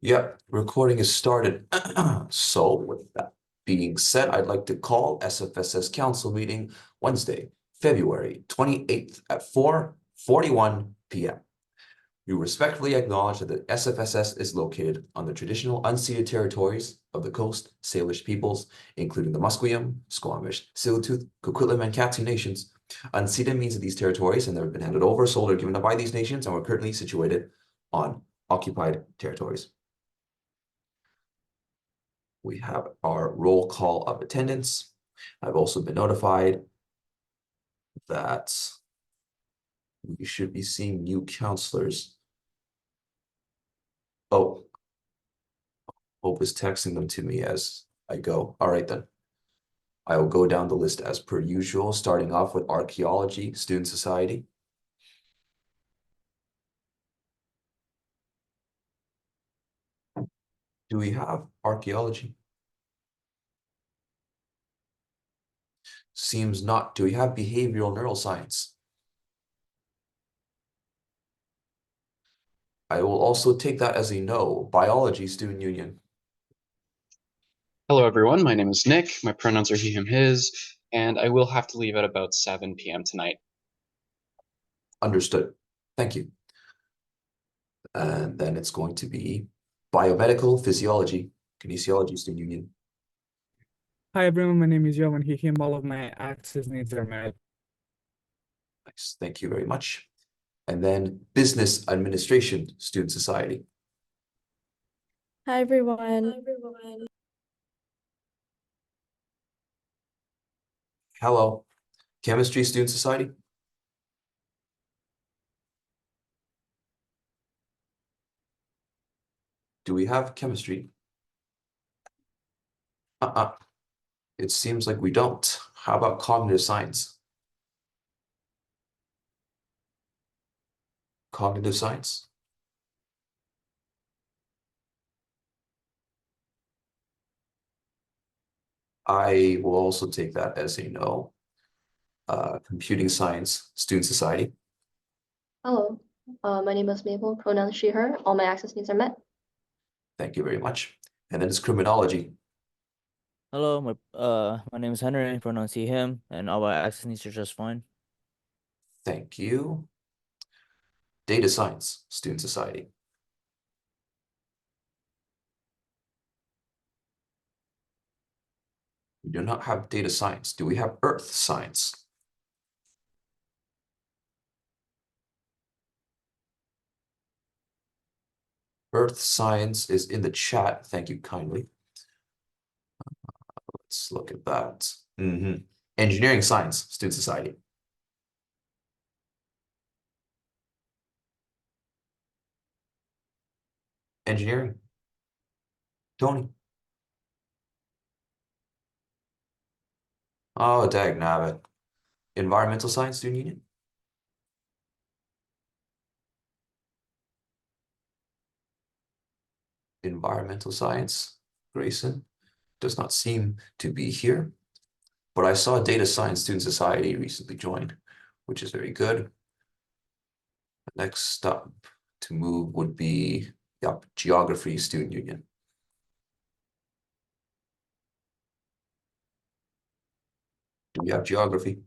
Yep, recording is started. So with that being said, I'd like to call SFSS Council meeting Wednesday, February 28th at 4:41 p.m. We respectfully acknowledge that the SFSS is located on the traditional unceded territories of the Coast Salish peoples, including the Musqueam, Squamish, Tsleil-Waututh, Coquitlam, and Katzie nations. Unceded means that these territories have never been handed over, sold, or given up by these nations, and were currently situated on occupied territories. We have our roll call of attendance. I've also been notified that we should be seeing new counselors. Oh, Hope is texting them to me as I go. All right, then. I will go down the list as per usual, starting off with Archaeology Student Society. Do we have Archaeology? Seems not. Do we have Behavioral Neuroscience? I will also take that as a no. Biology Student Union. Hello, everyone. My name is Nick. My pronouns are he, him, his, and I will have to leave at about 7 p.m. tonight. Understood. Thank you. And then it's going to be Biomedical Physiology, Kinesiology Student Union. Hi everyone, my name is Yovan, he, him, all of my access needs are met. Nice, thank you very much. And then Business Administration Student Society. Hi everyone. Hi everyone. Hello. Chemistry Student Society. Do we have chemistry? It seems like we don't. How about cognitive science? Cognitive science? I will also take that as a no. Computing Science Student Society. Hello, my name is Maple, pronoun she, her. All my access needs are met. Thank you very much. And then it's Criminology. Hello, my name is Henry, pronouns he, him, and all my access needs are just fine. Thank you. Data Science Student Society. We do not have data science. Do we have earth science? Earth science is in the chat. Thank you kindly. Let's look at that. Engineering Science Student Society. Engineering. Tony. Oh, dagnabbit. Environmental Science Student Union. Environmental Science. Grayson does not seem to be here, but I saw Data Science Student Society recently joined, which is very good. Next stop to move would be, yep, Geography Student Union. Do we have geography?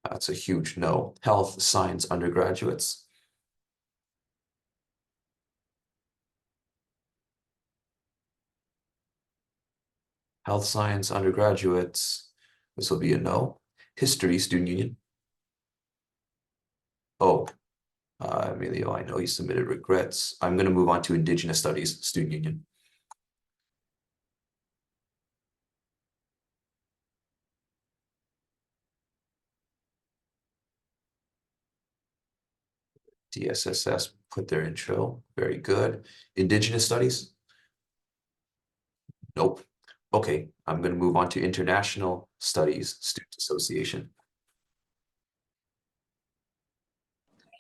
That's a huge no. Health Science undergraduates. Health Science undergraduates, this will be a no. History Student Union. Oh, Emilio, I know you submitted regrets. I'm going to move on to Indigenous Studies Student Union. DSSS put their intro, very good. Indigenous Studies? Nope. Okay, I'm going to move on to International Studies Student Association.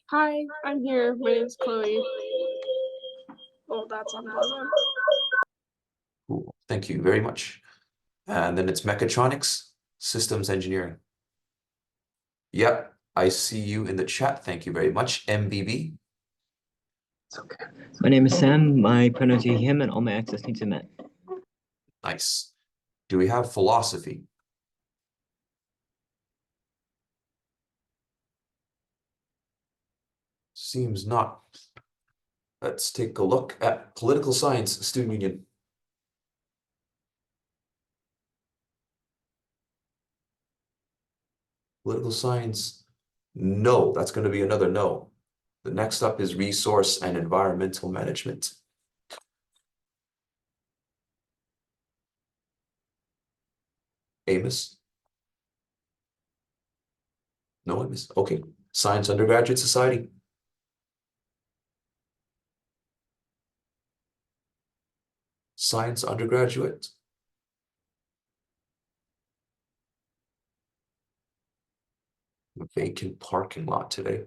Hi, I'm here. My name is Chloe. Oh, that's unpleasant. Cool. Thank you very much. And then it's Mechatronics Systems Engineering. Yep, I see you in the chat. Thank you very much. MBB. My name is Sam. My pronouns he, him, and all my access needs are met. Nice. Do we have philosophy? Seems not. Let's take a look at political science, student union. Political science, no, that's going to be another no. The next up is resource and environmental management. Amos? No, Amos. Okay. Science Undergraduate Society. Science undergraduate. Vacant parking lot today.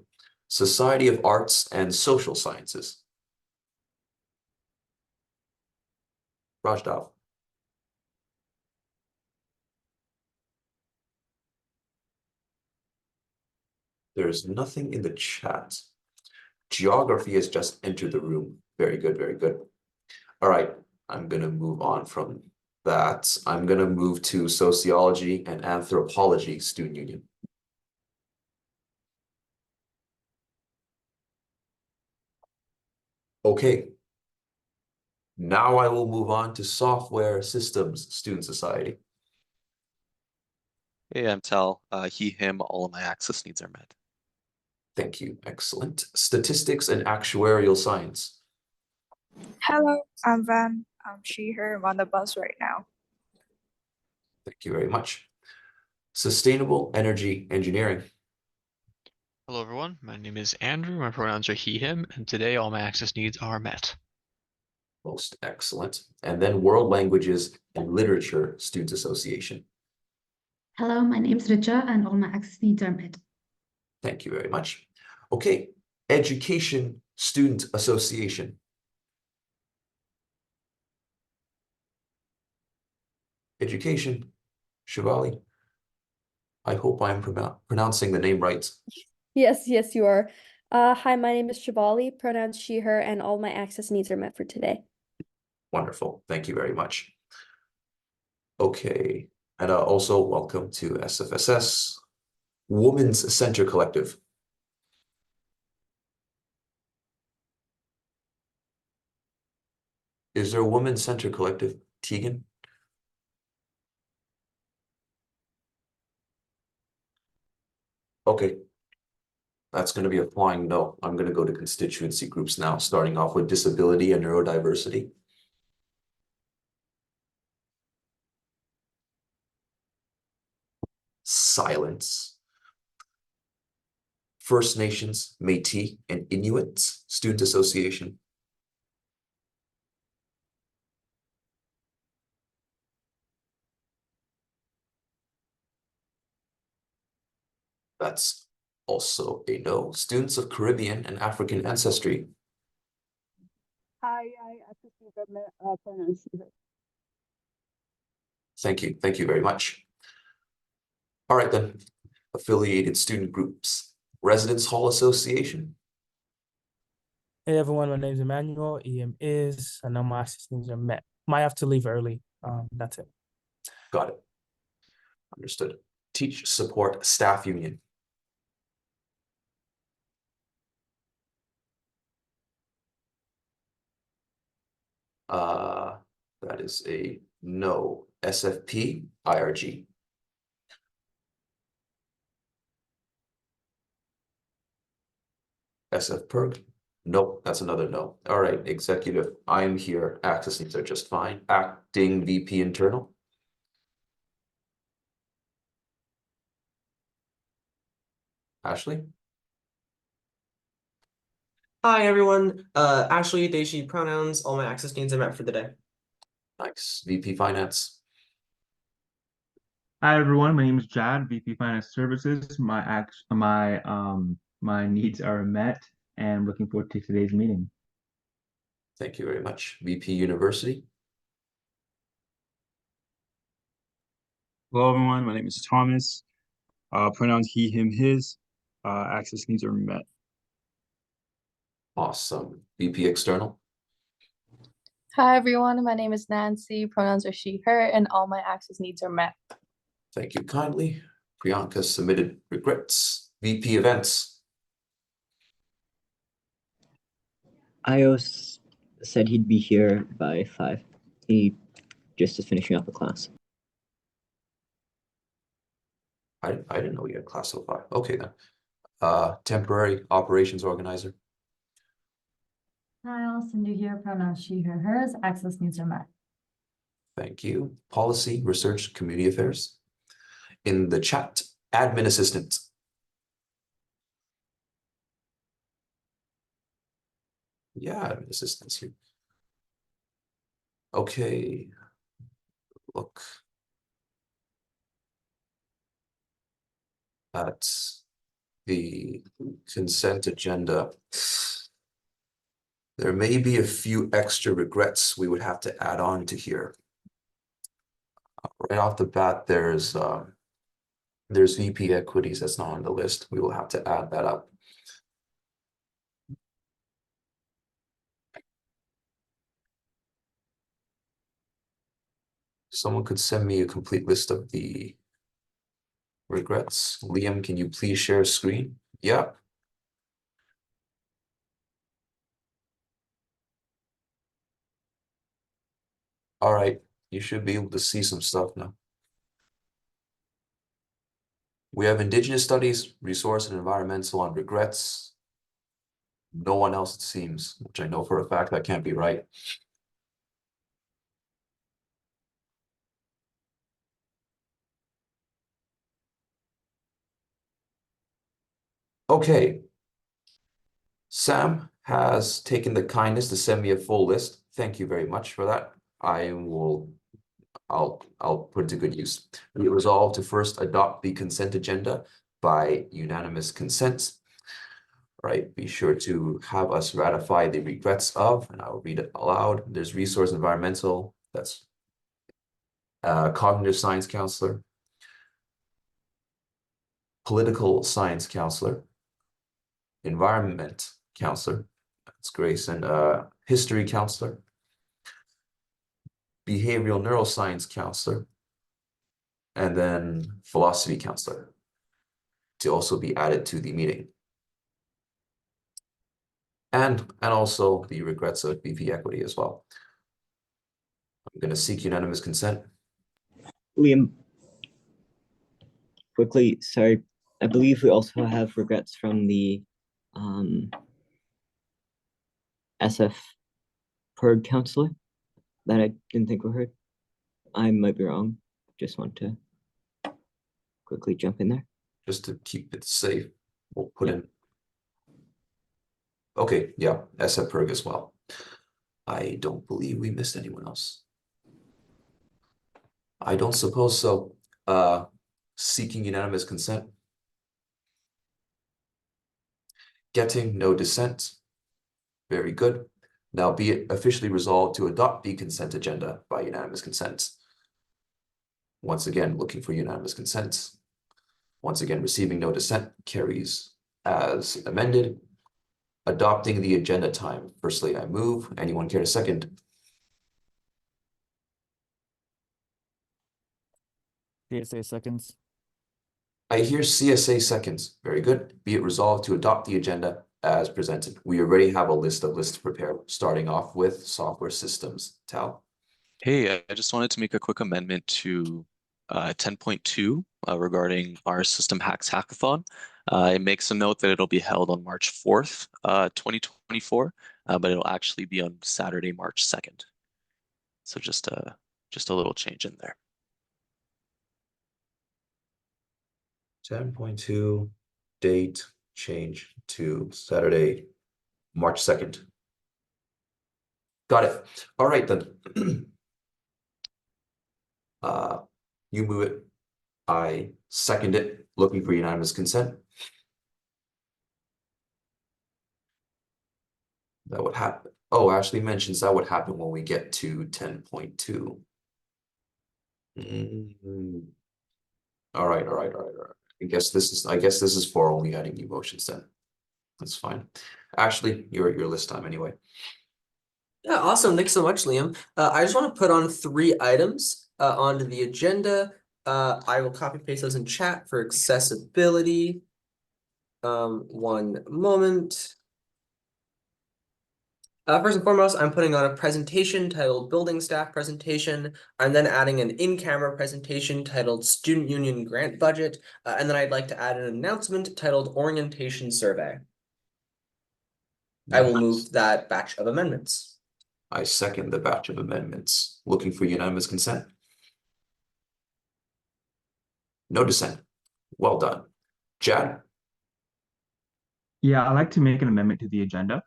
Society of Arts and Social Sciences. Rajdav. There's nothing in the chat. Geography has just entered the room. Very good, very good. All right, I'm gonna move on from that. I'm gonna move to sociology and anthropology student union. Okay. Now I will move on to software systems student society. Hey, I'm Tal. He, him, all of my access needs are met. Thank you. Excellent. Statistics and actuarial science. Hello, I'm Van. I'm she, her. I'm on the bus right now. Thank you very much. Sustainable energy engineering. Hello, everyone. My name is Andrew. My pronouns are he, him, and today all my access needs are met. Most excellent. And then world languages and literature students association. Hello, my name is Richa and all my access needs are met. Thank you very much. Okay, education student association. Education, Shivali. I hope I'm pronouncing the name right. Yes, you are. Hi, my name is Shivali, pronouns she, her, and all my access needs are met for today. Wonderful. Thank you very much. Okay, and also welcome to SFSS, Women's Center Collective. Is there a Women's Center Collective, Tegan? Okay. That's going to be a flying no. I'm going to go to constituency groups now, starting off with disability and neurodiversity. Silence. First Nations, Métis, and Inuit Student Association. That's also a no. Students of Caribbean and African ancestry. Hi, I pronouns she, her. Thank you. Thank you very much. All right, then. Affiliated student groups. Residence Hall Association. Hey everyone, my name is Emmanuel. EM is, and now my access needs are met. Might have to leave early. That's it. Got it. Understood. Teach Support Staff Union. That is a no. SFP, IRG. SF Perk. Nope, that's another no. All right, executive, I'm here. Access needs are just fine. Acting VP internal. Ashley? Hi, everyone. Ashley, they, she pronouns. All my access needs are met for the day. Nice. VP Finance. Hi, everyone. My name is Jad, VP Finance Services. My needs are met, and I'm looking forward to today's meeting. Thank you very much. VP University. Hello, everyone. My name is Thomas. Pronouns he, him, his. Access needs are met. Awesome. VP External. Hi everyone, my name is Nancy, pronouns are she, her, and all my access needs are met. Thank you kindly. Priyanka submitted regrets. VP Events. Ios said he'd be here by 5. He just is finishing up a class. I didn't know you had class so far. Okay then. Temporary operations organizer. Hi, all. Cindy here, pronouns she, her, hers, access needs are met. Thank you. Policy, research, community affairs. In the chat, admin assistant. Yeah, admin assistant's here. Okay. Look at the consent agenda. There may be a few extra regrets we would have to add on to here. Right off the bat, there's VP equities that's not on the list. We will have to add that up. Someone could send me a complete list of the regrets. Liam, can you please share screen? Yep. All right, you should be able to see some stuff now. We have Indigenous Studies, Resource and Environmental on regrets. No one else, it seems, which I know for a fact that can't be right. Okay. Sam has taken the kindness to send me a full list. Thank you very much for that. I'll put it to good use. We resolve to first adopt the consent agenda by unanimous consent. Right, be sure to have us ratify the regrets of, and I'll read it aloud. There's resource environmental, that's cognitive science counselor, political science counselor, environment counselor, that's Grace, and history counselor, behavioral neuroscience counselor, and then philosophy counselor to also be added to the meeting. And also the regrets of VP equity as well. I'm going to seek unanimous consent. Liam, quickly, sorry, I believe we also have regrets from the SF PERG counselor that I didn't think were heard. I might be wrong. Just want to quickly jump in there. Just to keep it safe, we'll put in. Okay, yeah, SF PERG as well. I don't believe we missed anyone else. I don't suppose so. Seeking unanimous consent. Getting no dissent. Very good. Now be it officially resolved to adopt the consent agenda by unanimous consent. Once again, looking for unanimous consent. Once again, receiving no dissent carries as amended. Adopting the agenda time. Firstly, I move. Anyone care to second? CSA seconds. I hear CSA seconds. Very good. Be it resolved to adopt the agenda as presented. We already have a list to prepare, starting off with software systems. Tal? Hey, I just wanted to make a quick amendment to 10.2 regarding our System Hacks Hackathon. It makes a note that it'll be held on March 4th, 2024, but it'll actually be on Saturday, March 2nd. So just a little change in there. 10.2 date change to Saturday, March 2nd. Got it. All right then. You move it. I second it. Looking for unanimous consent. That would happen. Oh, Ashley mentions that would happen when we get to 10.2. All right. I guess this is for only adding new motions then. That's fine. Ashley, your list time anyway. Yeah, awesome. Thanks so much, Liam. I just want to put on 3 items onto the agenda. I will copy paste those in chat for accessibility. One moment. First and foremost, I'm putting on a presentation titled Building Staff Presentation. I'm then adding an in-camera presentation titled Student Union Grant Budget. And then I'd like to add an announcement titled Orientation Survey. I will move that batch of amendments. I second the batch of amendments. Looking for unanimous consent? No dissent. Well done. Chad? Yeah, I'd like to make an amendment to the agenda.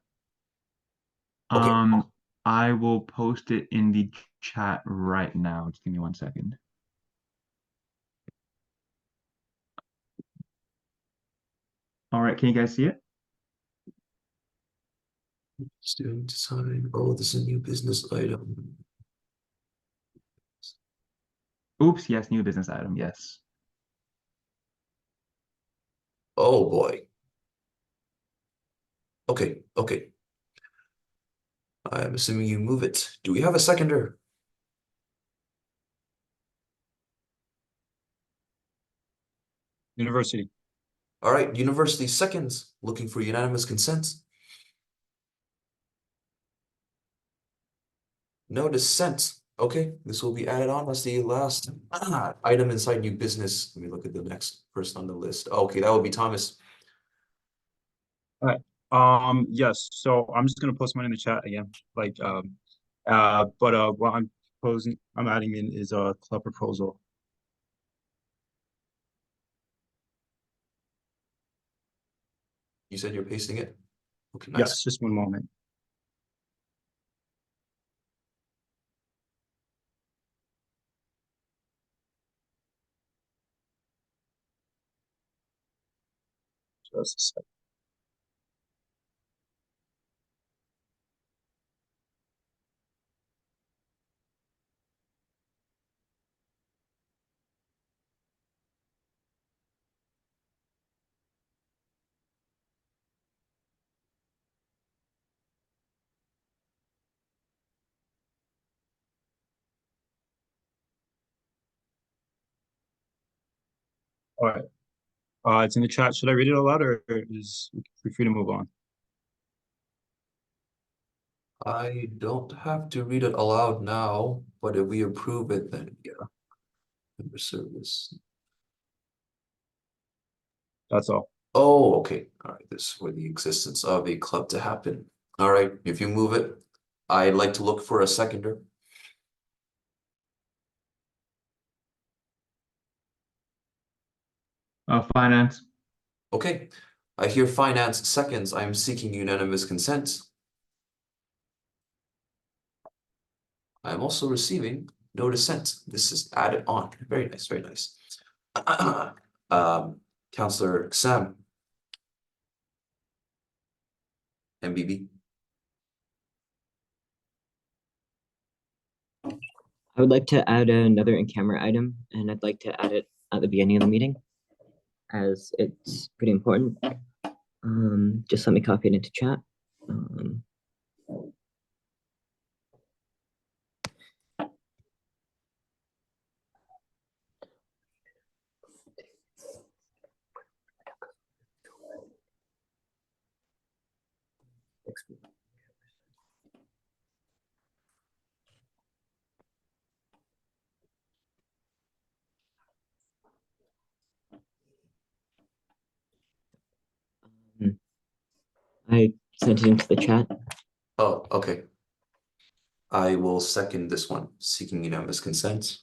Okay. I will post it in the chat right now. Just give me 1 second. All right, can you guys see it? Student design. Oh, this is a new business item. Oops, yes, new business item, yes. Oh boy. Okay, okay. I'm assuming you move it. Do we have a seconder? University. All right, university seconds. Looking for unanimous consent? No dissent. Okay, this will be added on. That's the last item inside new business. Let me look at the next person on the list. Okay, that would be Thomas. All right. Yes, so I'm just gonna post mine in the chat again. What I'm adding in is a club proposal. You said you're pasting it? Okay, nice. Yes, just one moment. Just a second. All right. It's in the chat. Should I read it aloud or is we free to move on? I don't have to read it aloud now, but if we approve it, then yeah. Member service. That's all. Oh, okay. All right. This is for the existence of a club to happen. All right. If you move it, I'd like to look for a seconder. Finance. Okay. I hear finance seconds. I am seeking unanimous consent. I am also receiving no dissent. This is added on. Very nice, very nice. Counselor Sam. MBB. I would like to add another in-camera item, and I'd like to add it at the beginning of the meeting, as it's pretty important. Just let me copy it into chat. I sent it into the chat. Oh, okay. I will second this one, seeking unanimous consent.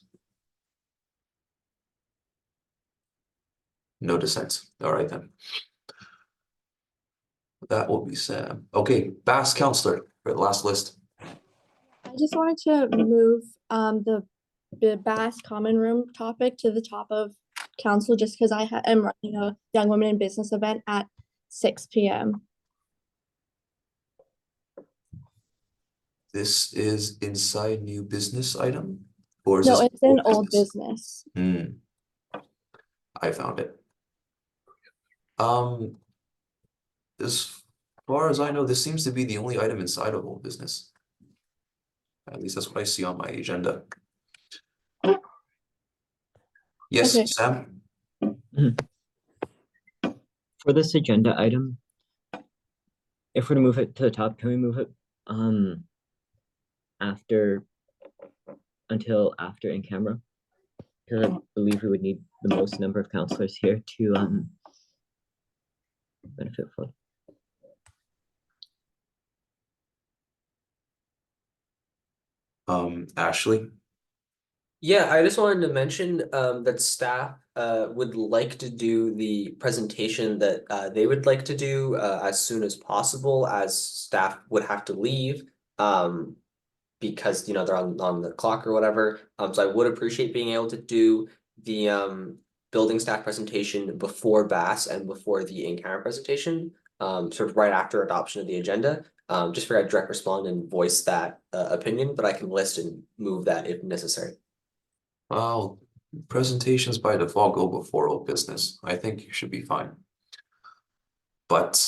No dissent. All right then. That will be Sam. Okay, Bass Counselor for the last list. I just wanted to move the Bass Common Room topic to the top of council just because I am running a Young Women in Business event at 6 p.m. This is inside new business item? Or is No, this it's an old business. I found it. This far as I know, this seems to be the only item inside of old business. At least that's what I see on my agenda. Yes, Okay. Sam? For this agenda item, if we're to move it to the top, can we move it until after in camera? Because I believe we would need the most number of counselors here to benefit from. Ashley? Yeah, I just wanted to mention that staff would like to do the presentation that they would like to do as soon as possible, as staff would have to leave because they're on the clock or whatever. So I would appreciate being able to do the building staff presentation before BAS and before the in-camera presentation, sort of right after adoption of the agenda. Just for a direct respond and voice that opinion, but I can list and move that if necessary. Well, presentations by default go before old business. I think you should be fine. But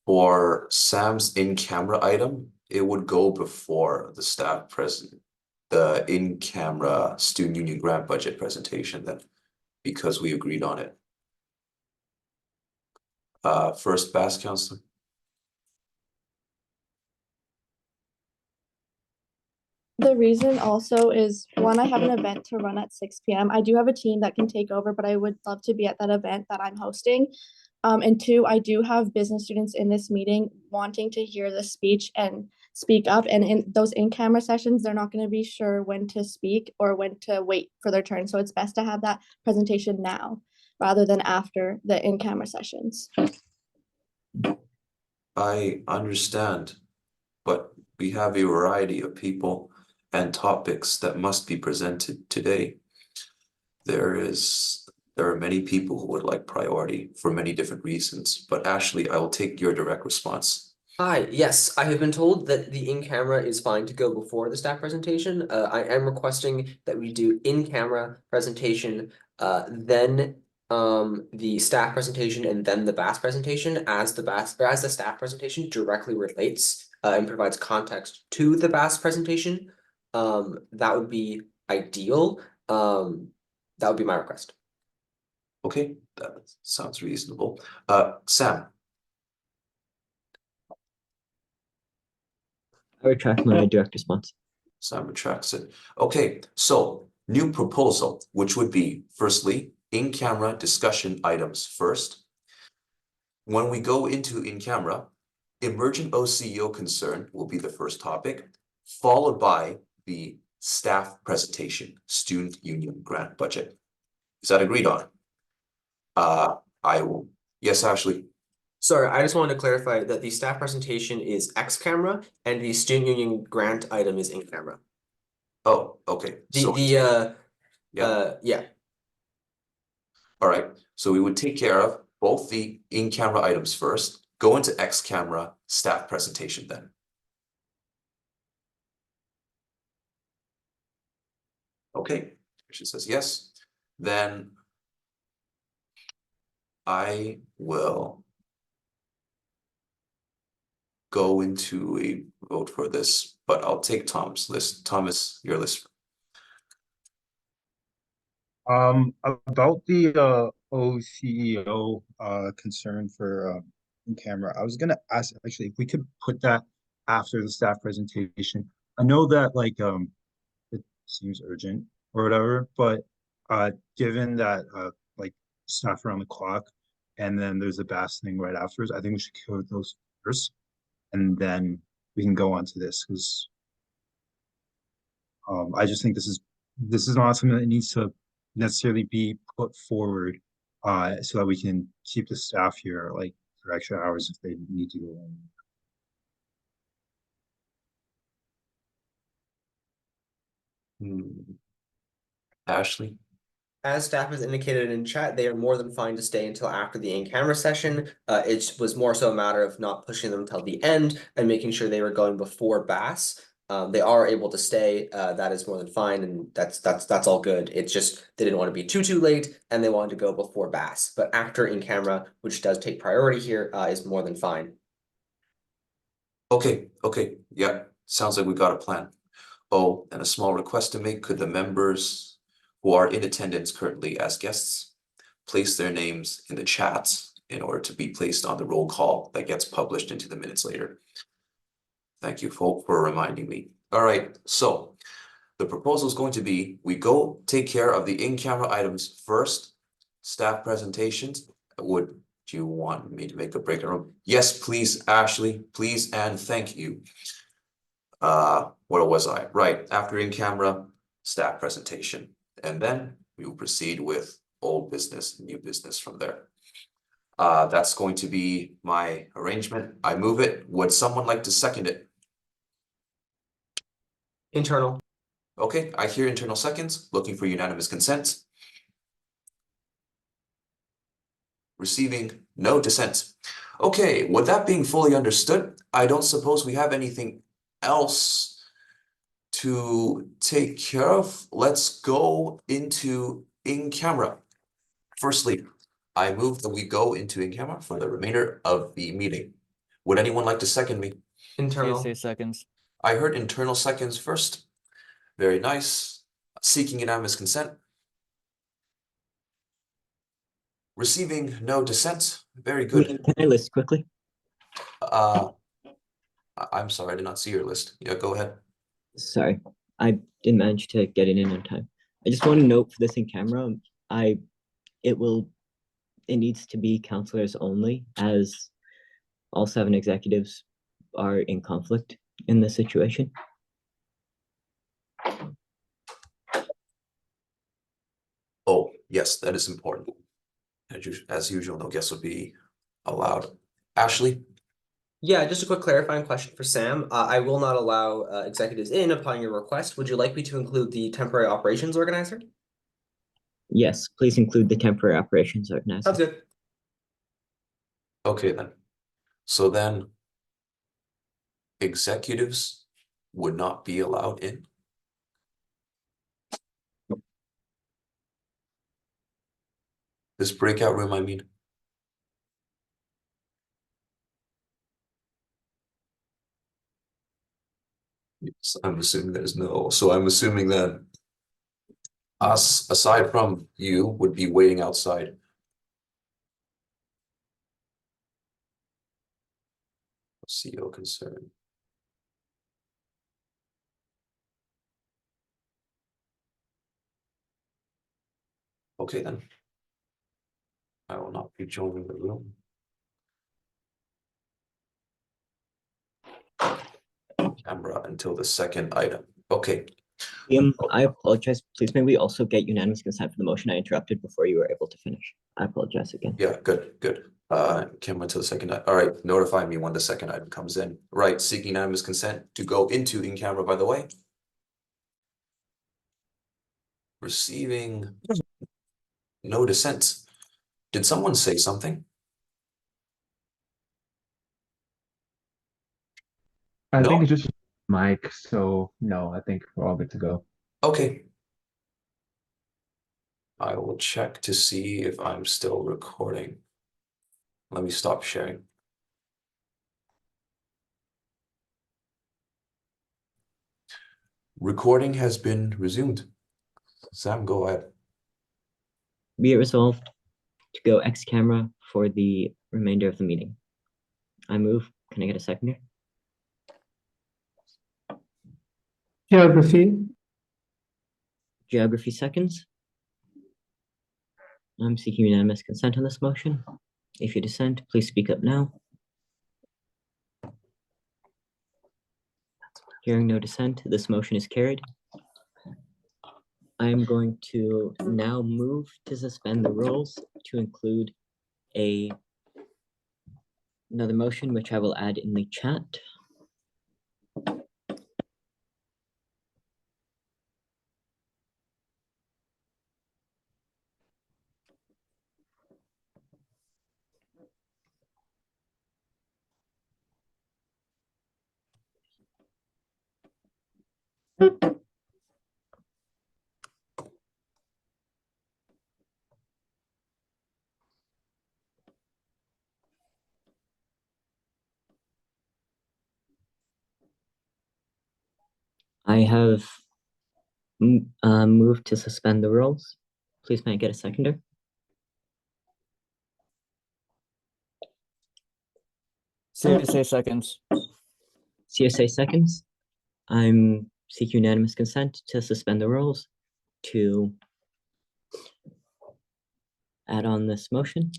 for Sam's in-camera item, it would go before the staff present, the in-camera student union grant budget presentation then, because we agreed on it. First BAS counselor. The reason also is, one, I have an event to run at 6 p.m. I do have a team that can take over, but I would love to be at that event that I'm hosting. And two, I do have business students in this meeting wanting to hear the speech and speak up. And in those in-camera sessions, they're not going to be sure when to speak or when to wait for their turn. So it's best to have that presentation now rather than after the in-camera sessions. I understand, but we have a variety of people and topics that must be presented today. There are many people who would like priority for many different reasons, but Ashley, I will take your direct response. Hi, yes, I have been told that the in-camera is fine to go before the staff presentation. I am requesting that we do in-camera presentation, then the staff presentation, and then the BAS presentation, as the staff presentation directly relates and provides context to the BAS presentation. That would be ideal. That would be my request. Okay, that sounds reasonable. Sam. I retract my direct response. Sam retracts it. Okay, so new proposal, which would be firstly, in-camera discussion items first. When we go into in-camera, emergent OCEO concern will be the first topic, followed by the staff presentation, student union grant budget. Is that agreed on? I will. Yes, Ashley. Sorry, I just wanted to clarify that the staff presentation is X-camera and the student union grant item is in-camera. Oh, okay. Yeah. All right, so we would take care of both the in-camera items first, go into X-camera staff presentation then. Okay, she says yes. Then I will go into a vote for this, but I'll take Tom's list. Thomas, your list. About the OCEO concern for in camera, I was gonna ask actually if we could put that after the staff presentation. I know that it seems urgent or whatever, but given that like staff are on the clock and then there's a BAS thing right afterwards, I think we should kill those first and then we can go on to this because I just think this is not something that needs to necessarily be put forward so that we can keep the staff here like for extra hours if they need to go on. Ashley? As staff has indicated in chat, they are more than fine to stay until after the in-camera session. It was more so a matter of not pushing them until the end and making sure they were going before BAS. They are able to stay. That is more than fine, and that's all good. It's just they didn't want to be too late, and they wanted to go before BAS. But after in camera, which does take priority here, is more than fine. Okay, yeah, sounds like we got a plan. Oh, and a small request to make, could the members who are in attendance currently as guests place their names in the chat in order to be placed on the roll call that gets published into the minutes later? Thank you for reminding me. All right, so the proposal is going to be, we go take care of the in-camera items first. Staff presentations, would you want me to make a break room? Yes, please, Ashley, please, and thank you. Where was I? Right, after in-camera, staff presentation, and then we will proceed with old business, new business from there. That's going to be my arrangement. I move it. Would someone like to second it? Internal. Okay, I hear internal seconds, looking for unanimous consent. Receiving no dissent. Okay, with that being fully understood, I don't suppose we have anything else to take care of. Let's go into in-camera. Firstly, I move that we go into in-camera for the remainder of the meeting. Would anyone like to second me? Internal. Say seconds. I heard internal seconds first. Very nice. Seeking unanimous consent. Receiving no dissent. Very good. Can I list quickly? I'm sorry, I did not see your list. Yeah, go ahead. Sorry, I didn't manage to get it in on time. I just want to note for this in camera, it needs to be counselors only, as all 7 executives are in conflict in this situation. Oh, yes, that is important. As usual, no guests would be allowed. Ashley? Yeah, just a quick clarifying question for Sam. I will not allow executives in upon your request. Would you like me to include the temporary operations organizer? Yes, please include the temporary operations organizer. Sounds good. Okay, then. So then executives would not be allowed in? This breakout room, I mean. Yes, I'm assuming there's no, so I'm assuming that us, aside from you, would be waiting outside. CEO concern. Okay, then. I will not be joining the room. Camera until the second item. Okay. I apologize. Please, may we also get unanimous consent for the motion I interrupted before you were able to finish? I apologize again. Yeah, good. Camera until the second. All right, notify me when the second item comes in. Right, seeking unanimous consent to go into in-camera, by the way. Receiving no dissent. Did someone say something? I think it's just Mike, so no, I think we're all good to go. Okay. I will check to see if I'm still recording. Let me stop sharing. Recording has been resumed. Sam, go ahead. Be it resolved to go X camera for the remainder of the meeting. I move. Can I get a seconder? Geography seconds. I'm seeking unanimous consent on this motion. If you dissent, please speak up now. Hearing no dissent, this motion is carried. I'm going to now move to suspend the rules to include another motion, which I will add in the chat. I have moved to suspend the rules. Please may I get a seconder? CSA seconds. CSA seconds. I'm seeking unanimous consent to suspend the rules to add on this motion.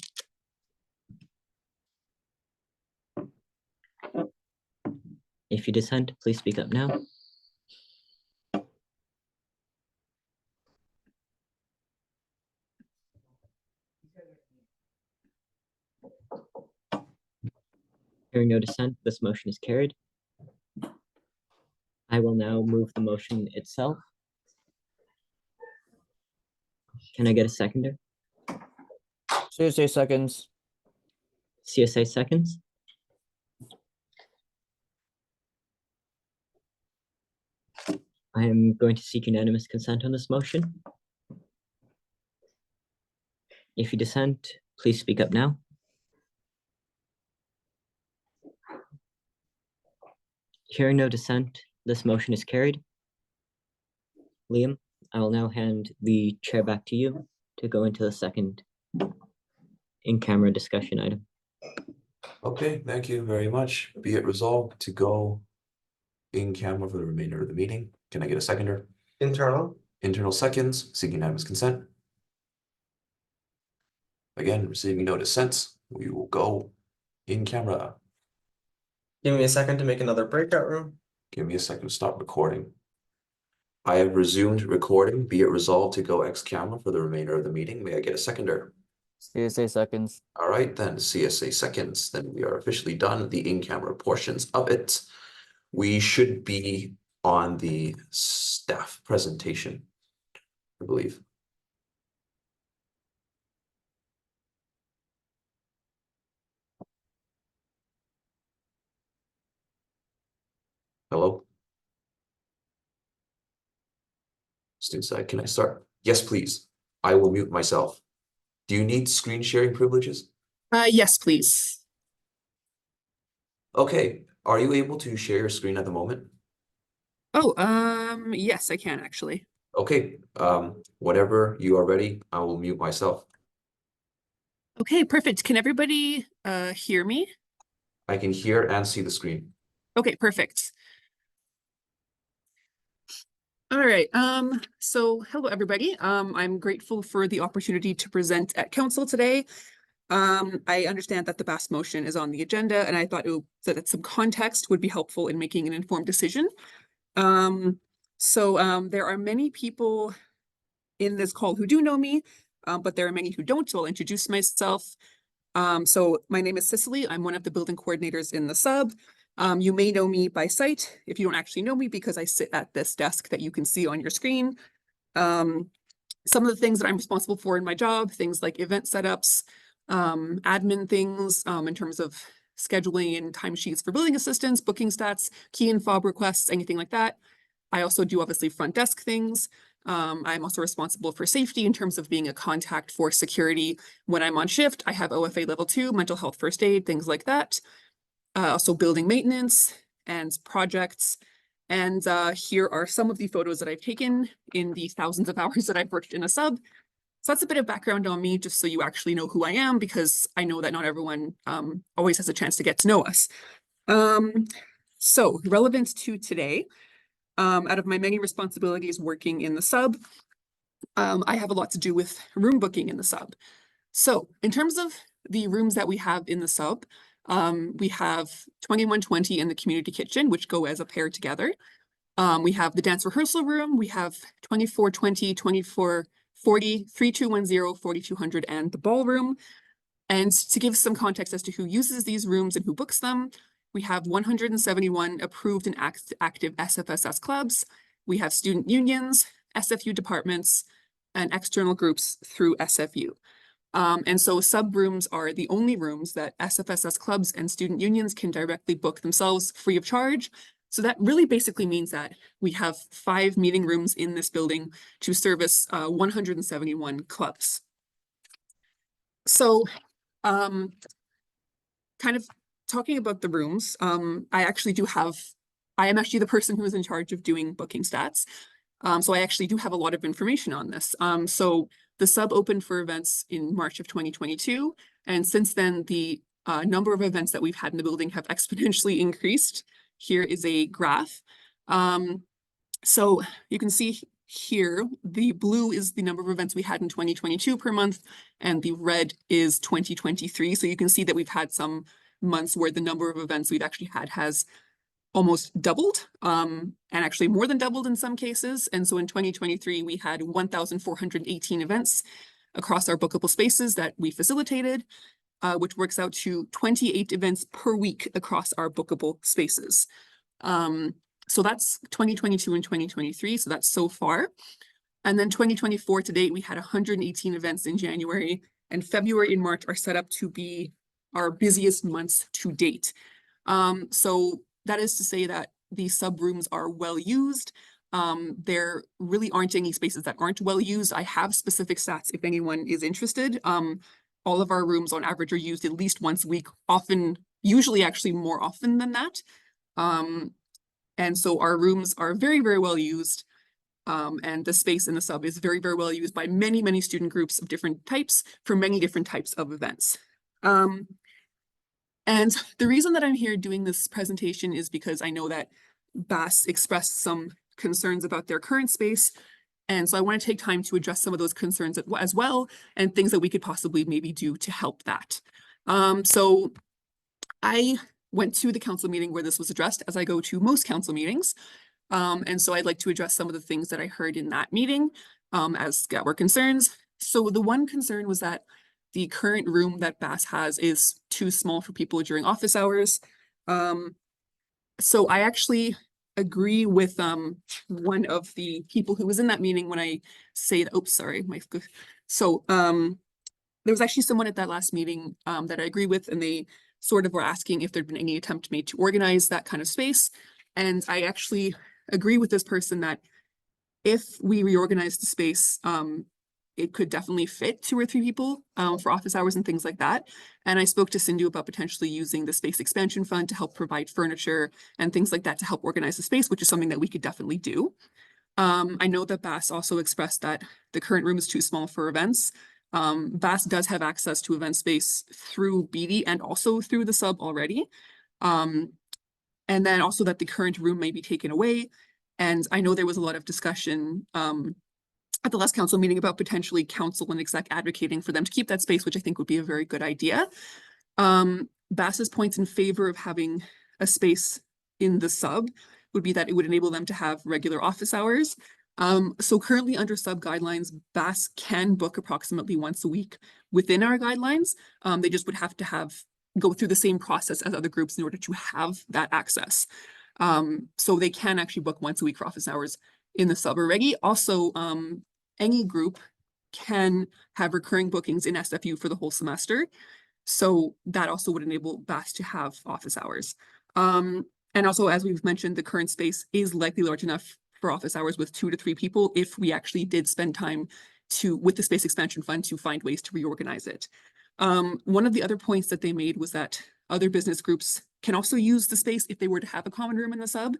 If you dissent, please speak up now. Hearing no dissent, this motion is carried. I will now move the motion itself. Can I get a seconder? CSA seconds. CSA seconds. I am going to seek unanimous consent on this motion. If you dissent, please speak up now. Hearing no dissent, this motion is carried. Liam, I will now hand the chair back to you to go into the second in-camera discussion item. Okay, thank you very much. Be it resolved to go in camera for the remainder of the meeting. Can I get a seconder? Internal. Internal seconds, seeking unanimous consent. Again, receiving no dissents, we will go in camera. Give me a second to make another breakout room. Give me a second to stop recording. I have resumed recording. Be it resolved to go ex camera for the remainder of the meeting. May I get a seconder? CSA seconds. All right, then CSA seconds. Then we are officially done the in-camera portions of it. We should be on the staff presentation, I believe. Hello? Student side, can I start? Yes, please. I will mute myself. Do you need screen sharing privileges? Yes, please. Okay, are you able to share your screen at the moment? Oh, yes, I can actually. Okay, whenever you are ready, I will mute myself. Okay, perfect. Can everybody hear me? I can hear and see the screen. Okay, perfect. All right. So hello everybody. I'm grateful for the opportunity to present at council today. I understand that the BAS motion is on the agenda, and I thought that some context would be helpful in making an informed decision. There are many people in this call who do know me, but there are many who don't, so I'll introduce myself. So my name is Cicely. I'm one of the building coordinators in the sub. You may know me by sight if you don't actually know me, because I sit at this desk that you can see on your screen. Some of the things that I'm responsible for in my job, things like event setups, admin things in terms of scheduling and timesheets for building assistants, booking stats, key and fob requests, anything like that. I also do obviously front desk things. I'm also responsible for safety in terms of being a contact for security when I'm on shift. I have OFA level 2, mental health first aid, things like that. Also building maintenance and projects. And here are some of the photos that I've taken in the thousands of hours that I've worked in a sub. So that's a bit of background on me, just so you actually know who I am, because I know that not everyone always has a chance to get to know us. So relevant to today, out of my many responsibilities working in the sub, I have a lot to do with room booking in the sub. So in terms of the rooms that we have in the sub, we have 2120 in the community kitchen, which go as a pair together. We have the dance rehearsal room. We have 2420, 2440, 3210, 4200, and the ballroom. And to give some context as to who uses these rooms and who books them, we have 171 approved and active SFSS clubs. We have student unions, SFU departments, and external groups through SFU. And so sub rooms are the only rooms that SFSS clubs and student unions can directly book themselves free of charge. So that really basically means that we have 5 meeting rooms in this building to service 171 clubs. So kind of talking about the rooms, I actually do have I am actually the person who is in charge of doing booking stats. So I actually do have a lot of information on this. So the sub opened for events in March of 2022. And since then, the number of events that we've had in the building have exponentially increased. Here is a graph. So you can see here, the blue is the number of events we had in 2022 per month, and the red is 2023. So you can see that we've had some months where the number of events we've actually had has almost doubled, and actually more than doubled in some cases. And so in 2023, we had 1,418 events across our bookable spaces that we facilitated, which works out to 28 events per week across our bookable spaces. So that's 2022 and 2023. So that's so far. And then 2024 to date, we had 118 events in January, and February and March are set up to be our busiest months to date. So that is to say that the sub rooms are well used. There really aren't any spaces that aren't well used. I have specific stats if anyone is interested. All of our rooms on average are used at least once a week, often, usually actually more often than that. And so our rooms are very, very well used. And the space in the sub is very, very well used by many, many student groups of different types for many different types of events. And the reason that I'm here doing this presentation is because I know that BAS expressed some concerns about their current space. And so I want to take time to address some of those concerns as well, and things that we could possibly maybe do to help that. So I went to the council meeting where this was addressed, as I go to most council meetings. And so I'd like to address some of the things that I heard in that meeting as were concerns. So the one concern was that the current room that BAS has is too small for people during office hours. So I actually agree with one of the people who was in that meeting when I say that, oops, sorry, so there was actually someone at that last meeting that I agree with, and they sort of were asking if there'd been any attempt made to organize that kind of space. And I actually agree with this person that if we reorganize the space, it could definitely fit 2 or 3 people for office hours and things like that. And I spoke to Sindhu about potentially using the space expansion fund to help provide furniture and things like that to help organize the space, which is something that we could definitely do. I know that BAS also expressed that the current room is too small for events. BAS does have access to event space through BD and also through the sub already. And then also that the current room may be taken away. And I know there was a lot of discussion at the last council meeting about potentially council and exec advocating for them to keep that space, which I think would be a very good idea. BAS's points in favor of having a space in the sub would be that it would enable them to have regular office hours. So currently under sub guidelines, BAS can book approximately once a week within our guidelines. They just would have to go through the same process as other groups in order to have that access. So they can actually book once a week for office hours in the sub already. Also, any group can have recurring bookings in SFU for the whole semester. So that also would enable BAS to have office hours. And also, as we've mentioned, the current space is likely large enough for office hours with 2 to 3 people if we actually did spend time with the space expansion fund to find ways to reorganize it. One of the other points that they made was that other business groups can also use the space if they were to have a common room in the sub,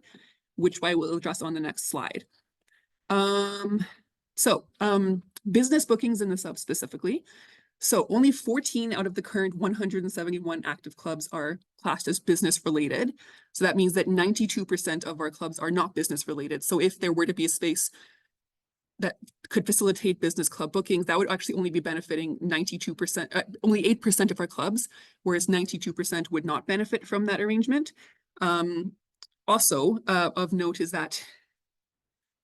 which I will address on the next slide. Business bookings in the sub specifically. So only 14 out of the current 171 active clubs are classed as business related. So that means that 92% of our clubs are not business related. So if there were to be a space that could facilitate business club bookings, that would actually only be benefiting 92%, only 8% of our clubs, whereas 92% would not benefit from that arrangement. Also of note is that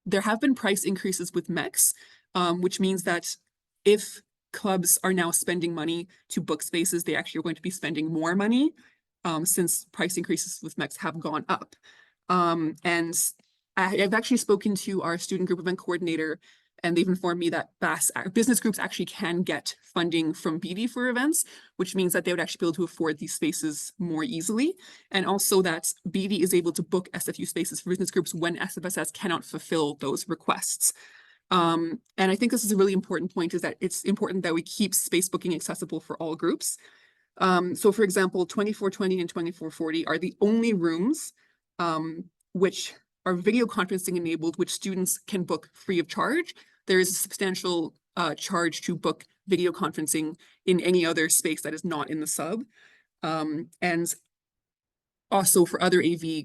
there have been price increases with MEX, which means that if clubs are now spending money to book spaces, they actually are going to be spending more money since price increases with MEX have gone up. And I've actually spoken to our student group event coordinator, and they've informed me that business groups actually can get funding from BD for events, which means that they would actually be able to afford these spaces more easily. And also that BD is able to book SFU spaces for business groups when SFSS cannot fulfill those requests. And I think this is a really important point, is that it's important that we keep space booking accessible for all groups. So for example, 2420 and 2440 are the only rooms which are video conferencing enabled, which students can book free of charge. There is a substantial charge to book video conferencing in any other space that is not in the sub. And also for other AV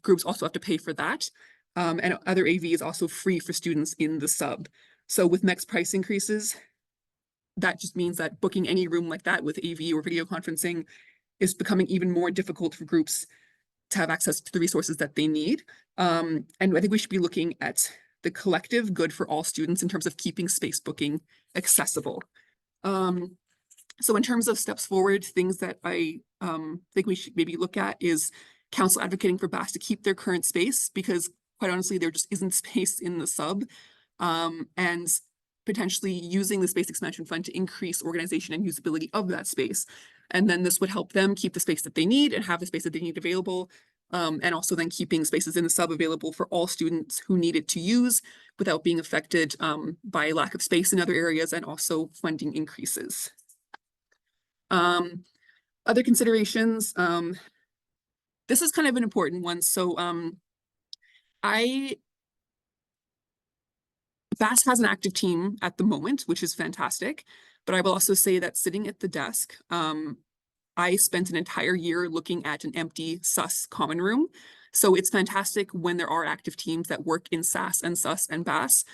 groups also have to pay for that. And other AV is also free for students in the sub. So with next price increases, that just means that booking any room like that with AV or video conferencing is becoming even more difficult for groups to have access to the resources that they need. And I think we should be looking at the collective good for all students in terms of keeping space booking accessible. So in terms of steps forward, things that I think we should maybe look at is council advocating for BAS to keep their current space, because quite honestly, there just isn't space in the sub, and potentially using the space expansion fund to increase organization and usability of that space. And then this would help them keep the space that they need and have the space that they need available. And also then keeping spaces in the sub available for all students who need it to use without being affected by lack of space in other areas and also funding increases. Other considerations, this is kind of an important one. So BAS has an active team at the moment, which is fantastic. But I will also say that sitting at the desk, I spent an entire year looking at an empty SUS common room. So it's fantastic when there are active teams that work in SAS and SUS and BAS.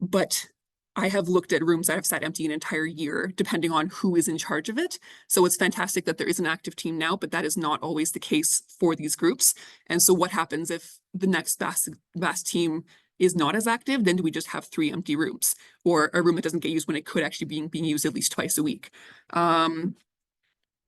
But I have looked at rooms that have sat empty an entire year, depending on who is in charge of it. So it's fantastic that there is an active team now, but that is not always the case for these groups. And so what happens if the next BAS team is not as active? Then do we just have 3 empty rooms, or a room that doesn't get used when it could actually be being used at least twice a week?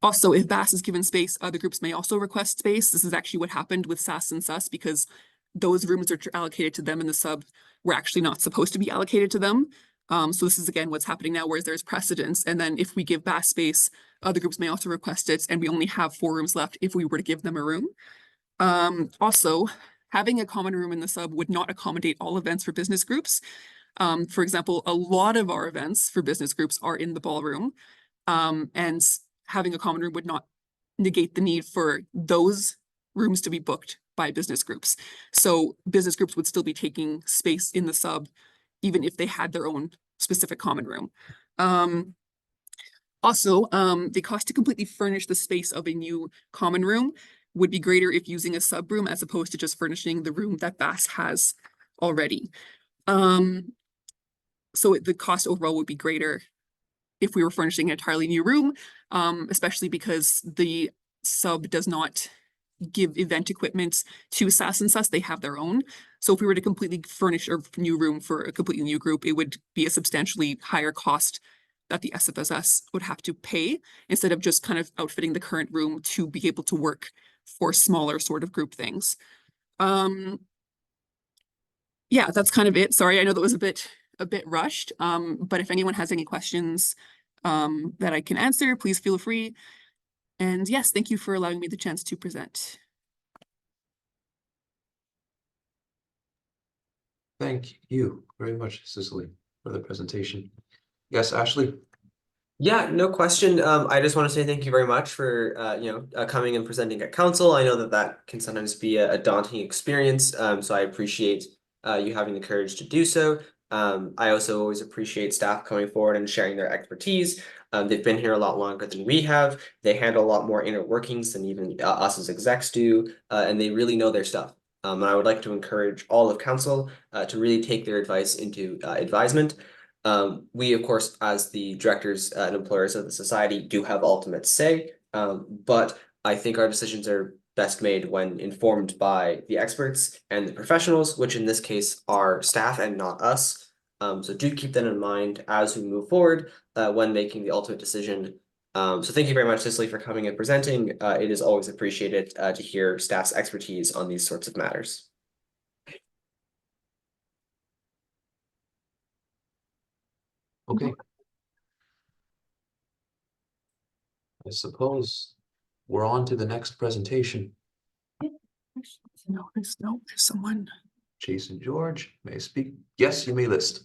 Also, if BAS is given space, other groups may also request space. This is actually what happened with SAS and SUS, because those rooms that are allocated to them in the sub were actually not supposed to be allocated to them. So this is again what's happening now, whereas there's precedence. And then if we give BAS space, other groups may also request it, and we only have 4 rooms left if we were to give them a room. Also, having a common room in the sub would not accommodate all events for business groups. For example, a lot of our events for business groups are in the ballroom, and having a common room would not negate the need for those rooms to be booked by business groups. So business groups would still be taking space in the sub, even if they had their own specific common room. Also, the cost to completely furnish the space of a new common room would be greater if using a sub room as opposed to just furnishing the room that BAS has already. So the cost overall would be greater if we were furnishing an entirely new room, especially because the sub does not give event equipment to SAS and SUS, they have their own. So if we were to completely furnish a new room for a completely new group, it would be a substantially higher cost that the SFSS would have to pay, instead of just kind of outfitting the current room to be able to work for smaller sort of group things. Yeah, that's kind of it. Sorry, I know that was a bit rushed, but if anyone has any questions that I can answer, please feel free. And yes, thank you for allowing me the chance to present. Thank you very much, Cicely, for the presentation. Yes, Ashley? Yeah, no question. I just want to say thank you very much for coming and presenting at council. I know that can sometimes be a daunting experience, so I appreciate you having the courage to do so. I also always appreciate staff coming forward and sharing their expertise. They've been here a lot longer than we have. They handle a lot more inner workings than even us as execs do, and they really know their stuff. And I would like to encourage all of council to really take their advice into advisement. We, of course, as the directors and employers of the society, do have ultimate say, but I think our decisions are best made when informed by the experts and the professionals, which in this case are staff and not us. So do keep that in mind as we move forward when making the ultimate decision. So thank you very much, Cicely, for coming and presenting. It is always appreciated to hear staff's expertise on these sorts of matters. Okay. I suppose we're on to the next presentation. No, there's someone. Jason George may speak. Yes, you may list.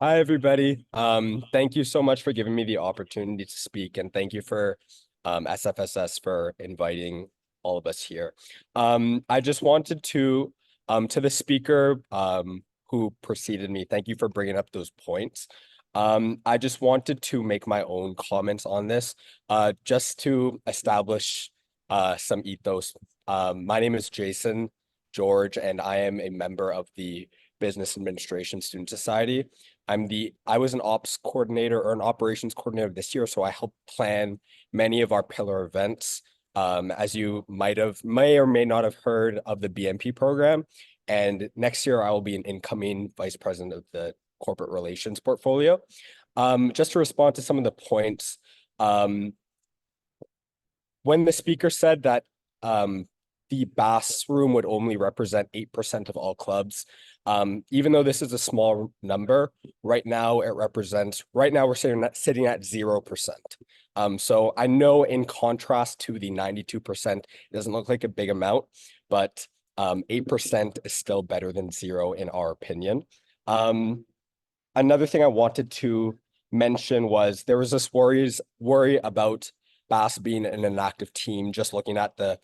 Hi, everybody. Thank you so much for giving me the opportunity to speak, and thank you for SFSS for inviting all of us here. I just wanted to the speaker who preceded me, thank you for bringing up those points. I just wanted to make my own comments on this, just to establish some ethos. My name is Jason George, and I am a member of the Business Administration Student Society. I was an ops coordinator or an operations coordinator this year, so I helped plan many of our pillar events. As you may or may not have heard of the BMP program. And next year I will be an incoming vice president of the corporate relations portfolio. Just to respond to some of the points, when the speaker said that the Bass room would only represent 8% of all clubs, even though this is a small number, right now we're sitting at 0%. So I know in contrast to the 92%, it doesn't look like a big amount, but 8% is still better than 0 in our opinion. Another thing I wanted to mention was there was this worry about Bass being an inactive team, just looking at the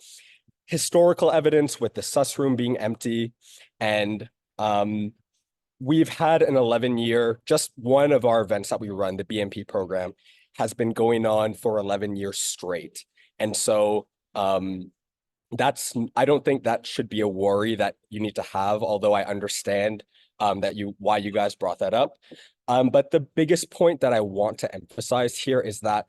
historical evidence with the sus room being empty. And we've had an 11-year, just one of our events that we run, the BMP program, has been going on for 11 years straight. And so I don't think that should be a worry that you need to have, although I understand why you guys brought that up. But the biggest point that I want to emphasize here is that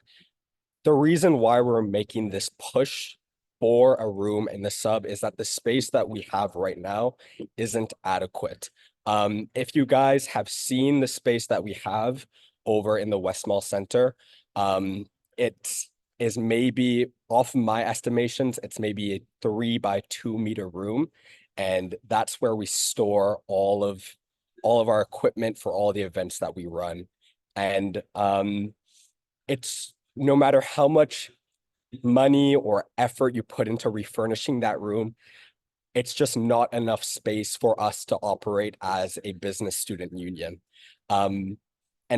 the reason why we're making this push for a room in the sub is that the space that we have right now isn't adequate. If you guys have seen the space that we have over in the West Mall Center, it is maybe, off my estimations, it's maybe a 3 by 2 meter room. And that's where we store all of our equipment for all the events that we run. And it's no matter how much money or effort you put into refurnishing that room, it's just not enough space for us to operate as a business student union. And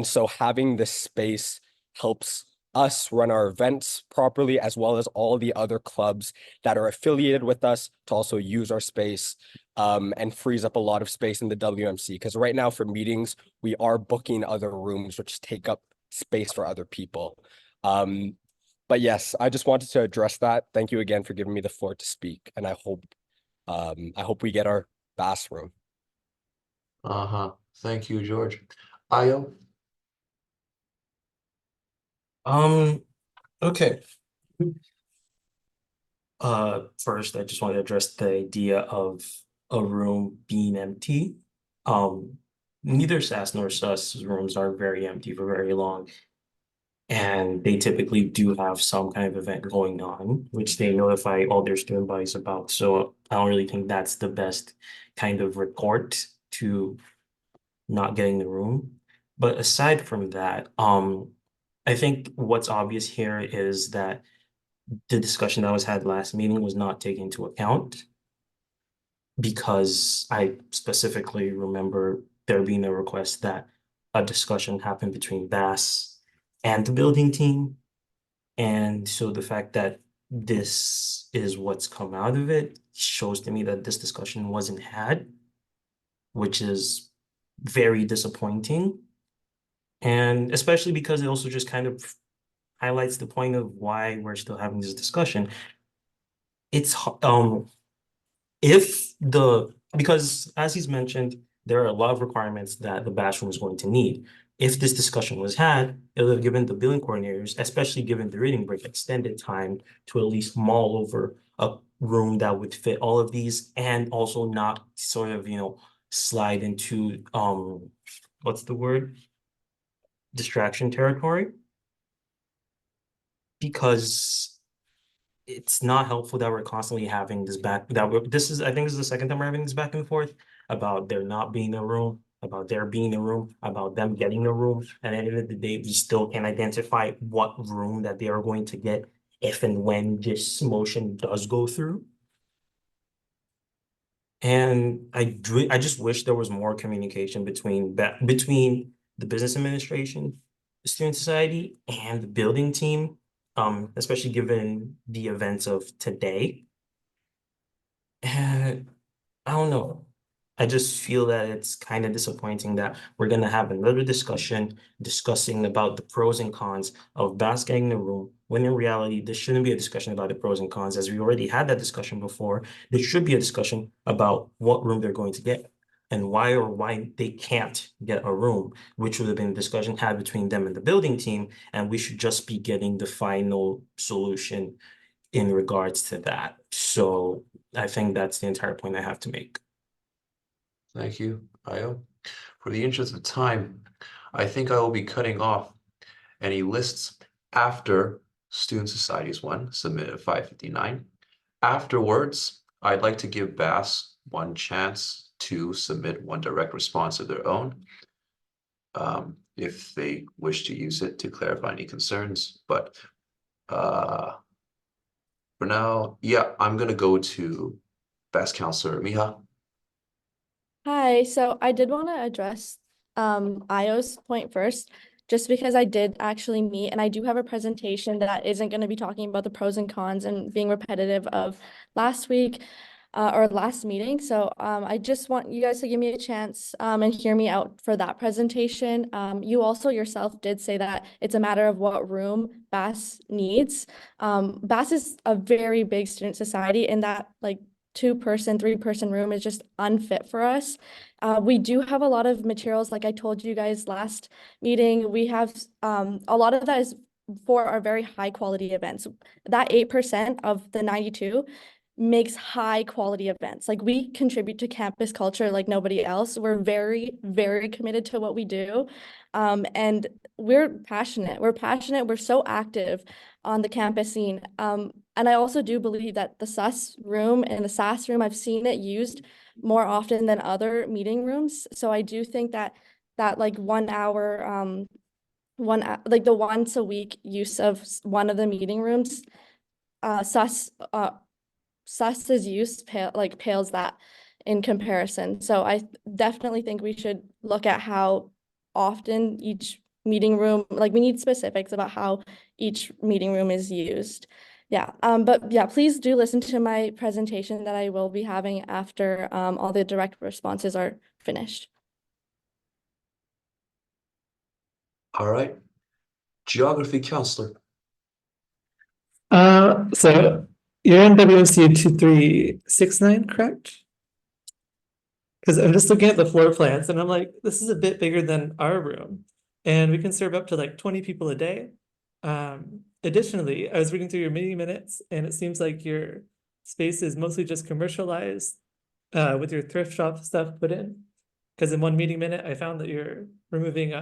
so having this space helps us run our events properly, as well as all the other clubs that are affiliated with us to also use our space, and frees up a lot of space in the WMC. Because right now for meetings, we are booking other rooms which take up space for other people. But yes, I just wanted to address that. Thank you again for giving me the floor to speak. And I hope we get our Bass room. Thank you, George. Ayo? Okay. First, I just want to address the idea of a room being empty. Neither SAS nor SUS rooms are very empty for very long. And they typically do have some kind of event going on, which they notify all their student bodies about. So I don't really think that's the best kind of report to not getting the room. But aside from that, I think what's obvious here is that the discussion that was had last meeting was not taken into account, because I specifically remember there being a request that a discussion happened between Bass and the building team. And so the fact that this is what's come out of it shows to me that this discussion wasn't had, which is very disappointing. And especially because it also just kind of highlights the point of why we're still having this discussion. It's because as he's mentioned, there are a lot of requirements that the bathroom is going to need. If this discussion was had, it would have given the billing coordinators, especially given the reading break, extended time to at least mull over a room that would fit all of these, and also not sort of, slide into what's the word? Distraction territory. Because it's not helpful that we're constantly having this I think this is the second time we're having this back and forth about there not being a room, about there being a room, about them getting a room. And at the end of the day, we still can't identify what room that they are going to get if and when this motion does go through. And I just wish there was more communication between the business administration, the student society, and the building team, especially given the events of today. And I don't know. I just feel that it's kind of disappointing that we're gonna have another discussion discussing about the pros and cons of basking in the room, when in reality, there shouldn't be a discussion about the pros and cons, as we already had that discussion before. There should be a discussion about what room they're going to get and why they can't get a room, which would have been a discussion had between them and the building team, and we should just be getting the final solution in regards to that. So I think that's the entire point I have to make. Thank you, Io. For the interest of time, I think I will be cutting off any lists after Student Society's one submitted at 5:59. Afterwards, I'd like to give Bass one chance to submit one direct response of their own, if they wish to use it to clarify any concerns. But for now, yeah, I'm gonna go to Bass Counselor Miha. Hi, so I did want to address Io's point first, just because I did actually meet and I do have a presentation that isn't going to be talking about the pros and cons and being repetitive of last week or last meeting. So I just want you guys to give me a chance and hear me out for that presentation. You also yourself did say that it's a matter of what room Bass needs. Bass is a very big student society, and that like 2-person, 3-person room is just unfit for us. We do have a lot of materials, like I told you guys last meeting. We have a lot of that is for our very high quality events. That 8% of the 92 makes high quality events. Like, we contribute to campus culture like nobody else. We're very, very committed to what we do. And we're passionate. We're so active on the campus scene. And I also do believe that the SAS room and the SAS room, I've seen it used more often than other meeting rooms. So I do think that like 1 hour, like the once a week use of one of the meeting rooms, SAS's use pales that in comparison. So I definitely think we should look at how often each meeting room, like we need specifics about how each meeting room is used. Yeah, but yeah, please do listen to my presentation that I will be having after all the direct responses are finished. All right, Geography Counselor. So you're in WMC 2369, correct? Because I'm just looking at the floor plans and I'm like, this is a bit bigger than our room, and we can serve up to like 20 people a day. Additionally, I was reading through your meeting minutes and it seems like your space is mostly just commercialized with your thrift shop stuff put in. Because in one meeting minute, I found that you're removing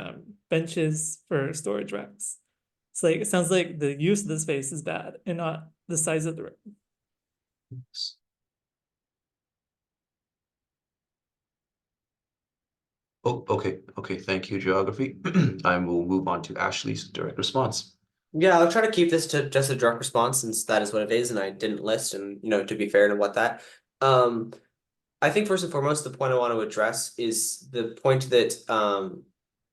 benches for storage racks. It's like, it sounds like the use of the space is bad and not the size of the room. Oh, okay, thank you, Geography. I will move on to Ashley's direct response. Yeah, I'll try to keep this to just a direct response, since that is what it is, and I didn't list, and to be fair to what that. I think first and foremost, the point I want to address is the point that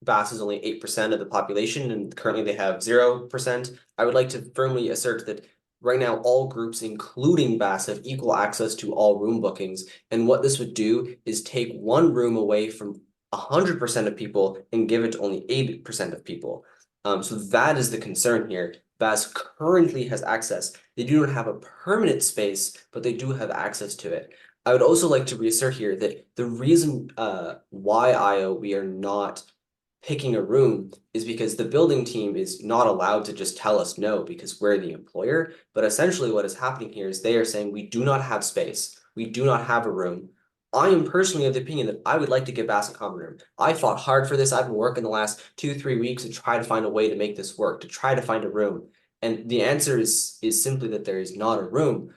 Bass is only 8% of the population, and currently they have 0%. I would like to firmly assert that right now all groups, including Bass, have equal access to all room bookings, and what this would do is take one room away from 100% of people and give it to only 80% of people. So that is the concern here. Bass currently has access. They do not have a permanent space, but they do have access to it. I would also like to reassert here that the reason why we are not picking a room is because the building team is not allowed to just tell us no because we're the employer. But essentially what is happening here is they are saying we do not have space. We do not have a room. I am personally of the opinion that I would like to give Bass a common room. I fought hard for this. I've been working the last 2-3 weeks to try to find a way to make this work, to try to find a room. And the answer is simply that there is not a room.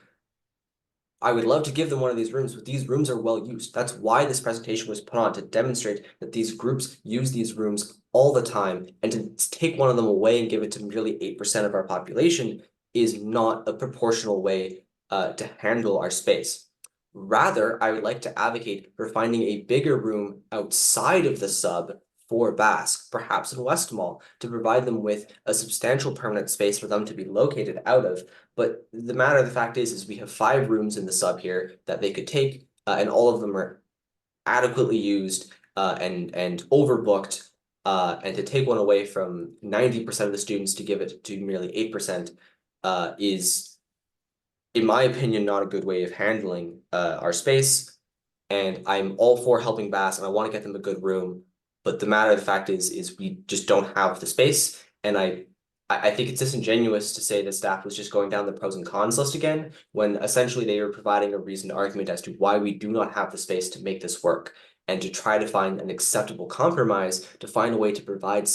I would love to give them one of these rooms, but these rooms are well used. That's why this presentation was put on, to demonstrate that these groups use these rooms all the time, and to take one of them away and give it to merely 8% of our population is not a proportional way to handle our space. Rather, I would like to advocate for finding a bigger room outside of the sub for Basque, perhaps in West Mall, to provide them with a substantial permanent space for them to be located out of. But the matter of the fact is we have 5 rooms in the sub here that they could take, and all of them are adequately used and overbooked. And to take one away from 90% of the students to give it to merely 8% is, in my opinion, not a good way of handling our space. And I'm all for helping Bass, and I want to get them a good room. But the matter of the fact is we just don't have the space. And I think it's disingenuous to say that staff was just going down the pros and cons list again, when essentially they are providing a reasoned argument as to why we do not have the space to make this work, and to try to find an acceptable compromise to find a way to provide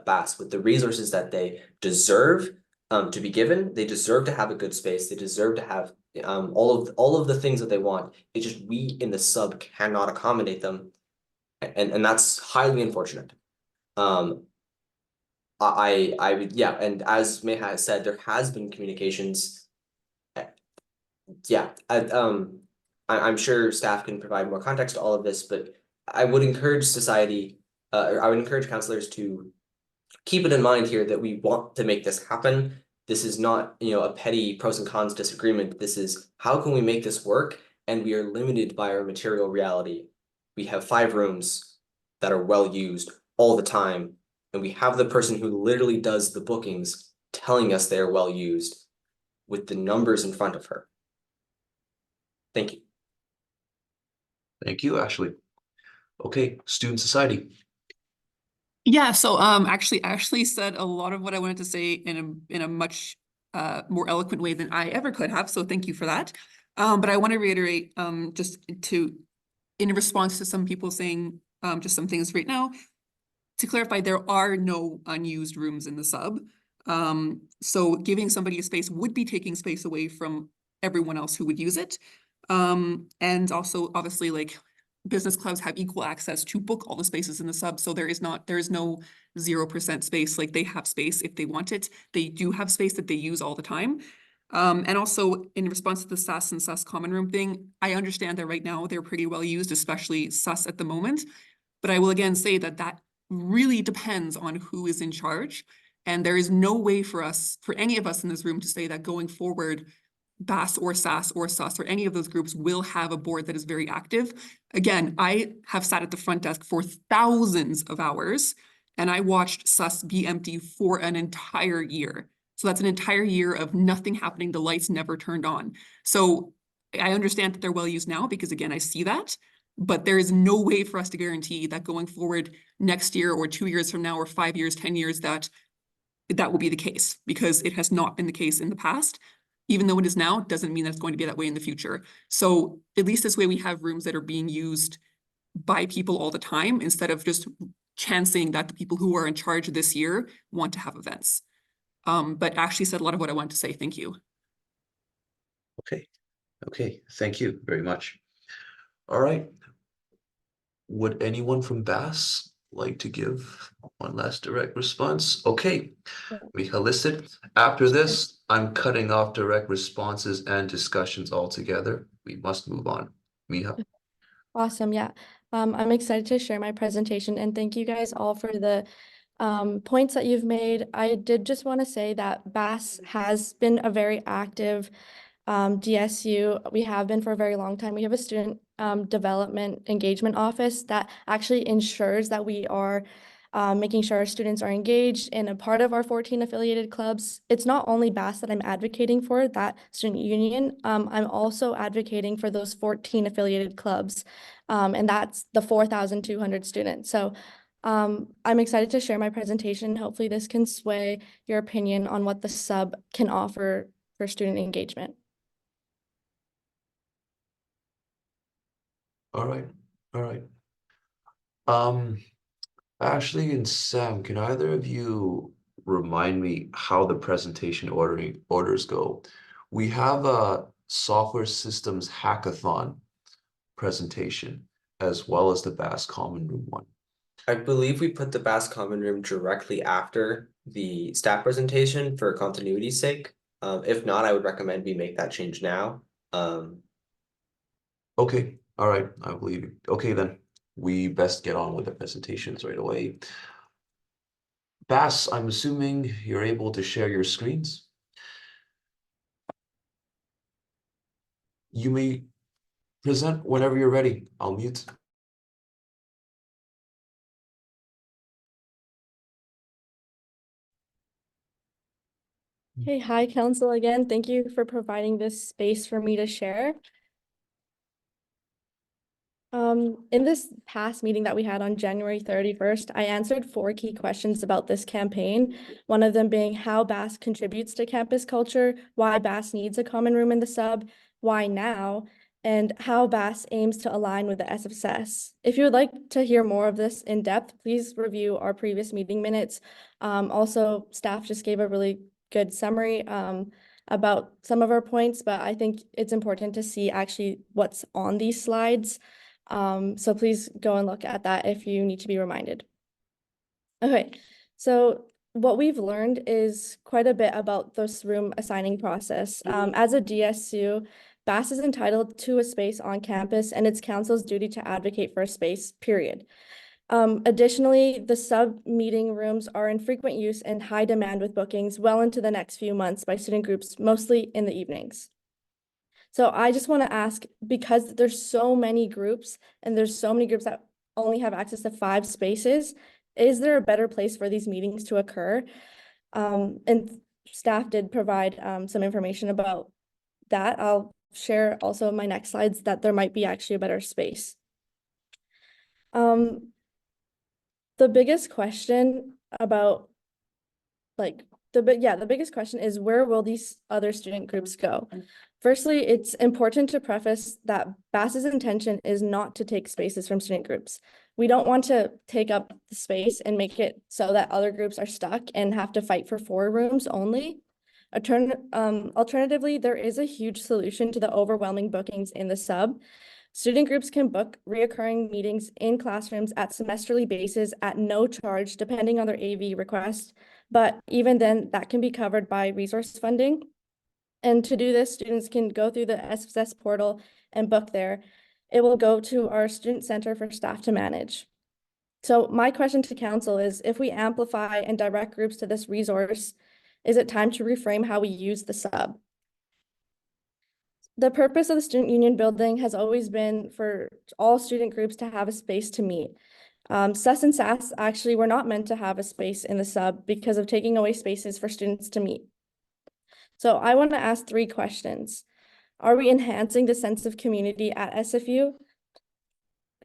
Bass with the resources that they deserve to be given. They deserve to have a good space. They deserve to have all of the things that they want. It's just we in the sub cannot accommodate them, and that's highly unfortunate. I would, yeah, and as Meha has said, there has been communications. Yeah, I'm sure staff can provide more context to all of this, but I would encourage society, or I would encourage counselors to keep it in mind here that we want to make this happen. This is not, a petty pros and cons disagreement. This is, how can we make this work? And we are limited by our material reality. We have 5 rooms that are well used all the time, and we have the person who literally does the bookings telling us they're well used with the numbers in front of her. Thank you. Thank you, Ashley. Okay, Student Society. Yeah, so actually Ashley said a lot of what I wanted to say in a much more eloquent way than I ever could have, so thank you for that. But I want to reiterate just in response to some people saying just some things right now, to clarify, there are no unused rooms in the sub. So giving somebody a space would be taking space away from everyone else who would use it. And also obviously, like, business clubs have equal access to book all the spaces in the sub. So there is no 0% space. Like, they have space if they want it. They do have space that they use all the time. And also in response to the SAS and SAS common room thing, I understand that right now they're pretty well used, especially SAS at the moment. But I will again say that really depends on who is in charge. And there is no way for any of us in this room to say that going forward, BAS or SAS or SAS or any of those groups will have a board that is very active. Again, I have sat at the front desk for thousands of hours, and I watched SAS be empty for an entire year. So that's an entire year of nothing happening. The lights never turned on. So I understand that they're well used now because, again, I see that. But there is no way for us to guarantee that going forward next year or 2 years from now or 5 years, 10 years, that will be the case, because it has not been the case in the past. Even though it is now, doesn't mean that's going to be that way in the future. So at least this way we have rooms that are being used by people all the time, instead of just chancing that the people who are in charge this year want to have events. But Ashley said a lot of what I wanted to say. Thank you. Okay, thank you very much. All right. Would anyone from BAS like to give one last direct response? Okay, Micha listed. After this, I'm cutting off direct responses and discussions altogether. We must move on. Micha. Awesome, yeah. I'm excited to share my presentation, and thank you guys all for the points that you've made. I did just want to say that BAS has been a very active DSU. We have been for a very long time. We have a student development engagement office that actually ensures that we are making sure our students are engaged in a part of our 14 affiliated clubs. It's not only BAS that I'm advocating for, that student union. I'm also advocating for those 14 affiliated clubs, and that's the 4,200 students. So I'm excited to share my presentation. Hopefully this can sway your opinion on what the sub can offer for student engagement. All right. Ashley and Sam, can either of you remind me how the presentation orders go? We have a software systems hackathon presentation, as well as the BAS Common Room one. I believe we put the BAS Common Room directly after the staff presentation for continuity's sake. If not, I would recommend we make that change now. Okay, all right, I believe you. Okay then, we best get on with the presentations right away. Bass, I'm assuming you're able to share your screens. You may present whenever you're ready. I'll mute. Hey, hi, council again. Thank you for providing this space for me to share. In this past meeting that we had on January 31st, I answered 4 key questions about this campaign. One of them being how BAS contributes to campus culture, why BAS needs a common room in the sub, why now, and how BAS aims to align with the SFSS. If you would like to hear more of this in depth, please review our previous meeting minutes. Also, staff just gave a really good summary about some of our points, but I think it's important to see actually what's on these slides. So please go and look at that if you need to be reminded. Okay, so what we've learned is quite a bit about this room assigning process. As a DSU, BAS is entitled to a space on campus, and it's council's duty to advocate for a space, period. Additionally, the sub-meeting rooms are in frequent use and high demand with bookings well into the next few months by student groups, mostly in the evenings. So I just want to ask, because there's so many groups and there's so many groups that only have access to 5 spaces, is there a better place for these meetings to occur? And staff did provide some information about that. I'll share also in my next slides that there might be actually a better space. The biggest question about the biggest question is, where will these other student groups go? Firstly, it's important to preface that BAS's intention is not to take spaces from student groups. We don't want to take up the space and make it so that other groups are stuck and have to fight for 4 rooms only. Alternatively, there is a huge solution to the overwhelming bookings in the sub. Student groups can book reoccurring meetings in classrooms at semesterly basis at no charge, depending on their AV request. But even then, that can be covered by resource funding. And to do this, students can go through the SFSS portal and book there. It will go to our student center for staff to manage. So my question to council is, if we amplify and direct groups to this resource, is it time to reframe how we use the sub? The purpose of the student union building has always been for all student groups to have a space to meet. SUS and SAS actually were not meant to have a space in the sub because of taking away spaces for students to meet. So I want to ask 3 questions. Are we enhancing the sense of community at SFU?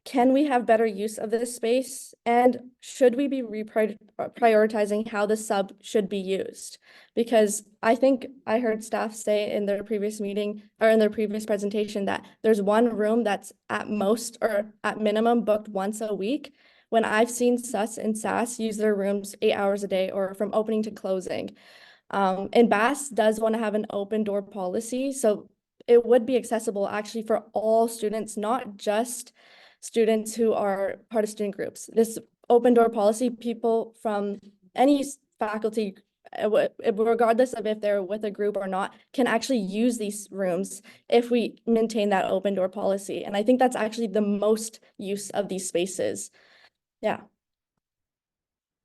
Can we have better use of this space? And should we be prioritizing how the sub should be used? Because I think I heard staff say in their previous meeting or in their previous presentation that there's 1 room that's at most or at minimum booked once a week, when I've seen SUS and SAS use their rooms 8 hours a day or from opening to closing. And BAS does want to have an open door policy, so it would be accessible actually for all students, not just students who are part of student groups. This open door policy, people from any faculty, regardless of if they're with a group or not, can actually use these rooms if we maintain that open door policy. And I think that's actually the most use of these spaces. Yeah.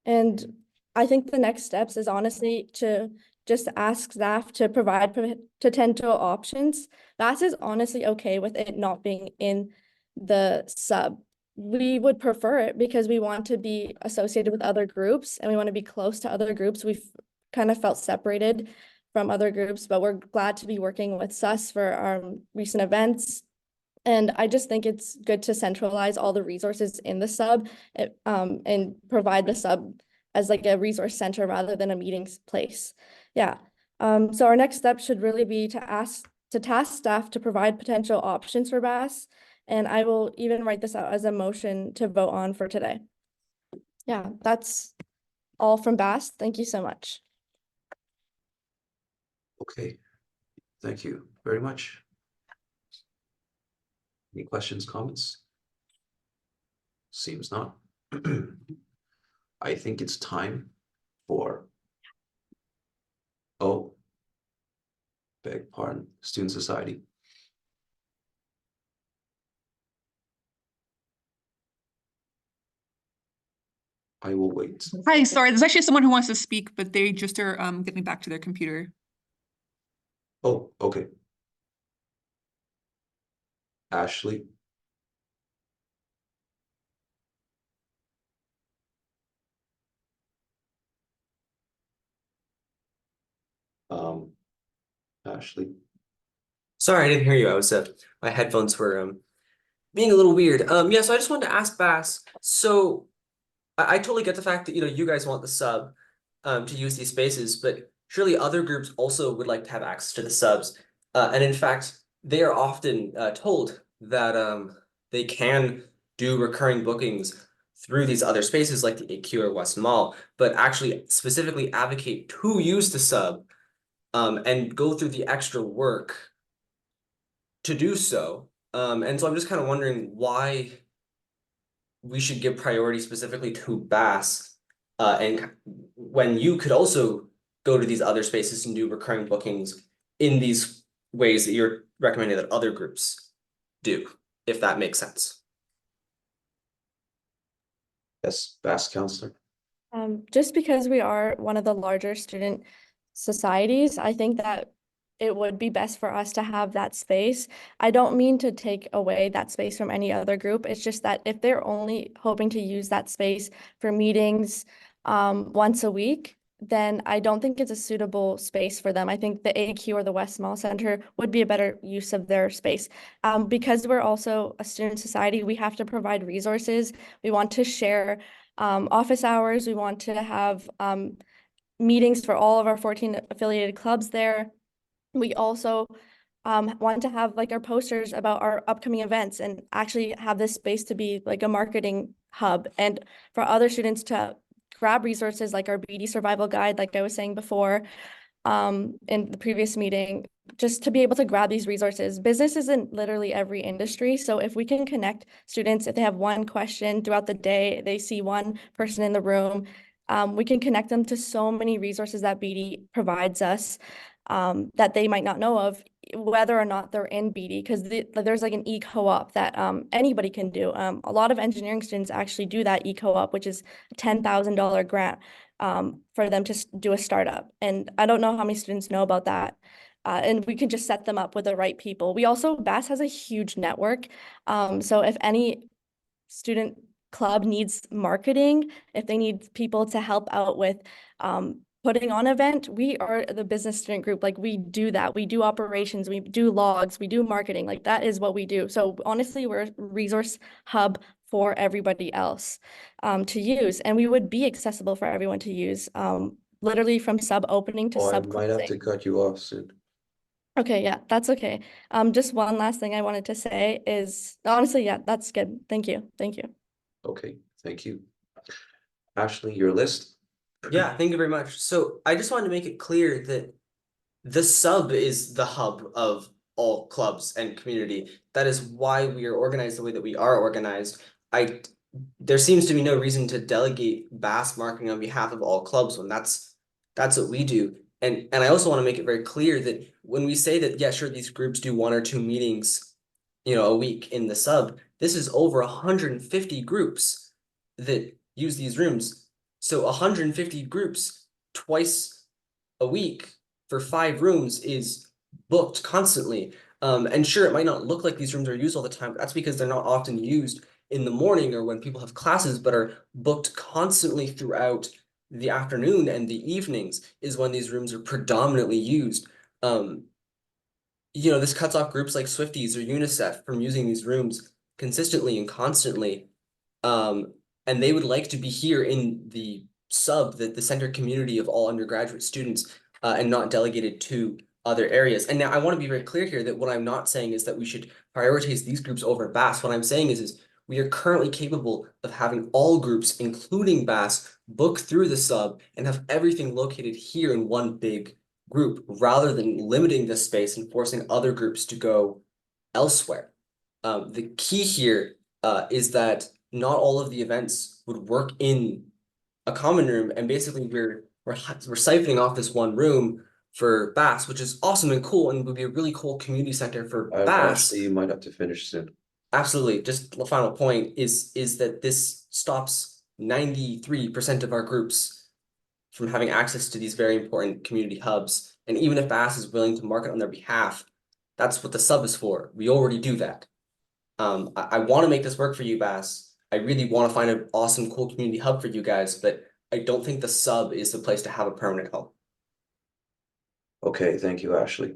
And I think the next steps is honestly to just ask staff to provide potential options. BAS is honestly okay with it not being in the sub. We would prefer it because we want to be associated with other groups and we want to be close to other groups. We've kind of felt separated from other groups, but we're glad to be working with SUS for our recent events. And I just think it's good to centralize all the resources in the sub and provide the sub as like a resource center rather than a meeting place. Yeah. So our next step should really be to task staff to provide potential options for BAS. And I will even write this out as a motion to vote on for today. Yeah, that's all from BAS. Thank you so much. Okay, thank you very much. Any questions, comments? Seems not. I think it's time for, oh, beg pardon, Student Society. I will wait. Hi, sorry, there's actually someone who wants to speak, but they just are getting back to their computer. Oh, okay. Ashley. Ashley. Sorry, I didn't hear you. I was my headphones were being a little weird. Yeah, so I just wanted to ask Bass. So I totally get the fact that you guys want the sub to use these spaces, but surely other groups also would like to have access to the subs. And in fact, they are often told that they can do recurring bookings through these other spaces like the AQ or West Mall, but actually specifically advocate to use the sub and go through the extra work to do so. And so I'm just kind of wondering why we should give priority specifically to Bass, and when you could also go to these other spaces and do recurring bookings in these ways that you're recommending that other groups do, if that makes sense. Yes, Bass counselor. Just because we are one of the larger student societies, I think that it would be best for us to have that space. I don't mean to take away that space from any other group. It's just that if they're only hoping to use that space for meetings once a week, then I don't think it's a suitable space for them. I think the AQ or the West Mall Center would be a better use of their space. Because we're also a student society, we have to provide resources. We want to share office hours. We want to have meetings for all of our 14 affiliated clubs there. We also want to have like our posters about our upcoming events and actually have this space to be like a marketing hub, and for other students to grab resources like our BD survival guide, like I was saying before in the previous meeting, just to be able to grab these resources. Business is in literally every industry. So if we can connect students, if they have one question throughout the day, they see one person in the room, we can connect them to so many resources that BD provides us that they might not know of, whether or not they're in BD, because there's like an e-co-op that anybody can do. A lot of engineering students actually do that e-co-op, which is a $10,000 grant for them to do a startup. And I don't know how many students know about that. And we can just set them up with the right people. We also, Bass has a huge network. So if any student club needs marketing, if they need people to help out with putting on an event, we are the business student group. Like we do that. We do operations, we do logs, we do marketing. Like that is what we do. So honestly, we're a resource hub for everybody else to use. And we would be accessible for everyone to use, literally from sub opening to sub I might have to closing. cut you off soon. Okay, yeah, that's okay. Just one last thing I wanted to say is, honestly, yeah, that's good. Thank you. Thank you. Okay, thank you. Ashley, your list? Yeah, thank you very much. So I just wanted to make it clear that the sub is the hub of all clubs and community. That is why we are organized the way that we are organized. There seems to be no reason to delegate Bass marketing on behalf of all clubs when that's what we do. And I also want to make it very clear that when we say that, yeah, sure, these groups do 1 or 2 meetings, a week in the sub, this is over 150 groups that use these rooms. So 150 groups twice a week for 5 rooms is booked constantly. And sure, it might not look like these rooms are used all the time, but that's because they're not often used in the morning or when people have classes, but are booked constantly throughout the afternoon and the evenings is when these rooms are predominantly used. This cuts off groups like Swifties or UNICEF from using these rooms consistently and constantly. And they would like to be here in the sub, the center community of all undergraduate students, and not delegated to other areas. And now I want to be very clear here that what I'm not saying is that we should prioritize these groups over Bass. What I'm saying is we are currently capable of having all groups, including Bass, book through the sub and have everything located here in one big group, rather than limiting the space and forcing other groups to go elsewhere. The key here is that not all of the events would work in a common room, and basically we're siphoning off this one room for Bass, which is awesome and cool, and would be a really cool community center for Bass. Ashley, you might have to finish soon. Absolutely. Just the final point is that this stops 93% of our groups from having access to these very important community hubs. And even if BAS is willing to market on their behalf, that's what the sub is for. We already do that. I want to make this work for you, BAS. I really want to find an awesome, cool community hub for you guys, but I don't think the sub is the place to have a permanent hub. Okay, thank you, Ashley.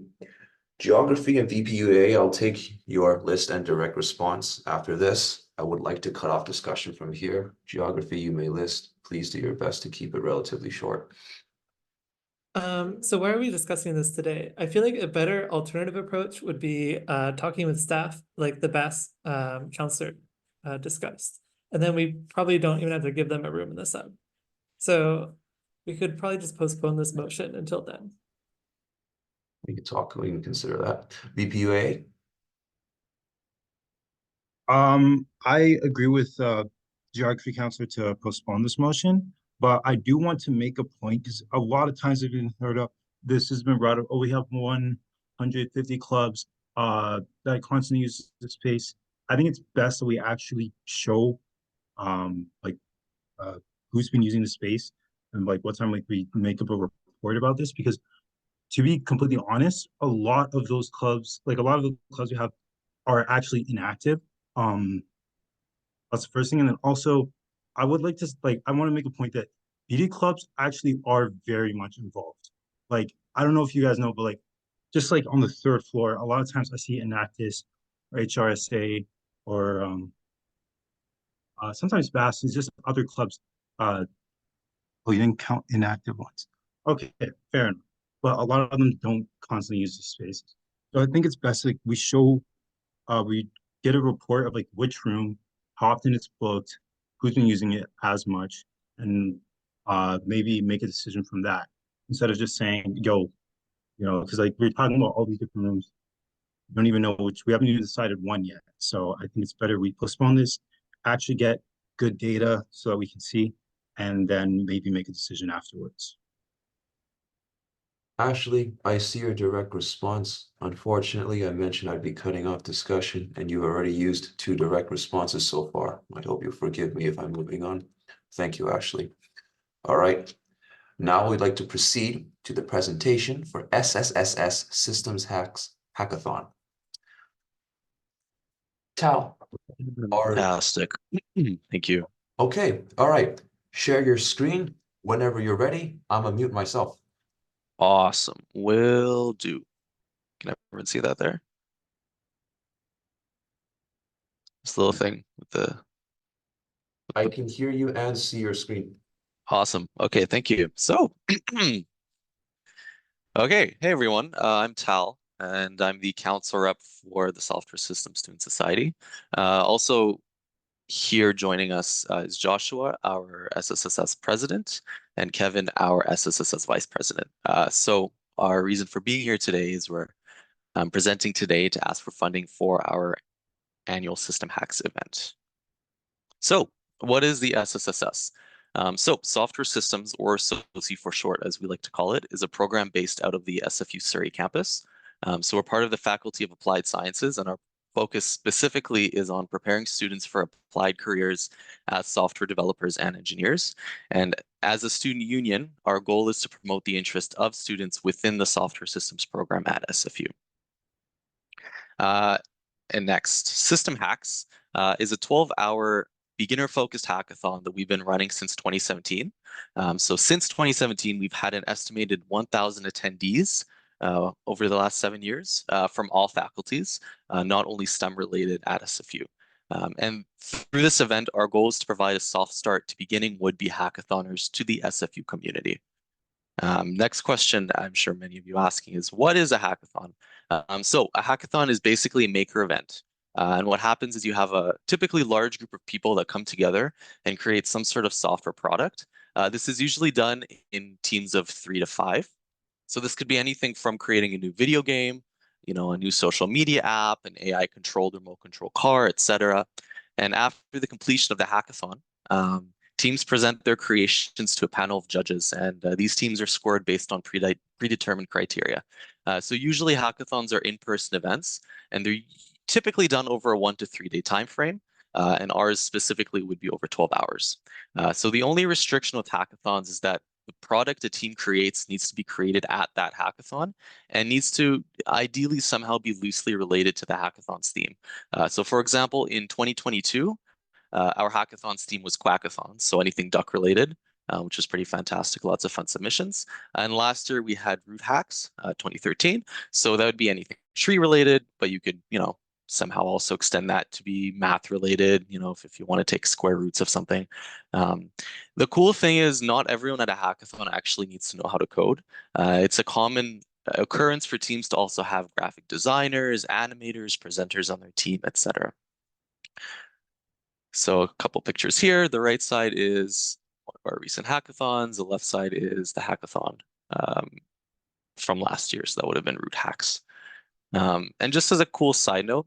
Geography and VPUA, I'll take your list and direct response after this. I would like to cut off discussion from here. Geography, you may list. Please do your best to keep it relatively short. So why are we discussing this today? I feel like a better alternative approach would be talking with staff, like the BAS counselor discussed. And then we probably don't even have to give them a room in the sub. So we could probably just postpone this motion until then. We can consider that. VPUA? I agree with geography counselor to postpone this motion, but I do want to make a point because a lot of times I've been heard of, this has been brought up, oh, we have 150 clubs that constantly use the space. I think it's best that we actually show who's been using the space and like what time we make up a report about this, because to be completely honest, a lot of those clubs, like a lot of the clubs we have are actually inactive. That's the first thing. And then also I would like to I want to make a point that BD clubs actually are very much involved. Like, I don't know if you guys know, but like just like on the third floor, a lot of times I see Enactus or HRSA or sometimes BAS is just other clubs. Oh, you didn't count inactive ones. Okay, fair enough. But a lot of them don't constantly use the space. So I think it's best like we show we get a report of like which room, how often it's booked, who's been using it as much, and maybe make a decision from that instead of just saying, yo, because like we're talking about all these different rooms. We don't even know which, we haven't even decided one yet. So I think it's better we postpone this, actually get good data so that we can see, and then maybe make a decision afterwards. Ashley, I see your direct response. Unfortunately, I mentioned I'd be cutting off discussion, and you've already used 2 direct responses so far. I hope you'll forgive me if I'm moving on. Thank you, Ashley. All right. Now we'd like to proceed to the presentation for SFSS Systems Hackathon. Tal. Fantastic. Thank you. Okay. All right. Share your screen whenever you're ready. I'm gonna mute myself. Awesome. Will do. Can everyone see that there? This little thing with the... I can hear you and see your screen. Awesome. Okay, thank you. So, okay. Hey, everyone. I'm Tal, and I'm the council rep for the Software Systems Student Society. Also here joining us is Joshua, our SFSS president, and Kevin, our SFSS vice president. So our reason for being here today is we're presenting today to ask for funding for our annual System Hacks event. So what is the SFSS? So Software Systems, or SOSI for short, as we like to call it, is a program based out of the SFU Surrey campus. So we're part of the Faculty of Applied Sciences, and our focus specifically is on preparing students for applied careers as software developers and engineers. And as a student union, our goal is to promote the interest of students within the software systems program at SFU. And next, System Hacks is a 12-hour beginner-focused hackathon that we've been running since 2017. So since 2017, we've had an estimated 1,000 attendees over the last 7 years from all faculties, not only STEM-related at SFU. And through this event, our goal is to provide a soft start to beginning would-be hackathoners to the SFU community. Next question I'm sure many of you asking is, what is a hackathon? So a hackathon is basically a maker event. And what happens is you have a typically large group of people that come together and create some sort of software product. This is usually done in teams of 3 to 5. So this could be anything from creating a new video game, a new social media app, an AI-controlled remote control car, etc. And after the completion of the hackathon, teams present their creations to a panel of judges, and these teams are scored based on predetermined criteria. So usually hackathons are in-person events, and they're typically done over a 1 to 3 day time frame. and ours specifically would be over 12 hours. So the only restriction with hackathons is that the product a team creates needs to be created at that hackathon and needs to ideally somehow be loosely related to the hackathon's theme. So for example, in 2022, our hackathon's theme was Quackathon, so anything duck related, which was pretty fantastic. Lots of fun submissions. And last year we had root hacks, 2013. So that would be anything tree related, but you could, somehow also extend that to be math related, if you want to take square roots of something. The cool thing is not everyone at a hackathon actually needs to know how to code. It's a common occurrence for teams to also have graphic designers, animators, presenters on their team, etc. So a couple pictures here. The right side is one of our recent hackathons. The left side is the hackathon from last year. So that would have been root hacks. And just as a cool side note,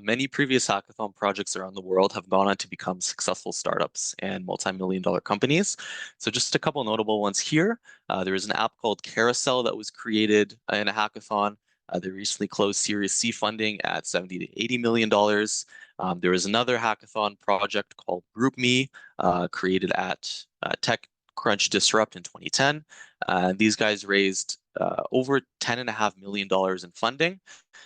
many previous hackathon projects around the world have gone on to become successful startups and multi-million-dollar companies. So just a couple notable ones here. There is an app called Carousel that was created in a hackathon. They recently closed Series C funding at $70 to $80 million. There was another hackathon project called GroupMe, created at TechCrunch Disrupt in 2010. These guys raised over $10.5 million in funding.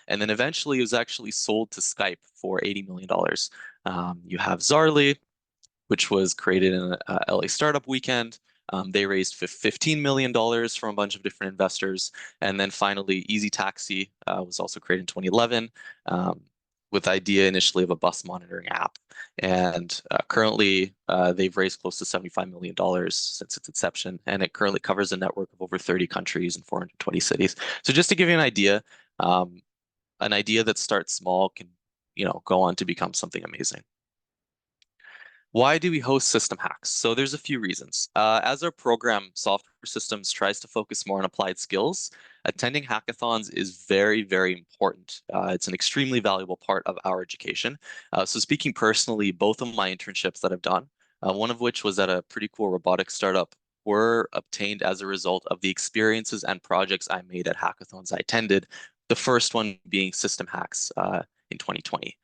And then eventually it was actually sold to Skype for $80 million. You have Zarly, which was created in a LA Startup Weekend. They raised $15 million from a bunch of different investors. And then finally, Easy Taxi was also created in 2011 with the idea initially of a bus monitoring app. And currently, they've raised close to $75 million since its inception. And it currently covers a network of over 30 countries and 420 cities. So just to give you an idea that starts small can, go on to become something amazing. Why do we host system hacks? So there's a few reasons. As our program, Software Systems, tries to focus more on applied skills, attending hackathons is very, very important. It's an extremely valuable part of our education. So speaking personally, both of my internships that I've done, one of which was at a pretty cool robotics startup, were obtained as a result of the experiences and projects I made at hackathons I attended, the first one being system hacks in 2020.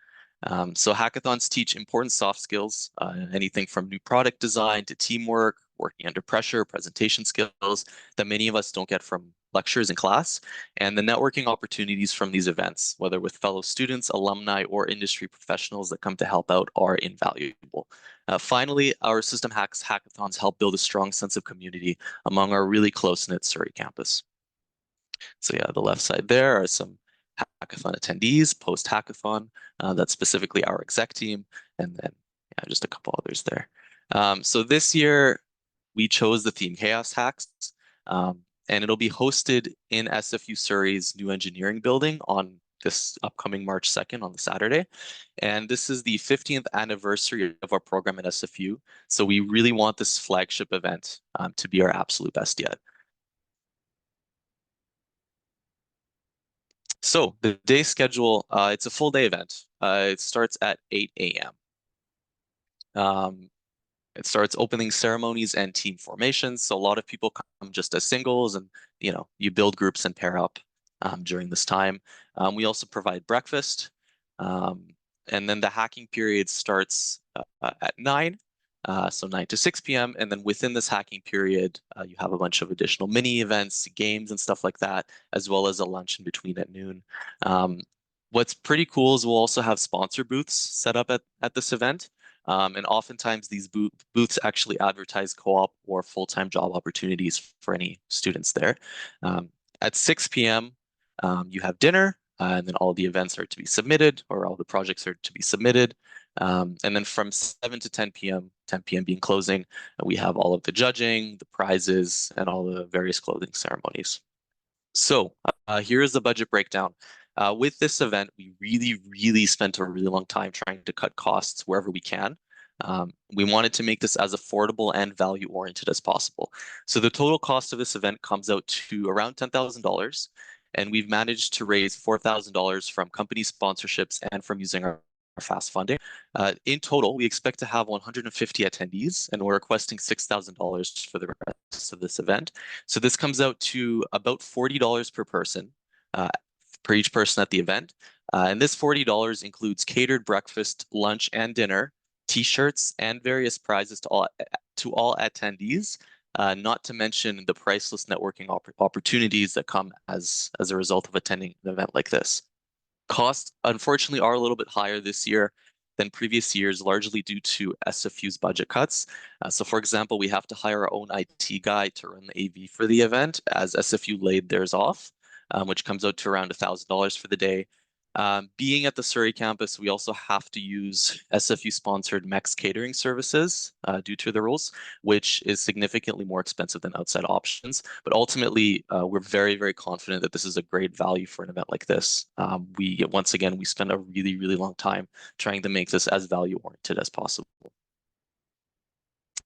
So hackathons teach important soft skills, anything from new product design to teamwork, working under pressure, presentation skills that many of us don't get from lectures in class. And the networking opportunities from these events, whether with fellow students, alumni, or industry professionals that come to help out, are invaluable. Finally, our system hackathons help build a strong sense of community among our really close-knit Surrey campus. So yeah, the left side there are some hackathon attendees, post-hackathon, that's specifically our exec team, and then just a couple others there. So this year, we chose the theme Chaos Hacks, and it'll be hosted in SFU Surrey's new engineering building on this upcoming March 2nd on the Saturday. And this is the 15th anniversary of our program at SFU, so we really want this flagship event to be our absolute best yet. So the day schedule, it's a full day event. It starts at 8 a.m. It starts opening ceremonies and team formations. So a lot of people come just as singles, and you build groups and pair up during this time. We also provide breakfast, and then the hacking period starts at 9. So 9 to 6 p.m. And then within this hacking period, you have a bunch of additional mini events, games and stuff like that, as well as a lunch in between at noon. What's pretty cool is we'll also have sponsor booths set up at this event. And oftentimes these booths actually advertise co-op or full-time job opportunities for any students there. At 6 p.m., you have dinner, and then all the events are to be submitted, or all the projects are to be submitted. And then from 7 to 10 p.m., 10 p.m. being closing, we have all of the judging, the prizes, and all the various clothing ceremonies. So here is the budget breakdown. With this event, we really spent a really long time trying to cut costs wherever we can. We wanted to make this as affordable and value-oriented as possible. So the total cost of this event comes out to around $10,000, and we've managed to raise $4,000 from company sponsorships and from using our fast funding. In total, we expect to have 150 attendees, and we're requesting $6,000 for the rest of this event. So this comes out to about $40 per person, per each person at the event. And this $40 includes catered breakfast, lunch, and dinner, t-shirts, and various prizes to all attendees, not to mention the priceless networking opportunities that come as a result of attending an event like this. Costs, unfortunately, are a little bit higher this year than previous years, largely due to SFU's budget cuts. So for example, we have to hire our own IT guy to run the AV for the event, as SFU laid theirs off, which comes out to around $1,000 for the day. Being at the Surrey campus, we also have to use SFU-sponsored MEX catering services due to the rules, which is significantly more expensive than outside options. But ultimately, we're very, very confident that this is a great value for an event like this. Once again, we spend a really, really long time trying to make this as value-oriented as possible.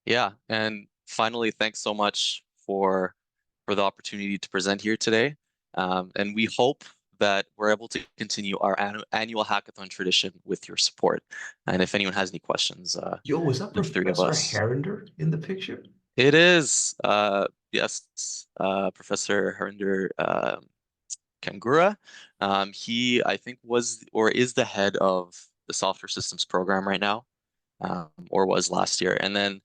Yeah, and finally, thanks so much for the opportunity to present here today. And we hope that we're able to continue our annual hackathon tradition with your support. And if anyone has any questions, Yo, was that the three of Professor us. Harrender in the picture? It is, yes, Professor Harinder Kangura. He, I think, was or is the head of the software systems program right now, or was last year. And then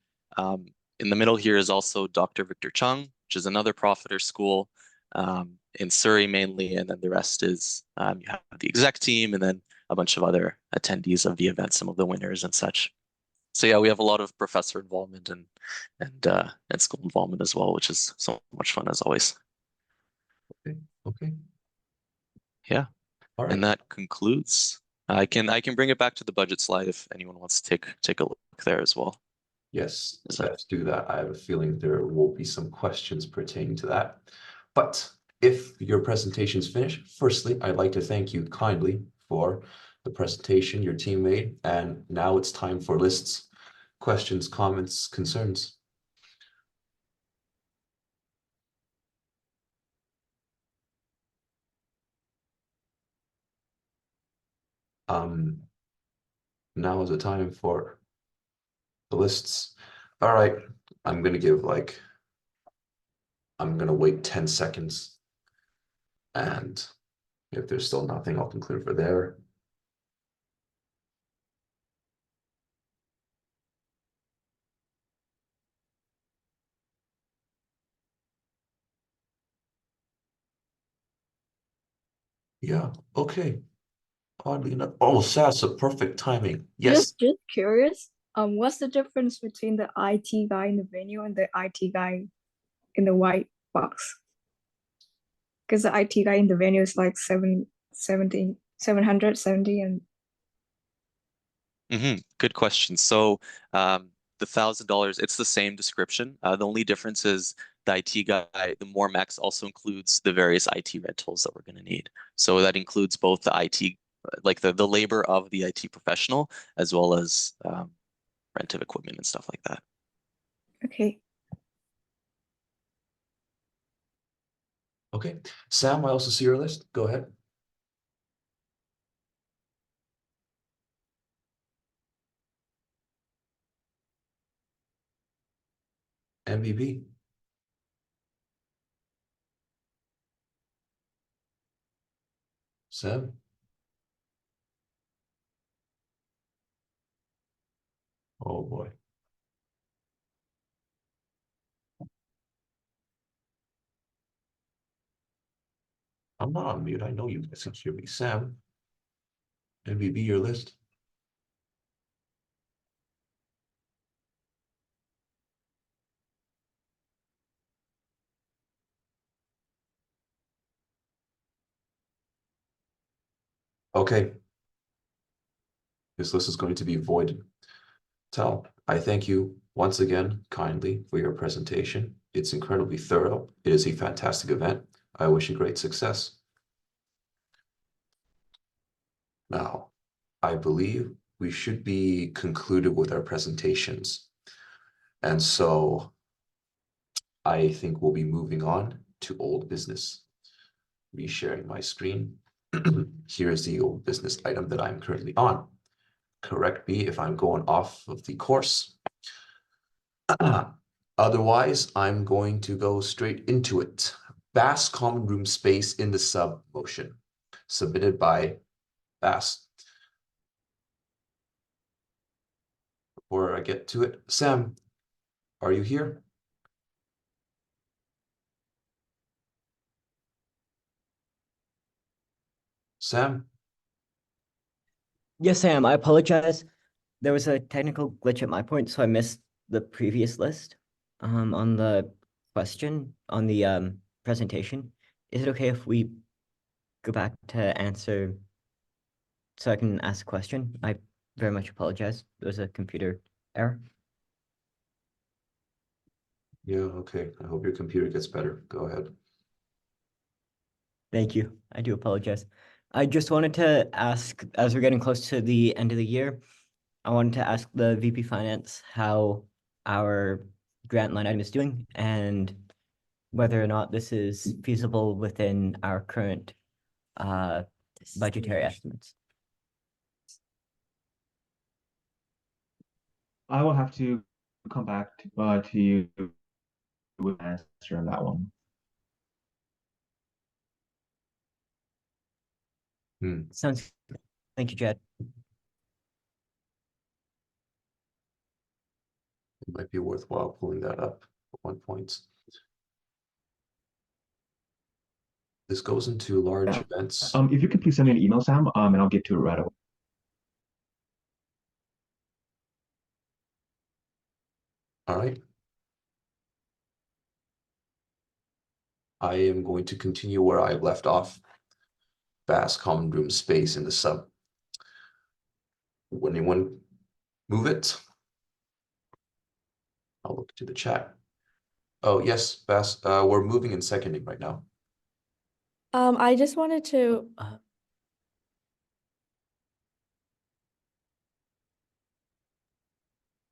in the middle here is also Dr. Victor Chung, which is another Profiter school in Surrey mainly, and then the rest is you have the exec team and then a bunch of other attendees of the event, some of the winners and such. So yeah, we have a lot of professor involvement and school involvement as well, which is so much fun as always. Okay. Yeah. All right. And that concludes. I can bring it back to the budget slide if anyone wants to take a look there as well. Yes, let's do that. I have a feeling there will be some questions pertaining to that. But if your presentation is finished, firstly, I'd like to thank you kindly for the presentation your team made. And now it's time for lists, questions, comments, concerns. Now is the time for the lists. All right, I'm gonna wait 10 seconds. And if there's still nothing, I'll conclude for there. Yeah, okay. Oddly enough, oh, that's a perfect timing. Yes. Just curious. What's the difference between the IT guy in the venue and the IT guy in the white box? Because the IT guy in the venue is like 770 and Good question. So the $1,000, it's the same description. The only difference is the IT guy, the more max also includes the various IT rentals that we're going to need. So that includes both the IT, like the labor of the IT professional, as well as rent of equipment and stuff like that. okay. Okay, Sam, I also see your list. Go ahead. MVP. Sam. Oh boy. I'm not on mute. I know you guys can hear me. Sam. MVP, your list. Okay. This list is going to be voided. Tal, I thank you once again kindly for your presentation. It's incredibly thorough. It is a fantastic event. I wish you great success. Now, I believe we should be concluded with our presentations. And so I think we'll be moving on to old business. Resharing my screen. Here's the old business item that I'm currently on. Correct me if I'm going off of the course. Otherwise, I'm going to go straight into it. Bass common room space in the sub motion, submitted by Bass. Before I get to it, Sam, are you here? Sam? Yes, I am. I apologize. There was a technical glitch at my point, so I missed the previous list on the question on the presentation. Is it okay if we go back to answer so I can ask a question? I very much apologize. There was a computer error. Yeah, okay. I hope your computer gets better. Go ahead. Thank you. I do apologize. I just wanted to ask, as we're getting close to the end of the year, I wanted to ask the VP Finance how our grant line item is doing and whether or not this is feasible within our current budgetary estimates. I will have to come back to you with an answer on that one. Sounds good. Thank you, Jed. It might be worthwhile pulling that up at one point. This goes into large events. If you could please send me an email, Sam, and I'll get to it right away. All right. I am going to continue where I left off. Bass common room space in the sub. Will anyone move it? I'll look to the chat. Oh, yes, Bass, we're moving and seconding right now. I just wanted to.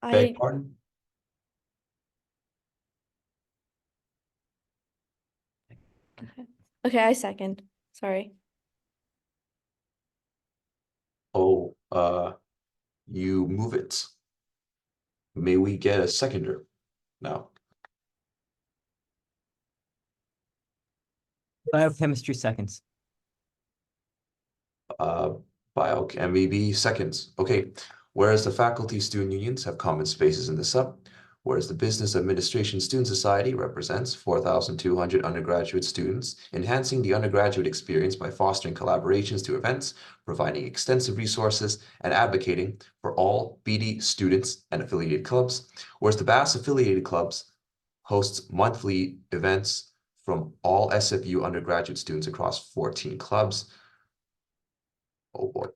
Beg pardon? Okay, I second. Sorry. Oh, you move it. May we get a seconder now? Biochemistry seconds. MEB seconds. Okay. Whereas the faculty student unions have common spaces in the sub, whereas the Business Administration Student Society represents 4,200 undergraduate students, enhancing the undergraduate experience by fostering collaborations to events, providing extensive resources, and advocating for all BD students and affiliated clubs, whereas the BAS affiliated clubs hosts monthly events from all SFU undergraduate students across 14 clubs. Oh boy.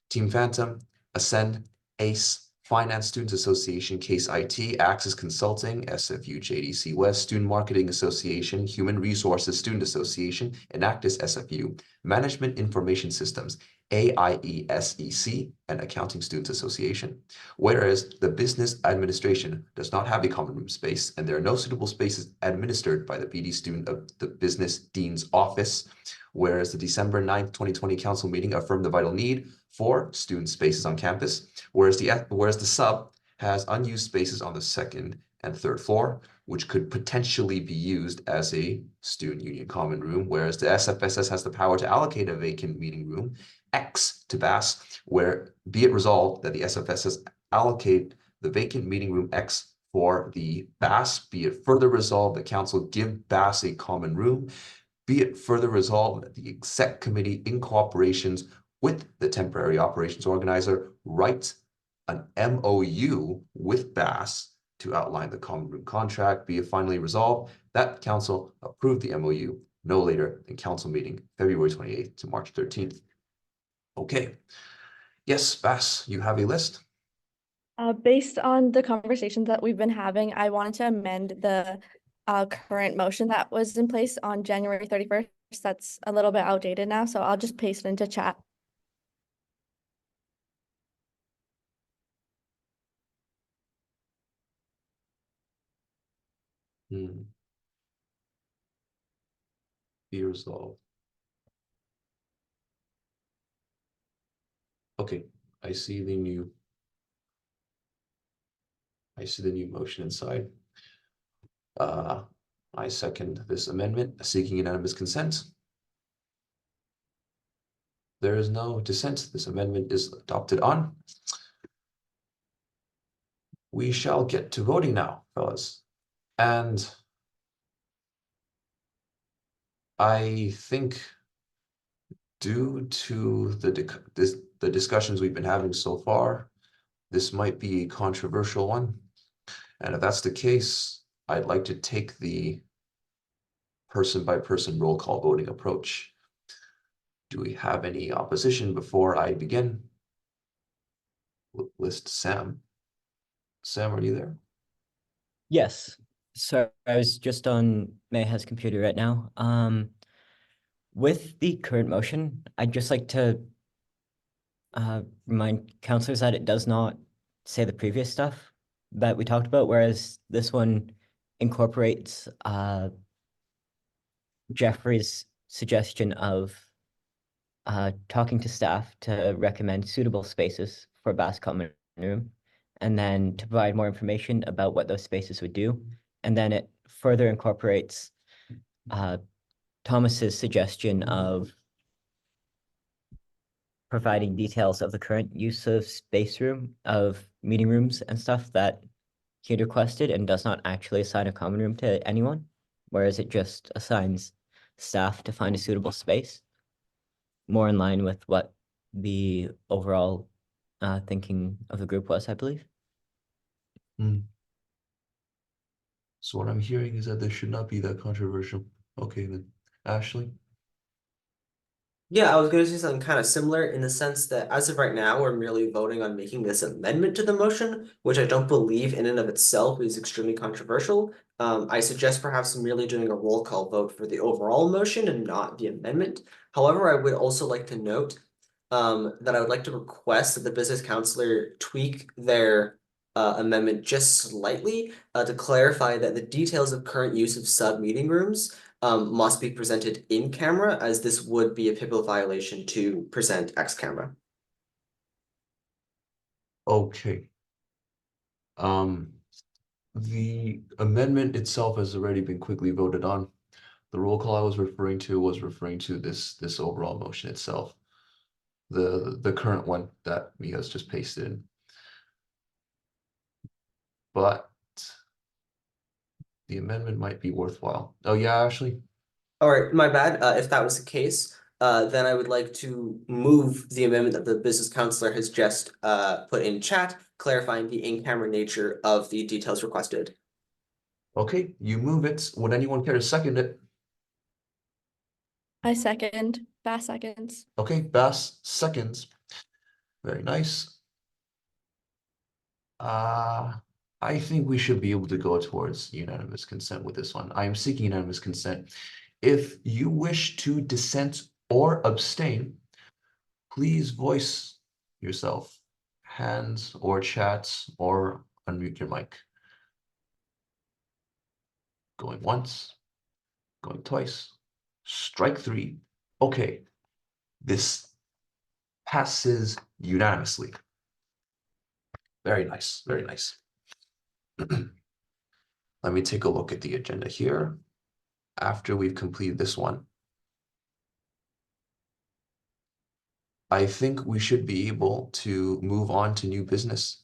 Team Phantom, Ascend, ACE, Finance Students Association, Case IT, Axis Consulting, SFU JDC West, Student Marketing Association, Human Resources Student Association, Enactus SFU, Management Information Systems, AIESEC, and Accounting Students Association. Whereas the Business Administration does not have a common room space, and there are no suitable spaces administered by the BD student of the Business Dean's Office. Whereas the December 9th, 2020 council meeting affirmed the vital need for student spaces on campus, whereas the sub has unused spaces on the second and third floor, which could potentially be used as a student union common room, whereas the SFSS has the power to allocate a vacant meeting room X to BAS, where be it resolved that the SFSS allocate the vacant meeting room X for the BAS, be it further resolved that council give BAS a common room, be it further resolved that the exec committee in cooperations with the temporary operations organizer write an MOU with BAS to outline the common room contract, be it finally resolved that council approved the MOU no later than council meeting February 28th to March 13th. Okay. Yes, BAS, you have a list? Based on the conversations that we've been having, I wanted to amend the current motion that was in place on January 31st. That's a little bit outdated now, so I'll just paste it into chat. Be resolved. Okay, I see the new motion inside. I second this amendment, seeking unanimous consent. there is no dissent. This amendment is adopted on. We shall get to voting now, fellas. And I think due to the discussions we've been having so far, this might be a controversial one. And if that's the case, I'd like to take the person by person roll call voting approach. Do we have any opposition before I begin? List Sam. Sam, are you there? Yes. So I was just on Mayha's computer right now. With the current motion, I'd just like to remind counselors that it does not say the previous stuff that we talked about, whereas this one incorporates Jeffrey's suggestion of talking to staff to recommend suitable spaces for Bass Common Room, and then to provide more information about what those spaces would do. And then it further incorporates Thomas's suggestion of providing details of the current use of space room, of meeting rooms and stuff that he had requested, and does not actually assign a common room to anyone, whereas it just assigns staff to find a suitable space, more in line with what the overall thinking of the group was, I believe. So what I'm hearing is that this should not be that controversial. Okay, then. Ashley? Yeah, I was going to say something kind of similar in the sense that as of right now, we're merely voting on making this amendment to the motion, which I don't believe in and of itself is extremely controversial. I suggest perhaps merely doing a roll call vote for the overall motion and not the amendment. However, I would also like to note that I would like to request that the business counselor tweak their amendment just slightly to clarify that the details of current use of sub meeting rooms must be presented in camera, as this would be a pivotal violation to present ex camera. Okay. The amendment itself has already been quickly voted on. The roll call I was referring to this overall motion itself. The current one that Mia's just pasted in. But the amendment might be worthwhile. Oh yeah, Ashley? All right, my bad. If that was the case, then I would like to move the amendment that the business counselor has just put in chat, clarifying the in-camera nature of the details requested. Okay, you move it. Would anyone care to second it? I second. Bass seconds. Okay, Bass seconds. Very nice. I think we should be able to go towards unanimous consent with this one. I am seeking unanimous consent. If you wish to dissent or abstain, please voice yourself. Hands or chats or unmute your mic. Going once, going twice, strike three. Okay, this passes unanimously. Very nice, very nice. Let me take a look at the agenda here. After we've completed this one, I think we should be able to move on to new business.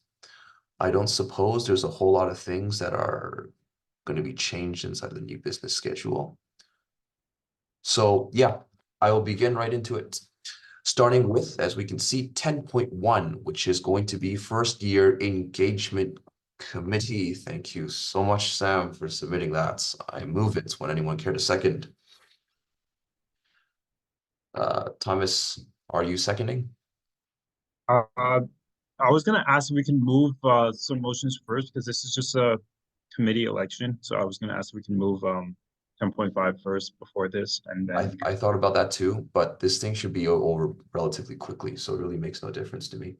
I don't suppose there's a whole lot of things that are going to be changed inside the new business schedule. So yeah, I will begin right into it. Starting with, as we can see, 10.1, which is going to be first year engagement committee. Thank you so much, Sam, for submitting that. I move it. Would anyone care to second? Thomas, are you seconding? I was gonna ask if we can move some motions first, because this is just a committee election. So I was gonna ask if we can move 10.5 first before this, and then I thought about that too, but this thing should be over relatively quickly, so it really makes no difference to me.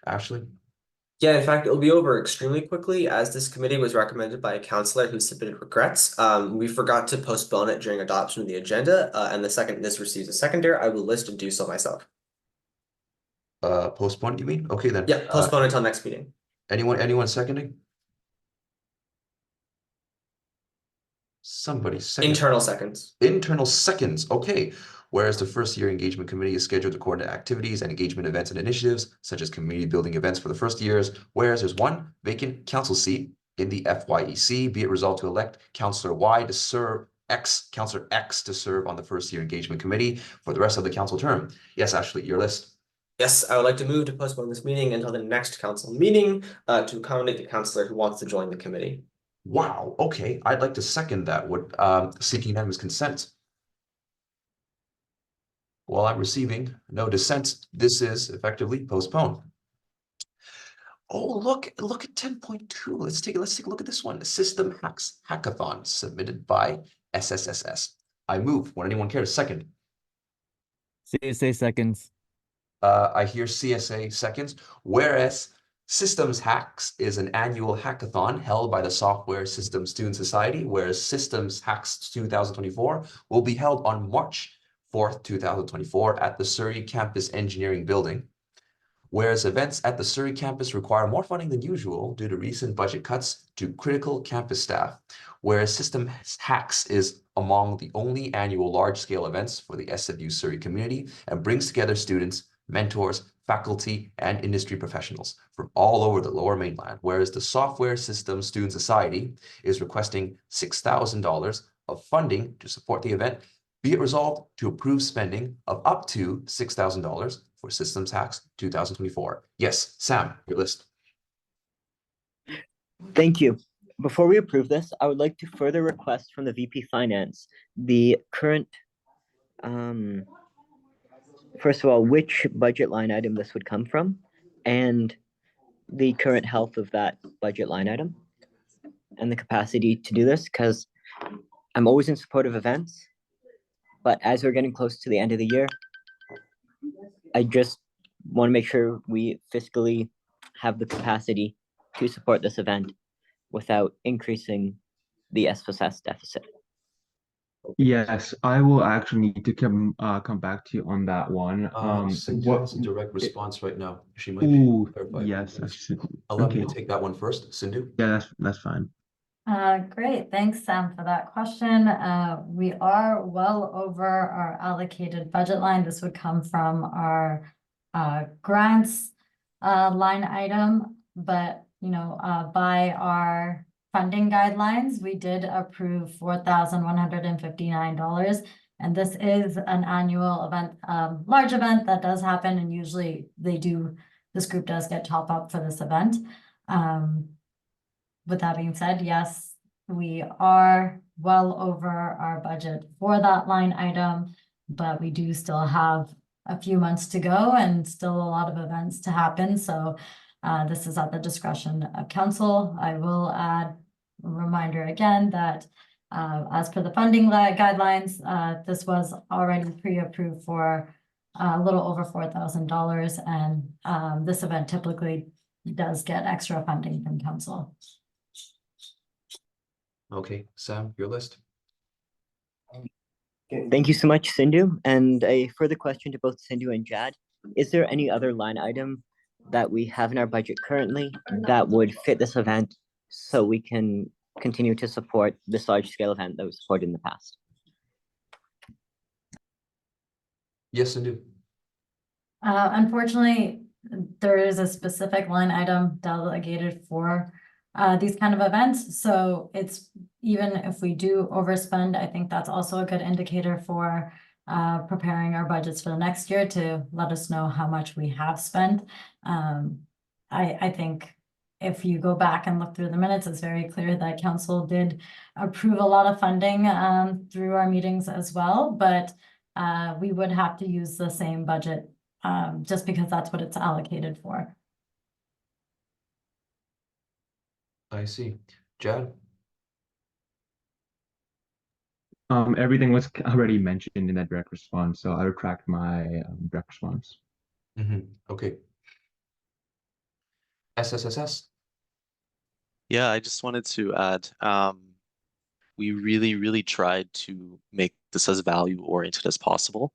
Ashley? Yeah, in fact, it'll be over extremely quickly, as this committee was recommended by a counselor who submitted regrets. We forgot to postpone it during adoption of the agenda, and the second this receives a seconder, I will list and do so myself. Postpone, you mean? Okay, then. Yeah, postpone until next meeting. Anyone seconding? Somebody second. Internal seconds. Internal seconds. Okay. Whereas the first year engagement committee is scheduled to coordinate activities and engagement events and initiatives, such as community building events for the first years. Whereas there's one vacant council seat in the FYEC, be it resolved to elect Councillor Y to serve Councillor X to serve on the first year engagement committee for the rest of the council term. Yes, Ashley, your list. Yes, I would like to move to postpone this meeting until the next council meeting to accommodate the councillor who wants to join the committee. Wow, okay, I'd like to second that. Would seek unanimous consent. While I'm receiving no dissent, this is effectively postponed. Oh, look at 10.2. Let's take a look at this one. System Hackathon submitted by SFSS. I move. Would anyone care to second? CSA seconds. I hear CSA seconds. Whereas Systems Hacks is an annual hackathon held by the Software Systems Student Society, whereas Systems Hacks 2024 will be held on March 4th, 2024 at the Surrey Campus Engineering Building. Whereas events at the Surrey campus require more funding than usual due to recent budget cuts to critical campus staff, whereas System Hacks is among the only annual large-scale events for the SFU Surrey community and brings together students, mentors, faculty, and industry professionals from all over the Lower Mainland, whereas the Software Systems Student Society is requesting $6,000 of funding to support the event. Be it resolved to approve spending of up to $6,000 for Systems Hacks 2024. Yes, Sam, your list. Thank you. Before we approve this, I would like to further request from the VP Finance the current, first of all, which budget line item this would come from, and the current health of that budget line item, and the capacity to do this, because I'm always in support of events, but as we're getting close to the end of the year, I just want to make sure we fiscally have the capacity to support this event without increasing the SFSS deficit. Yes, I will actually need to come back to you on that one. Cindy has a direct response right now. She might Ooh, be clarified. yes, Allow me okay. to take that one first, Sindhu. Yeah, that's fine. Great, thanks, Sam, for that question. We are well over our allocated budget line. This would come from our grants line item, but by our funding guidelines, we did approve $4,159, and this is an annual event, large event that does happen, and usually this group does get top up for this event. With that being said, yes, we are well over our budget for that line item, but we do still have a few months to go and still a lot of events to happen. So this is at the discretion of council. I will add a reminder again that as per the funding guidelines, this was already pre-approved for a little over $4,000, and this event typically does get extra funding from council. Okay, Sam, your list. Thank you so much, Sindhu. And a further question to both Sindhu and Jad. Is there any other line item that we have in our budget currently that would fit this event so we can continue to support this large scale event that was supported in the past? Yes, Sindhu. Unfortunately, there is a specific line item delegated for these kind of events. So it's, even if we do overspend, I think that's also a good indicator for preparing our budgets for the next year to let us know how much we have spent. I think if you go back and look through the minutes, it's very clear that council did approve a lot of funding through our meetings as well, but we would have to use the same budget just because that's what it's allocated for. I see. Jad? Everything was already mentioned in that direct response, so I retract my direct response. Okay. SFSS? Yeah, I just wanted to add, we really tried to make this as value oriented as possible.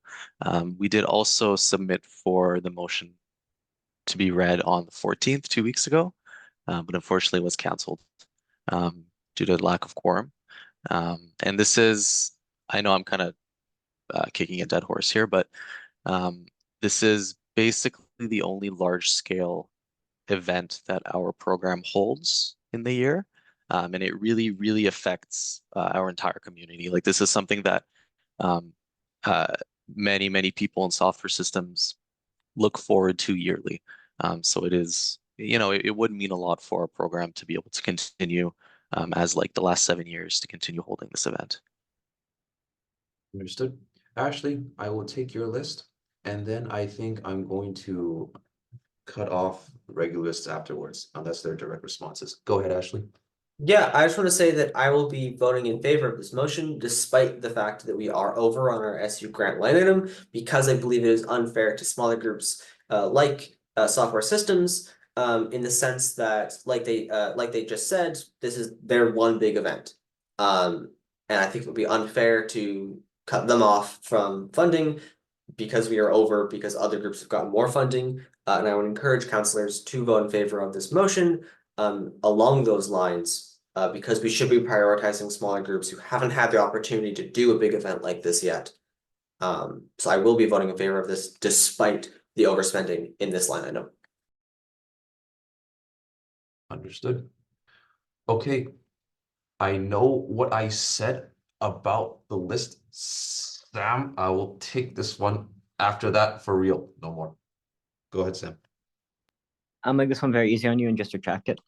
We did also submit for the motion to be read on the 14th, 2 weeks ago, but unfortunately was canceled due to lack of quorum. And this is, I know I'm kind of kicking a dead horse here, but this is basically the only large scale event that our program holds in the year. And it really, really affects our entire community. Like this is something that many, many people in software systems look forward to yearly. So it is, it would mean a lot for our program to be able to continue as like the last 7 years to continue holding this event. Understood. Ashley, I will take your list, and then I think I'm going to cut off regulars afterwards, unless they're direct responses. Go ahead, Ashley. Yeah, I just want to say that I will be voting in favor of this motion, despite the fact that we are over on our SU grant line item, because I believe it is unfair to smaller groups like software systems, in the sense that, like they just said, this is their one big event. And I think it would be unfair to cut them off from funding because we are over, because other groups have gotten more funding. And I would encourage counselors to vote in favor of this motion along those lines, because we should be prioritizing smaller groups who haven't had the opportunity to do a big event like this yet. So I will be voting in favor of this despite the overspending in this line item. Understood. Okay. I know what I said about the list, Sam. I will take this one after that for real. No more. Go ahead, Sam. I'll make this one very easy on you and just retract it.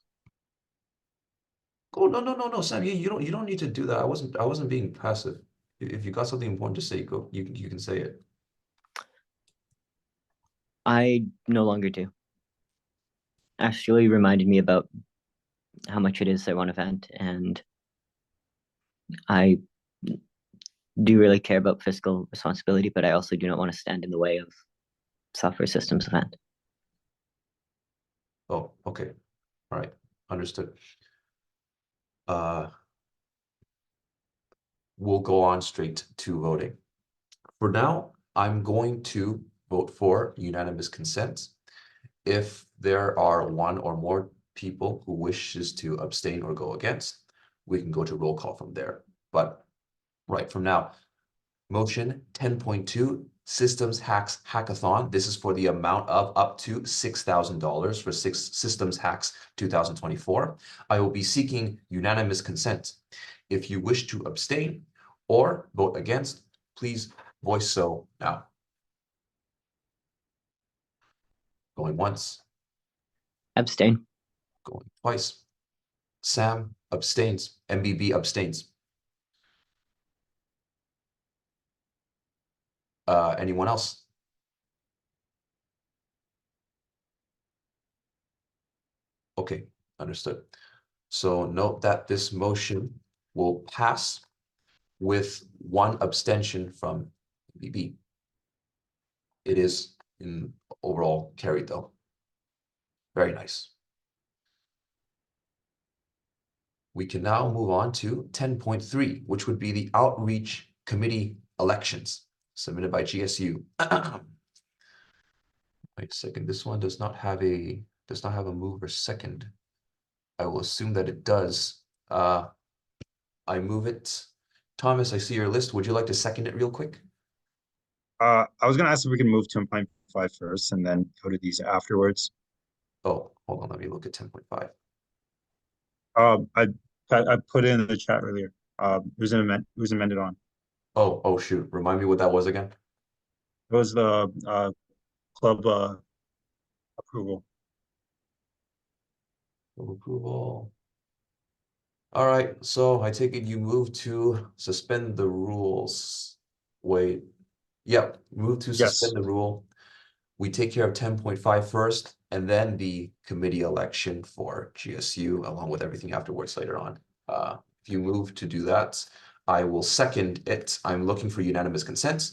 Oh, no, Sam. You don't need to do that. I wasn't being passive. If you got something important to say, go. You can say it. I no longer do. Ashley reminded me about how much it is their one event, and I do really care about fiscal responsibility, but I also do not want to stand in the way of software systems event. Oh, okay. All right. Understood. We'll go on straight to voting. For now, I'm going to vote for unanimous consent. If there are one or more people who wishes to abstain or go against, we can go to roll call from there. But right from now, motion 10.2 Systems Hacks Hackathon. This is for the amount of up to $6,000 for Systems Hacks 2024. I will be seeking unanimous consent. If you wish to abstain or vote against, please voice so now. Going once. Abstain. Going twice. Sam abstains. MBB abstains. Anyone else? Okay, understood. So note that this motion will pass with one abstention from MBB. It is in overall carried though. Very nice. We can now move on to 10.3, which would be the outreach committee elections submitted by GSU. Wait a second, this one does not have a move or second. I will assume that it does. I move it. Thomas, I see your list. Would you like to second it real quick? I was gonna ask if we can move 10.5 first and then go to these afterwards. Oh, hold on, let me look at 10.5. I put it in the chat earlier. It was amended on. Oh shoot. Remind me what that was again. It was the club approval. Approval. All right, so I take it you move to suspend the rules. Wait. Yep, move to suspend the rule. We take care of 10.5 first, and then the committee election for GSU, along with everything afterwards later on. If you move to do that, I will second it. I'm looking for unanimous consent.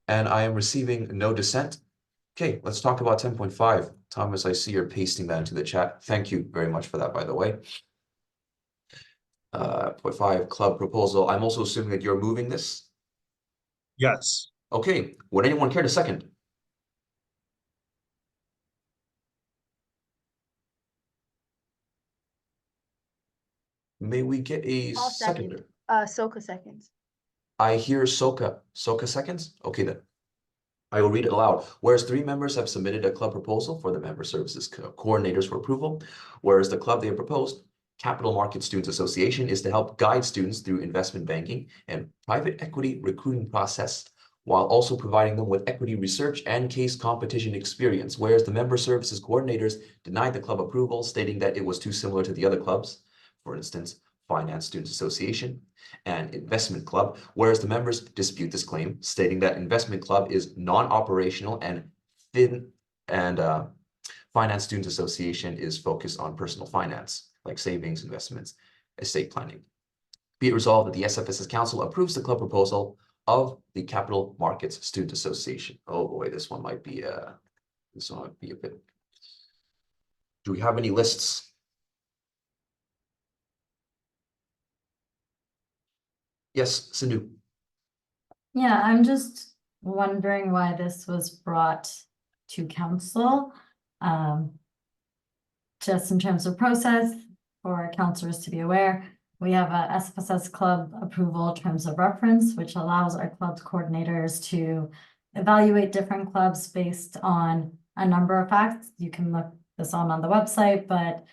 And I am receiving no dissent. Okay, let's talk about 10.5. Thomas, I see you're pasting that into the chat. Thank you very much for that, by the way. 0.5 club proposal. I'm also assuming that you're moving this. Yes. Okay, would anyone care to second? May we get a I'll second. seconder? Soka seconds. I hear Soka. Soka seconds? Okay then. I will read it aloud. Whereas 3 members have submitted a club proposal for the member services coordinators for approval, whereas the club they have proposed, Capital Market Students Association, is to help guide students through investment banking and private equity recruiting process, while also providing them with equity research and case competition experience, whereas the member services coordinators denied the club approval, stating that it was too similar to the other clubs, for instance, Finance Students Association and Investment Club, whereas the members dispute this claim, stating that Investment Club is non-operational and Finance Students Association is focused on personal finance, like savings, investments, estate planning. Be it resolved that the SFSS Council approves the club proposal of the Capital Markets Student Association. Oh boy, this one might be a bit. Do we have any lists? Yes, Sindhu. Yeah, I'm just wondering why this was brought to council. Just in terms of process, for counselors to be aware, we have a SFSS club approval terms of reference, which allows our club's coordinators to evaluate different clubs based on a number of facts. You can look this on the website, but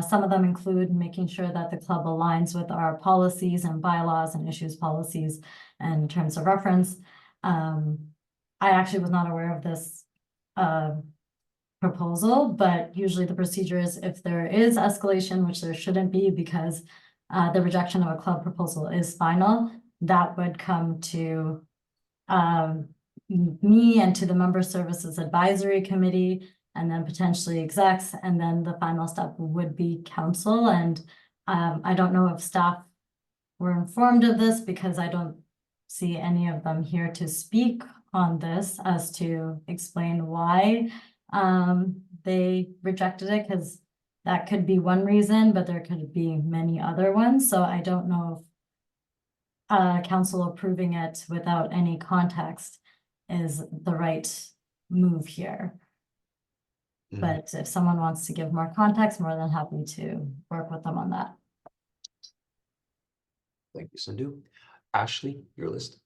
some of them include making sure that the club aligns with our policies and bylaws and issues policies and terms of reference. I actually was not aware of this proposal, but usually the procedure is if there is escalation, which there shouldn't be because the rejection of a club proposal is final, that would come to me and to the Member Services Advisory Committee, and then potentially execs, and then the final step would be council. And I don't know if staff were informed of this because I don't see any of them here to speak on this as to explain why they rejected it, because that could be one reason, but there could be many other ones. So I don't know if council approving it without any context is the right move here. But if someone wants to give more context, more than happy to work with them on that. Thank you, Sindhu. Ashley, your list.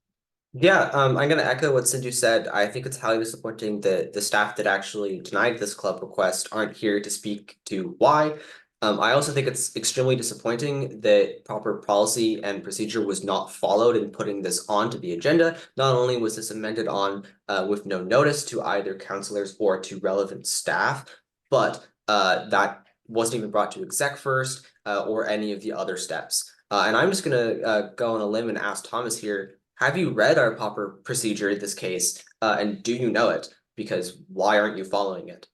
Yeah, I'm going to echo what Sindhu said. I think it's highly disappointing that the staff that actually denied this club request aren't here to speak to why. I also think it's extremely disappointing that proper policy and procedure was not followed in putting this onto the agenda. Not only was this amended on with no notice to either counselors or to relevant staff, but that wasn't even brought to exec first or any of the other steps. And I'm just going to go on a limb and ask Thomas here, have you read our proper procedure in this case? And do you know it? Because why aren't you following it?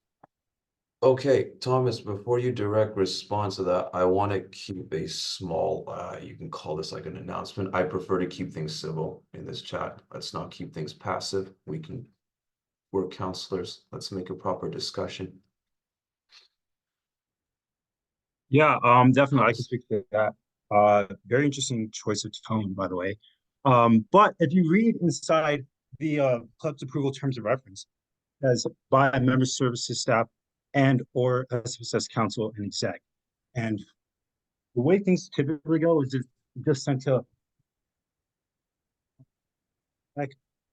Okay, Thomas, before you direct response to that, I want to keep a small, you can call this like an announcement. I prefer to keep things civil in this chat. Let's not keep things passive. We're counselors. Let's make a proper discussion. Yeah, definitely, I can speak to that. Very interesting choice of tone, by the way. But if you read inside the club's approval terms of reference, as by member services staff and or SFSS council and exec. And the way things typically go is just sent to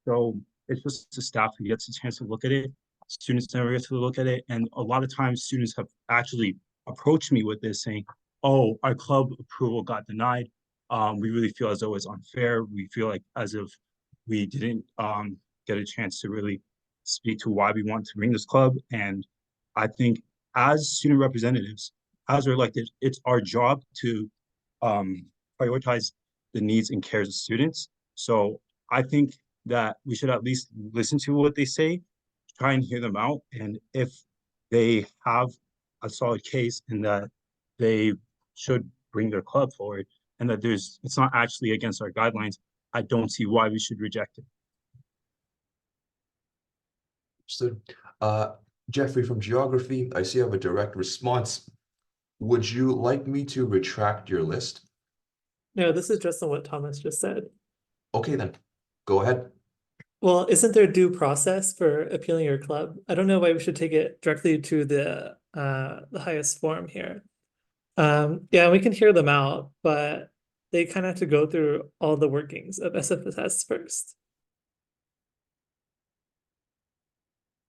so it's just the staff who gets a chance to look at it. Students never get to look at it. And a lot of times students have actually approached me with this saying, oh, our club approval got denied. We really feel as though it's unfair. We feel like as if we didn't get a chance to really speak to why we want to bring this club. And I think as student representatives, as we're elected, it's our job to prioritize the needs and cares of students. So I think that we should at least listen to what they say, try and hear them out. And if they have a solid case and that they should bring their club forward and that it's not actually against our guidelines, I don't see why we should reject it. Understood. Jeffrey from Geography, I see you have a direct response. Would you like me to retract your list? No, this is just on what Thomas just said. Okay, then go ahead. Well, isn't there due process for appealing your club? I don't know why we should take it directly to the highest form here. Yeah, we can hear them out, but they kind of have to go through all the workings of SFSS first.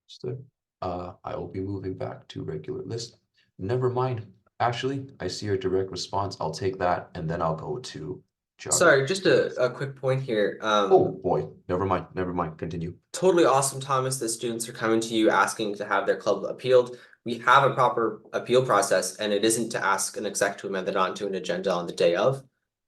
Understood. I will be moving back to regular list. Never mind. Actually, I see your direct response. I'll take that and then I'll go to geography. Sorry, just a quick point here. Oh boy, never mind. Continue. Totally awesome, Thomas, that students are coming to you asking to have their club appealed. We have a proper appeal process, and it isn't to ask an exec to amend it onto an agenda on the day of.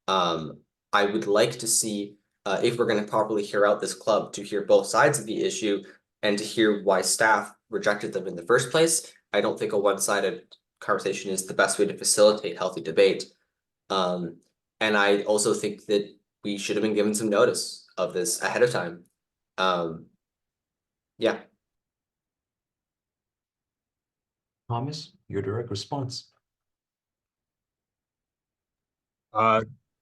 I would like to see, if we're going to properly hear out this club, to hear both sides of the issue and to hear why staff rejected them in the first place. I don't think a one-sided conversation is the best way to facilitate healthy debate. And I also think that we should have been given some notice of this ahead of time. Yeah. Thomas, your direct response.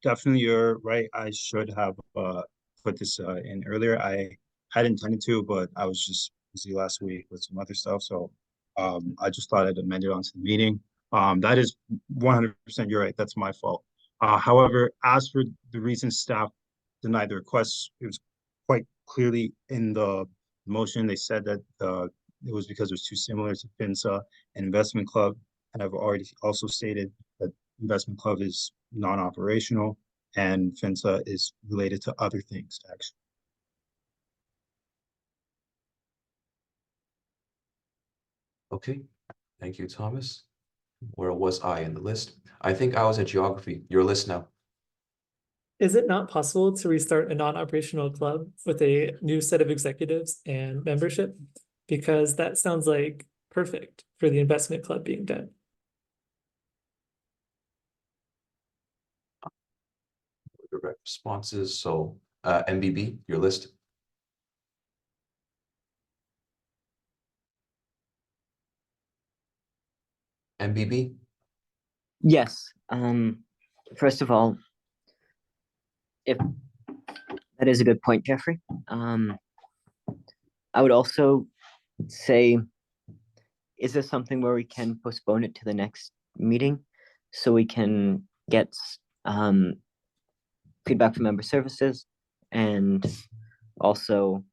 Definitely you're right. I should have put this in earlier. I had intended to, but I was just busy last week with some other stuff. So I just thought I'd amend it onto the meeting. That is 100% you're right. That's my fault. However, as for the reason staff denied the request, it was quite clearly in the motion. They said that it was because it was too similar to FINSA and Investment Club. And I've already also stated that Investment Club is non-operational and FINSA is related to other things, actually. Okay, thank you, Thomas. Where was I in the list? I think I was at geography. Your list now. Is it not possible to restart a non-operational club with a new set of executives and membership? Because that sounds like perfect for the investment club being done. Direct responses. So MBB, your list. MBB. Yes. First of all, if that is a good point, Jeffrey. I would also say, is this something where we can postpone it to the next meeting so we can get feedback from member services and also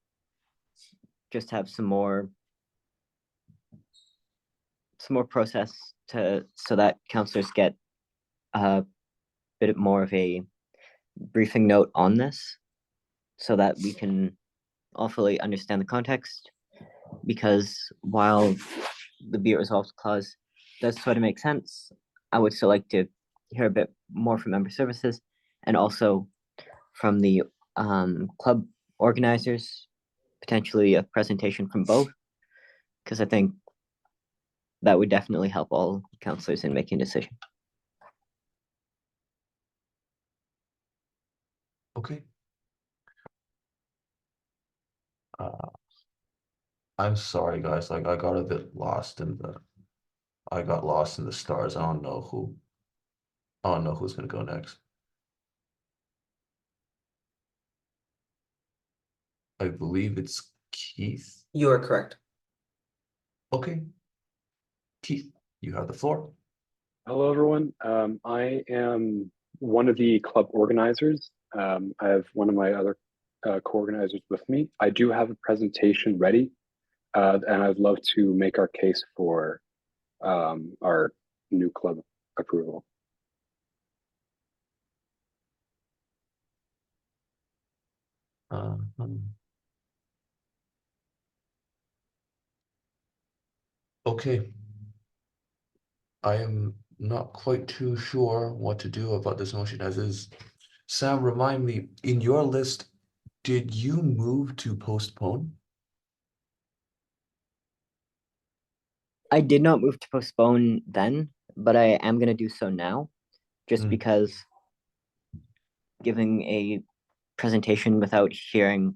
just have some more process so that counselors get a bit more of a briefing note on this so that we can all fully understand the context, because while the be it resolved clause does sort of make sense, I would still like to hear a bit more from member services and also from the club organizers, potentially a presentation from both, because I think that would definitely help all counselors in making a decision. Okay. I'm sorry, guys. Like I got a bit lost in the. I got lost in the stars. I don't know who's gonna go next. I believe it's Keith. You are correct. Okay. Keith, you have the floor. Hello, everyone. I am one of the club organizers. I have one of my other co-organizers with me. I do have a presentation ready, and I'd love to make our case for our new club approval. Okay. I am not quite too sure what to do about this motion as is. Sam, remind me, in your list, did you move to postpone? I did not move to postpone then, but I am going to do so now, just because giving a presentation without hearing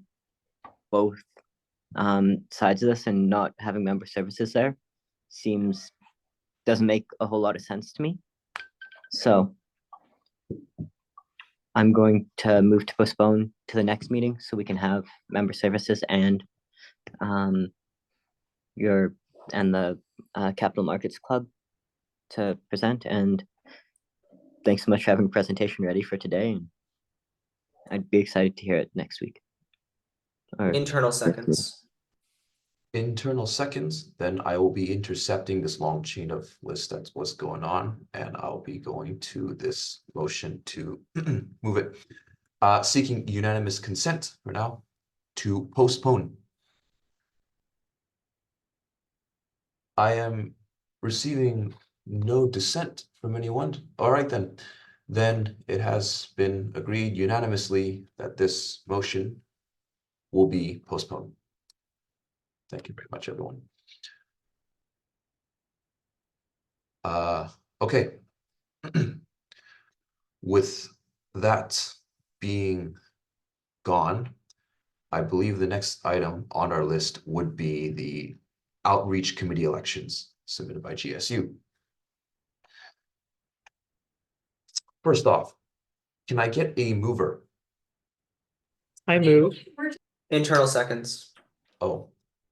both sides of this and not having member services there doesn't make a whole lot of sense to me. So I'm going to move to postpone to the next meeting so we can have member services and the Capital Markets Club to present, and thanks so much for having a presentation ready for today. And I'd be excited to hear it next week. Or Internal next week. seconds. Internal seconds, then I will be intercepting this long chain of list that's what's going on, and I'll be going to this motion to move it. Seeking unanimous consent for now to postpone. I am receiving no dissent from anyone. All right, then. Then it has been agreed unanimously that this motion will be postponed. Thank you very much, everyone. Okay. With that being gone, I believe the next item on our list would be the outreach committee elections submitted by GSU. First off, can I get a mover? I move. Internal seconds. Oh,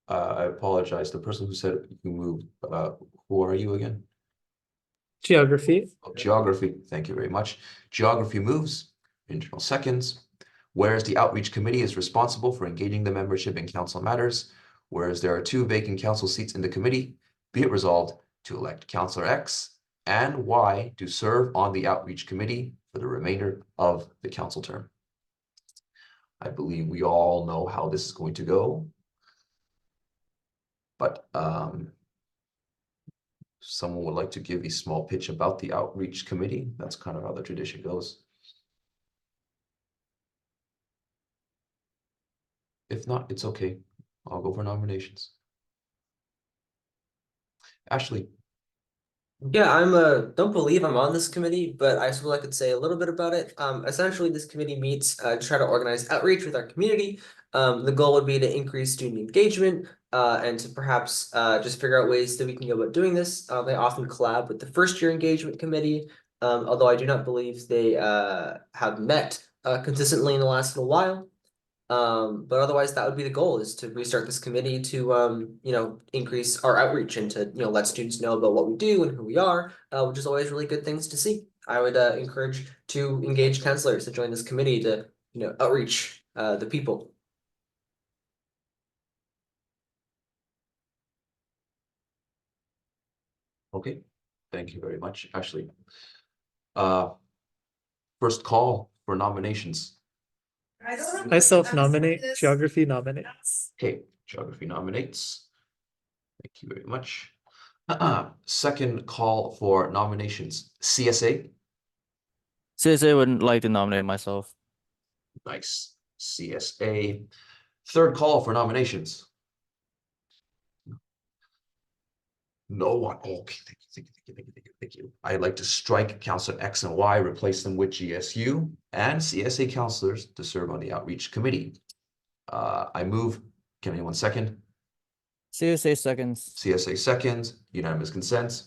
I apologize. The person who said you moved, who are you again? Geography. Oh, geography. Thank you very much. Geography moves. Internal seconds. Whereas the outreach committee is responsible for engaging the membership in council matters, whereas there are 2 vacant council seats in the committee, be it resolved to elect Councillor X and Y to serve on the outreach committee for the remainder of the council term. I believe we all know how this is going to go, but someone would like to give a small pitch about the outreach committee. That's kind of how the tradition goes. If not, it's okay. I'll go for nominations. Ashley. Yeah, don't believe I'm on this committee, but I suppose I could say a little bit about it. Essentially, this committee meets to try to organize outreach with our community. The goal would be to increase student engagement and to perhaps just figure out ways that we can go about doing this. They often collab with the first year engagement committee, although I do not believe they have met consistently in the last little while. But otherwise that would be the goal, is to restart this committee to increase our outreach and to let students know about what we do and who we are, which is always really good things to see. I would encourage to engage counselors to join this committee to outreach the people. Okay, thank you very much, Ashley. First call for nominations. I self-nominate. Geography nominates. Okay, geography nominates. Thank you very much. Second call for nominations. CSA. CSA would like to nominate myself. Nice. CSA. Third call for nominations. No one. Okay, thank you. I'd like to strike Councillor X and Y, replace them with GSU and CSA councillors to serve on the outreach committee. I move. Can anyone second? CSA seconds. CSA seconds. Unanimous consent.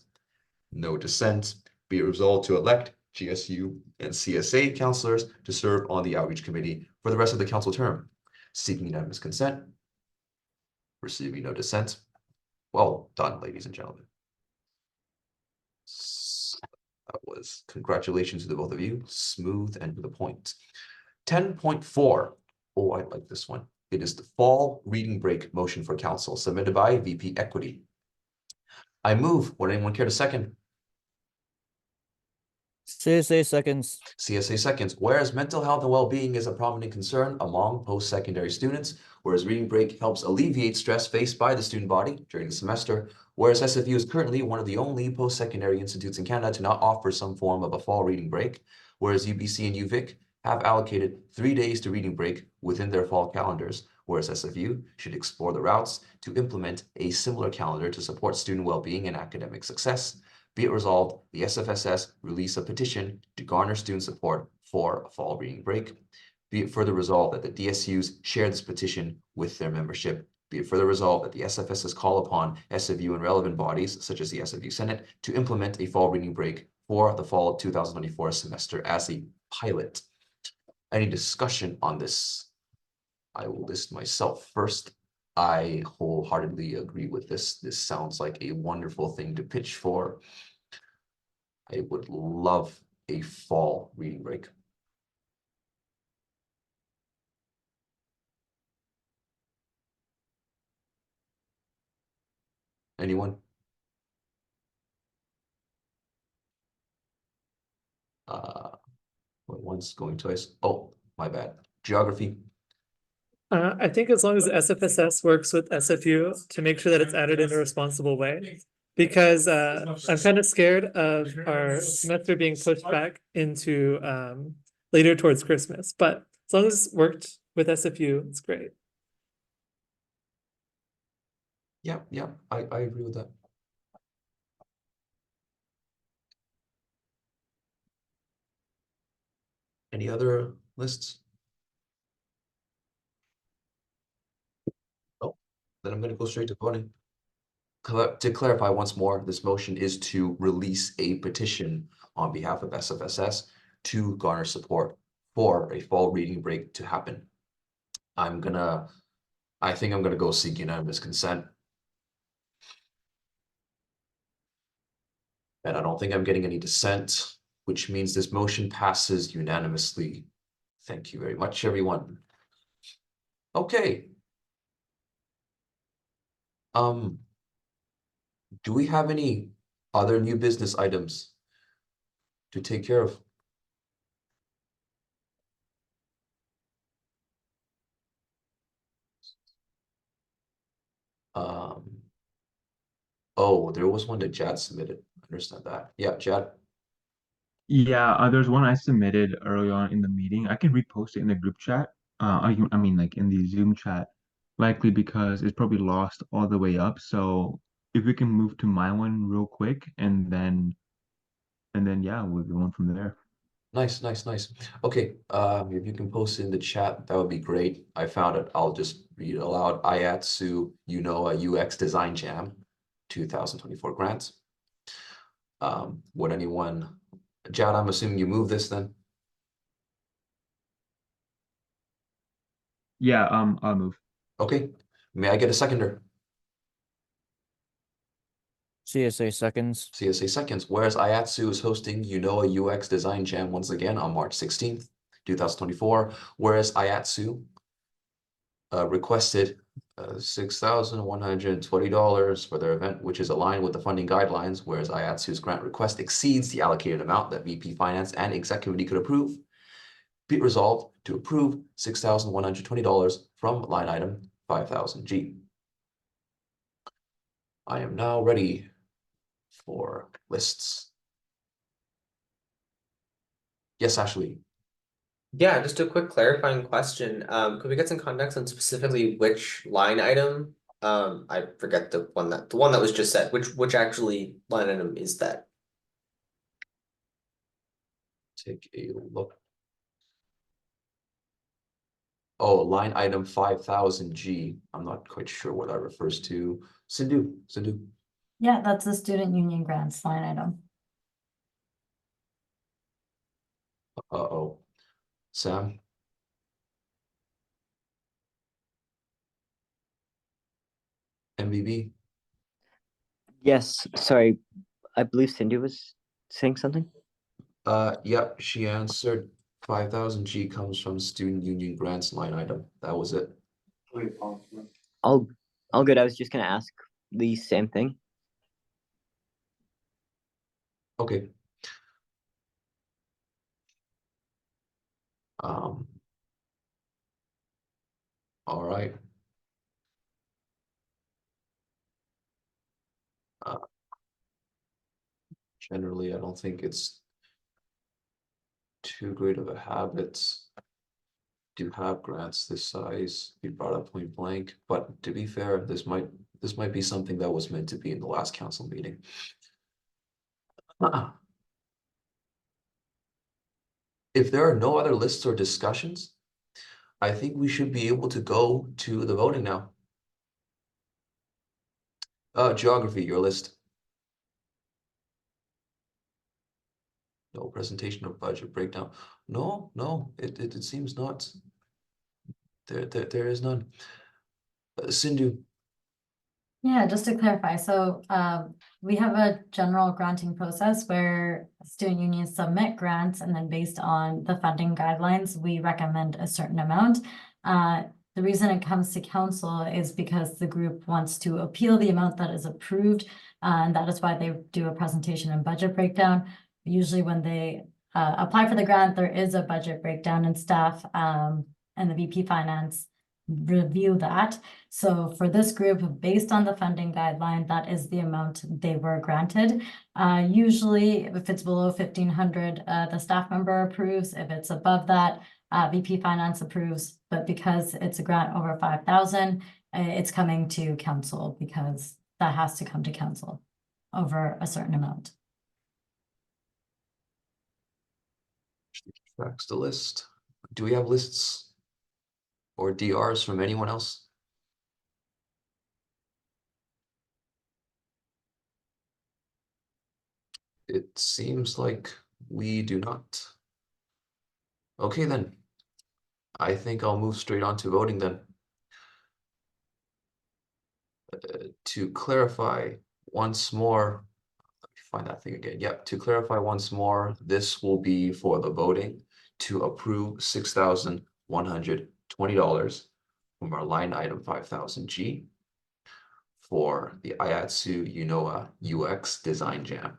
No dissent. Be it resolved to elect GSU and CSA councillors to serve on the outreach committee for the rest of the council term. Seeking unanimous consent. Receiving no dissent. Well done, ladies and gentlemen. That was congratulations to the both of you. Smooth and to the point. 10.4. Oh, I like this one. It is the fall reading break motion for council submitted by VP Equity. I move. Would anyone care to second? CSA seconds. CSA seconds. Whereas mental health and well-being is a prominent concern among post-secondary students, whereas reading break helps alleviate stress faced by the student body during the semester, whereas SFU is currently one of the only post-secondary institutes in Canada to not offer some form of a fall reading break, whereas UBC and UVic have allocated 3 days to reading break within their fall calendars, whereas SFU should explore the routes to implement a similar calendar to support student well-being and academic success. Be it resolved, the SFSS release a petition to garner student support for a fall reading break. Be it further resolved that the DSUs share this petition with their membership. Be it further resolved that the SFSS call upon SFU and relevant bodies, such as the SFU Senate, to implement a fall reading break for the fall of 2024 semester as a pilot. Any discussion on this? I will list myself first. I wholeheartedly agree with this. This sounds like a wonderful thing to pitch for. I would love a fall reading break? Anyone? Going once, going twice. Oh, my bad. Geography. I think as long as SFSS works with SFU to make sure that it's added in a responsible way. Because I'm kind of scared of our semester being pushed back into later towards Christmas. But as long as it's worked with SFU, it's great. Yeah, I agree with that. Any other lists? Oh, then I'm gonna go straight to voting. To clarify once more, this motion is to release a petition on behalf of SFSS to garner support for a fall reading break to happen. I think I'm gonna go seek unanimous consent. And I don't think I'm getting any dissent, which means this motion passes unanimously. Thank you very much, everyone. Okay. Do we have any other new business items to take care of? Oh, there was one that Jad submitted. I understand that. Yeah, Jad. Yeah, there's one I submitted early on in the meeting. I can repost it in the group chat. I mean, like in the Zoom chat, likely because it's probably lost all the way up. So if we can move to my one real quick, and then yeah, we'll go on from there. Nice. Okay, if you can post it in the chat, that would be great. I found it. I'll just read it aloud. IATSU, a UX Design Jam, 2024 grants. Would anyone, Jad, I'm assuming you move this then? Yeah, I'll move. Okay, may I get a seconder? CSA seconds. CSA seconds. Whereas IATSU is hosting a UX Design Jam once again on March 16th, 2024. Whereas IATSU requested $6,120 for their event, which is aligned with the funding guidelines, whereas IATSU's grant request exceeds the allocated amount that VP Finance and Exec Committee could approve. Be it resolved to approve $6,120 from line item 5000G. I am now ready for lists. Yes, Ashley. Yeah, just a quick clarifying question. Could we get some context on specifically which line item? I forget the one that was just said. Which actually line item is that? Take a look. Oh, line item 5000G. I'm not quite sure what that refers to. Sindhu. Yeah, that's the student union grants line item. Uh-oh. Sam. MVB. Yes, sorry. I believe Cindy was saying something. Yep, she answered. 5000G comes from student union grants line item. That was it. All good. I was just gonna ask the same thing. Okay. All right. Generally, I don't think it's too great of a habit to have grants this size be brought up point blank. But to be fair, this might be something that was meant to be in the last council meeting. If there are no other lists or discussions, I think we should be able to go to the voting now. Geography, your list. No presentation of budget breakdown. No, it seems not. There is none. Sindhu. Yeah, just to clarify, so we have a general granting process where student unions submit grants, and then based on the funding guidelines, we recommend a certain amount. The reason it comes to council is because the group wants to appeal the amount that is approved, and that is why they do a presentation and budget breakdown. Usually when they apply for the grant, there is a budget breakdown, and staff and the VP Finance review that. So for this group, based on the funding guideline, that is the amount they were granted. Usually, if it's below 1,500, the staff member approves. If it's above that, VP Finance approves. But because it's a grant over 5,000, it's coming to council because that has to come to council over a certain amount. Tracks the list. Do we have lists or DRs from anyone else? It seems like we do not. Okay, then. I think I'll move straight on to voting then. To clarify once more, let me find that thing again. Yep, to clarify once more, this will be for the voting to approve $6,120 from our line item 5000G for the IATSU UNOA UX Design Jam.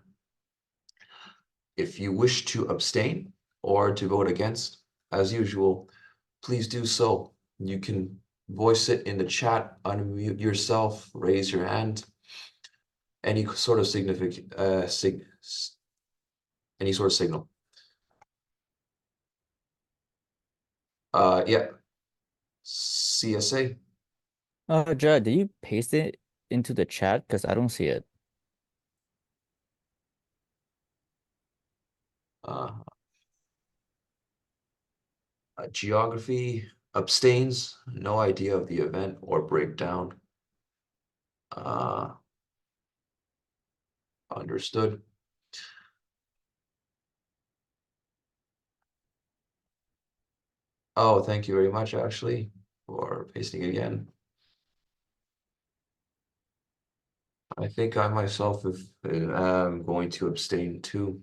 If you wish to abstain or to vote against, as usual, please do so. You can voice it in the chat, unmute yourself, raise your hand. Any sort of any sort of signal. Yeah. CSA. Judd, did you paste it into the chat? Because I don't see it. Geography abstains, no idea of the event or breakdown. Understood. Oh, thank you very much, Ashley, for pasting it again. I think I myself am going to abstain too.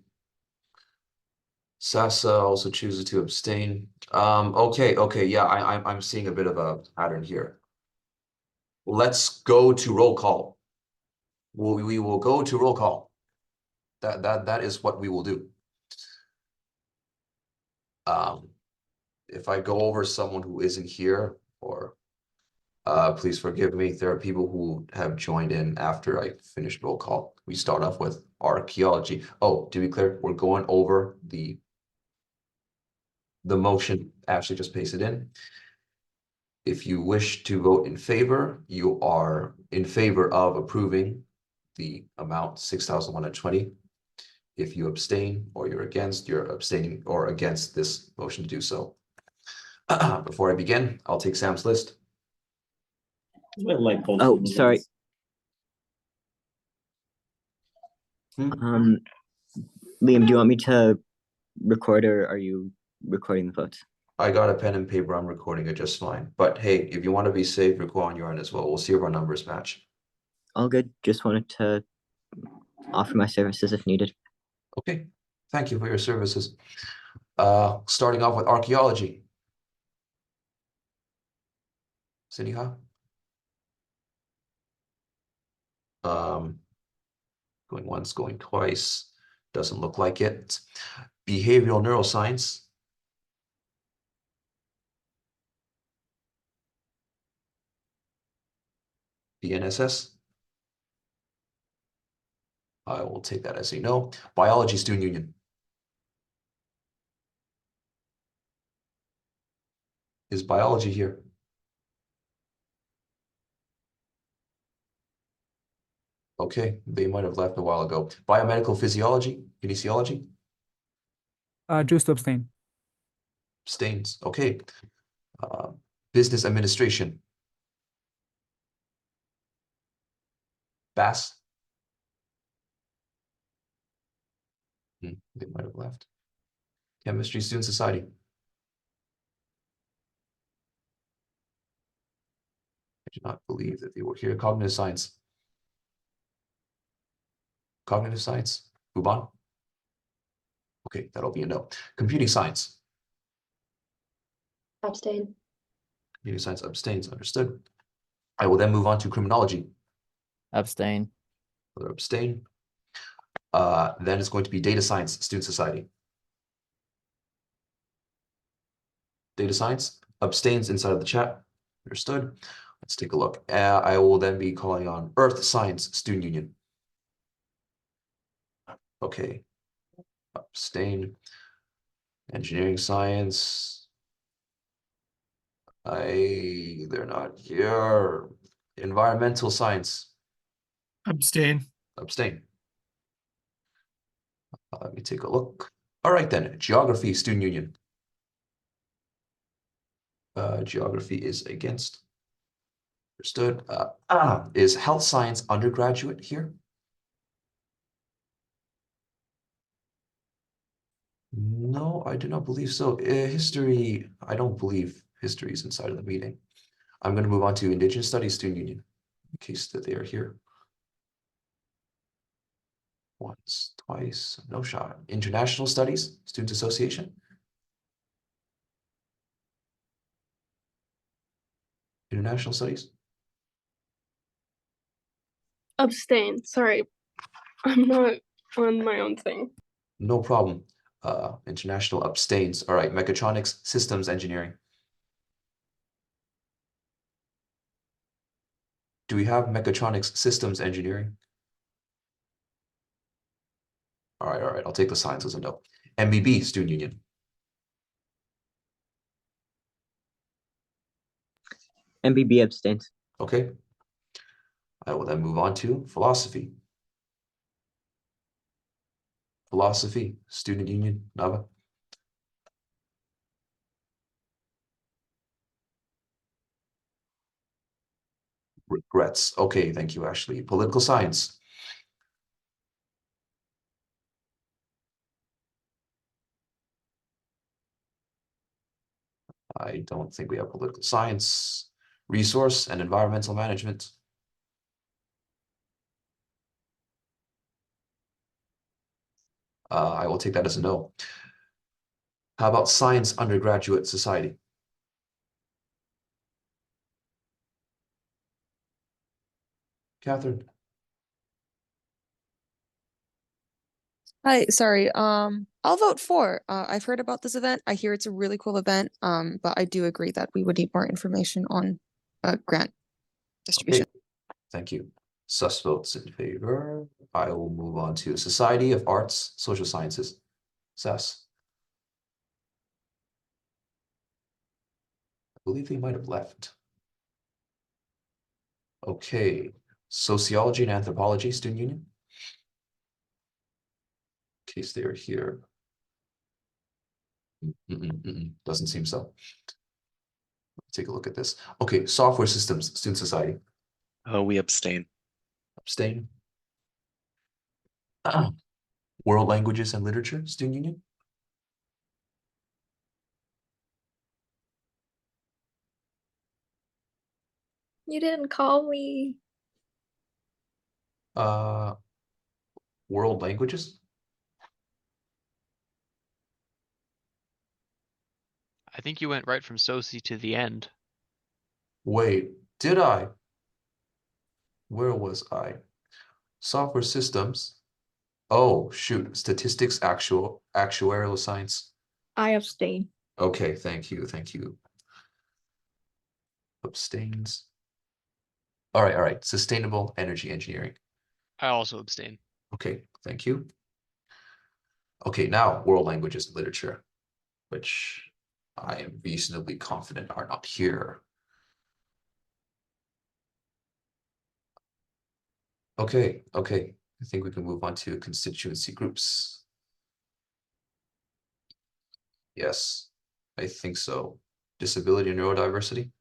Sasa also chooses to abstain. Okay, yeah, I'm seeing a bit of a pattern here. Let's go to roll call. We will go to roll call. That is what we will do. If I go over someone who isn't here, or please forgive me, there are people who have joined in after I finished roll call. We start off with archaeology. Oh, to be clear, we're going over the motion. Ashley just pasted in. If you wish to vote in favor, you are in favor of approving the amount 6,120. If you abstain or you're against, you're abstaining or against this motion to do so. Before I begin, I'll take Sam's list. Oh, sorry. Liam, do you want me to record, or are you recording the votes? I got a pen and paper. I'm recording it just fine. But hey, if you want to be safe, record on your end as well. We'll see if our numbers match. All good. Just wanted to offer my services if needed. Okay. Thank you for your services. Starting off with archaeology. Siniha? Going once, going twice. Doesn't look like it. Behavioral neuroscience. BNSS. I will take that as a no. Biology Student Union. Is biology here? Okay, they might have left a while ago. Biomedical physiology, kinesiology. Choose to abstain. Abstains. Okay. Business administration. Bass. They might have left. Chemistry Student Society. I do not believe that they were here. Cognitive science. Cognitive science, Uban? Okay, that'll be a no. Computing science. Abstain. Computing science abstains, understood. I will then move on to criminology. Abstain. Another abstain. Then it's going to be data science, Student Society. Data science abstains inside of the chat. Understood. Let's take a look. I will then be calling on Earth Science Student Union. Okay. Abstain. Engineering science. They're not here. Environmental science. Abstain. Abstain. Let me take a look. All right then. Geography Student Union. Geography is against. Understood. Is health science undergraduate here? No, I do not believe so. History, I don't believe history is inside of the meeting. I'm going to move on to Indigenous Studies Student Union, in case that they are here. Once, twice, no shot. International Studies Student Association. International Studies. Abstain. Sorry, I'm not on my own thing. No problem. International abstains. All right, Mechatronics Systems Engineering. Do we have Mechatronics Systems Engineering? All right, I'll take the science as a no. MBB Student Union. MBB abstains. Okay. I will then move on to philosophy. Philosophy, Student Union, Nava. Regrets. Okay, thank you, Ashley. Political science. I don't think we have political science. Resource and environmental management. I will take that as a no. How about Science Undergraduate Society? Catherine? Hi, sorry. I'll vote for. I've heard about this event. I hear it's a really cool event. But I do agree that we would need more information on grant distribution. Okay, thank you. Sus votes in favor. I will move on to Society of Arts, Social Sciences. Sus. I believe they might have left. Okay, Sociology and Anthropology Student Union. In case they are here. Doesn't seem so. Let's take a look at this. Okay, Software Systems Student Society. We abstain. Abstain. World Languages and Literature Student Union. You didn't call me. World Languages. I think you went right from Soci to the end. Wait, did I? Where was I? Software Systems. Oh, shoot. Statistics, actuarial science. I abstain. Okay, thank you. Abstains. All right. Sustainable energy engineering. I also abstain. Okay, thank you. Okay, now world languages and literature, which I am reasonably confident are not here. Okay. I think we can move on to constituency groups. Yes, I think so. Disability and neurodiversity.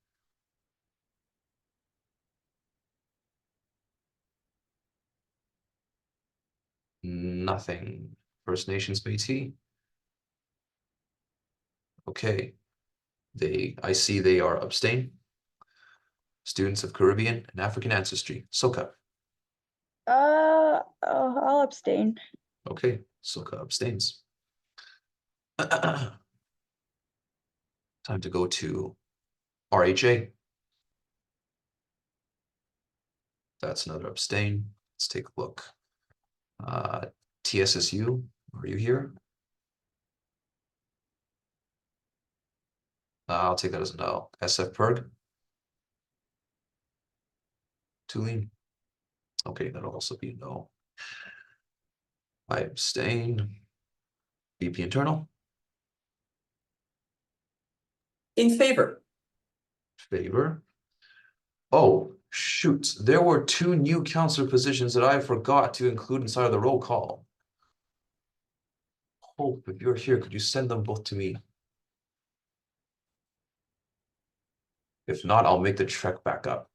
Nothing. First Nations Métis. Okay. I see they are abstain. Students of Caribbean and African ancestry, SOCA. I'll abstain. Okay, Soka abstains. Time to go to RHA. That's another abstain. Let's take a look. TSSU, are you here? I'll take that as a no. SF Perg. Tulane. Okay, that'll also be a no. I abstain. VP internal. In favor. Favor. Oh, shoot. There were 2 new counselor positions that I forgot to include inside of the roll call. Hope, if you're here, could you send them both to me? If not, I'll make the trek back up.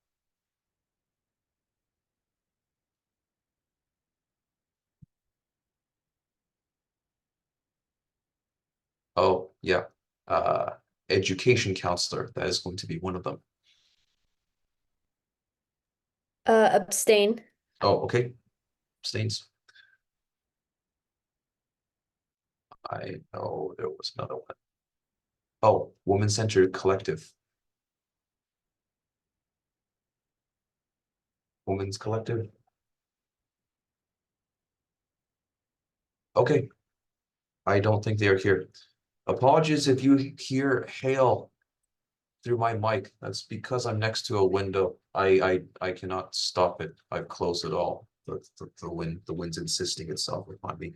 Oh, yeah. Education counselor, that is going to be one of them. Abstain. Oh, okay. Abstains. I know there was another one. Oh, woman-centered collective. Women's collective. Okay. I don't think they are here. Apologies if you hear hail through my mic. That's because I'm next to a window. I cannot stop it. I've closed it all. The wind's insisting itself upon me.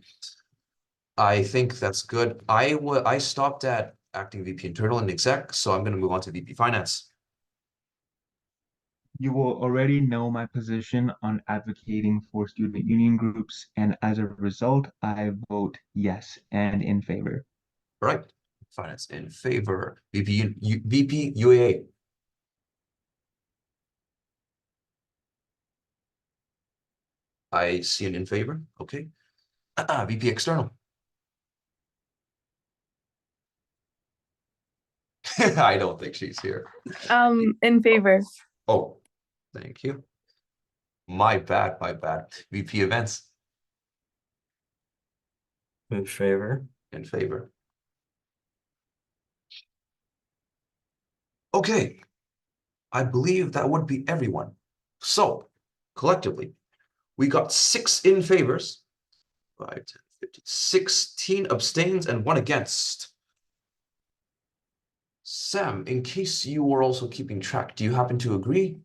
I think that's good. I stopped at acting VP internal and exec, so I'm gonna move on to VP finance. You will already know my position on advocating for student union groups, and as a result, I vote yes and in favor. Right. Finance in favor. VP UAA. I see an in favor. Okay. VP external. I don't think she's here. In favor. Oh, thank you. My bad, my bad. VP events. In favor. In favor. Okay. I believe that would be everyone. So, collectively, we got 6 in favors, 5, 10, 15, 16 abstains, and 1 against. Sam, in case you were also keeping track, do you happen to agree?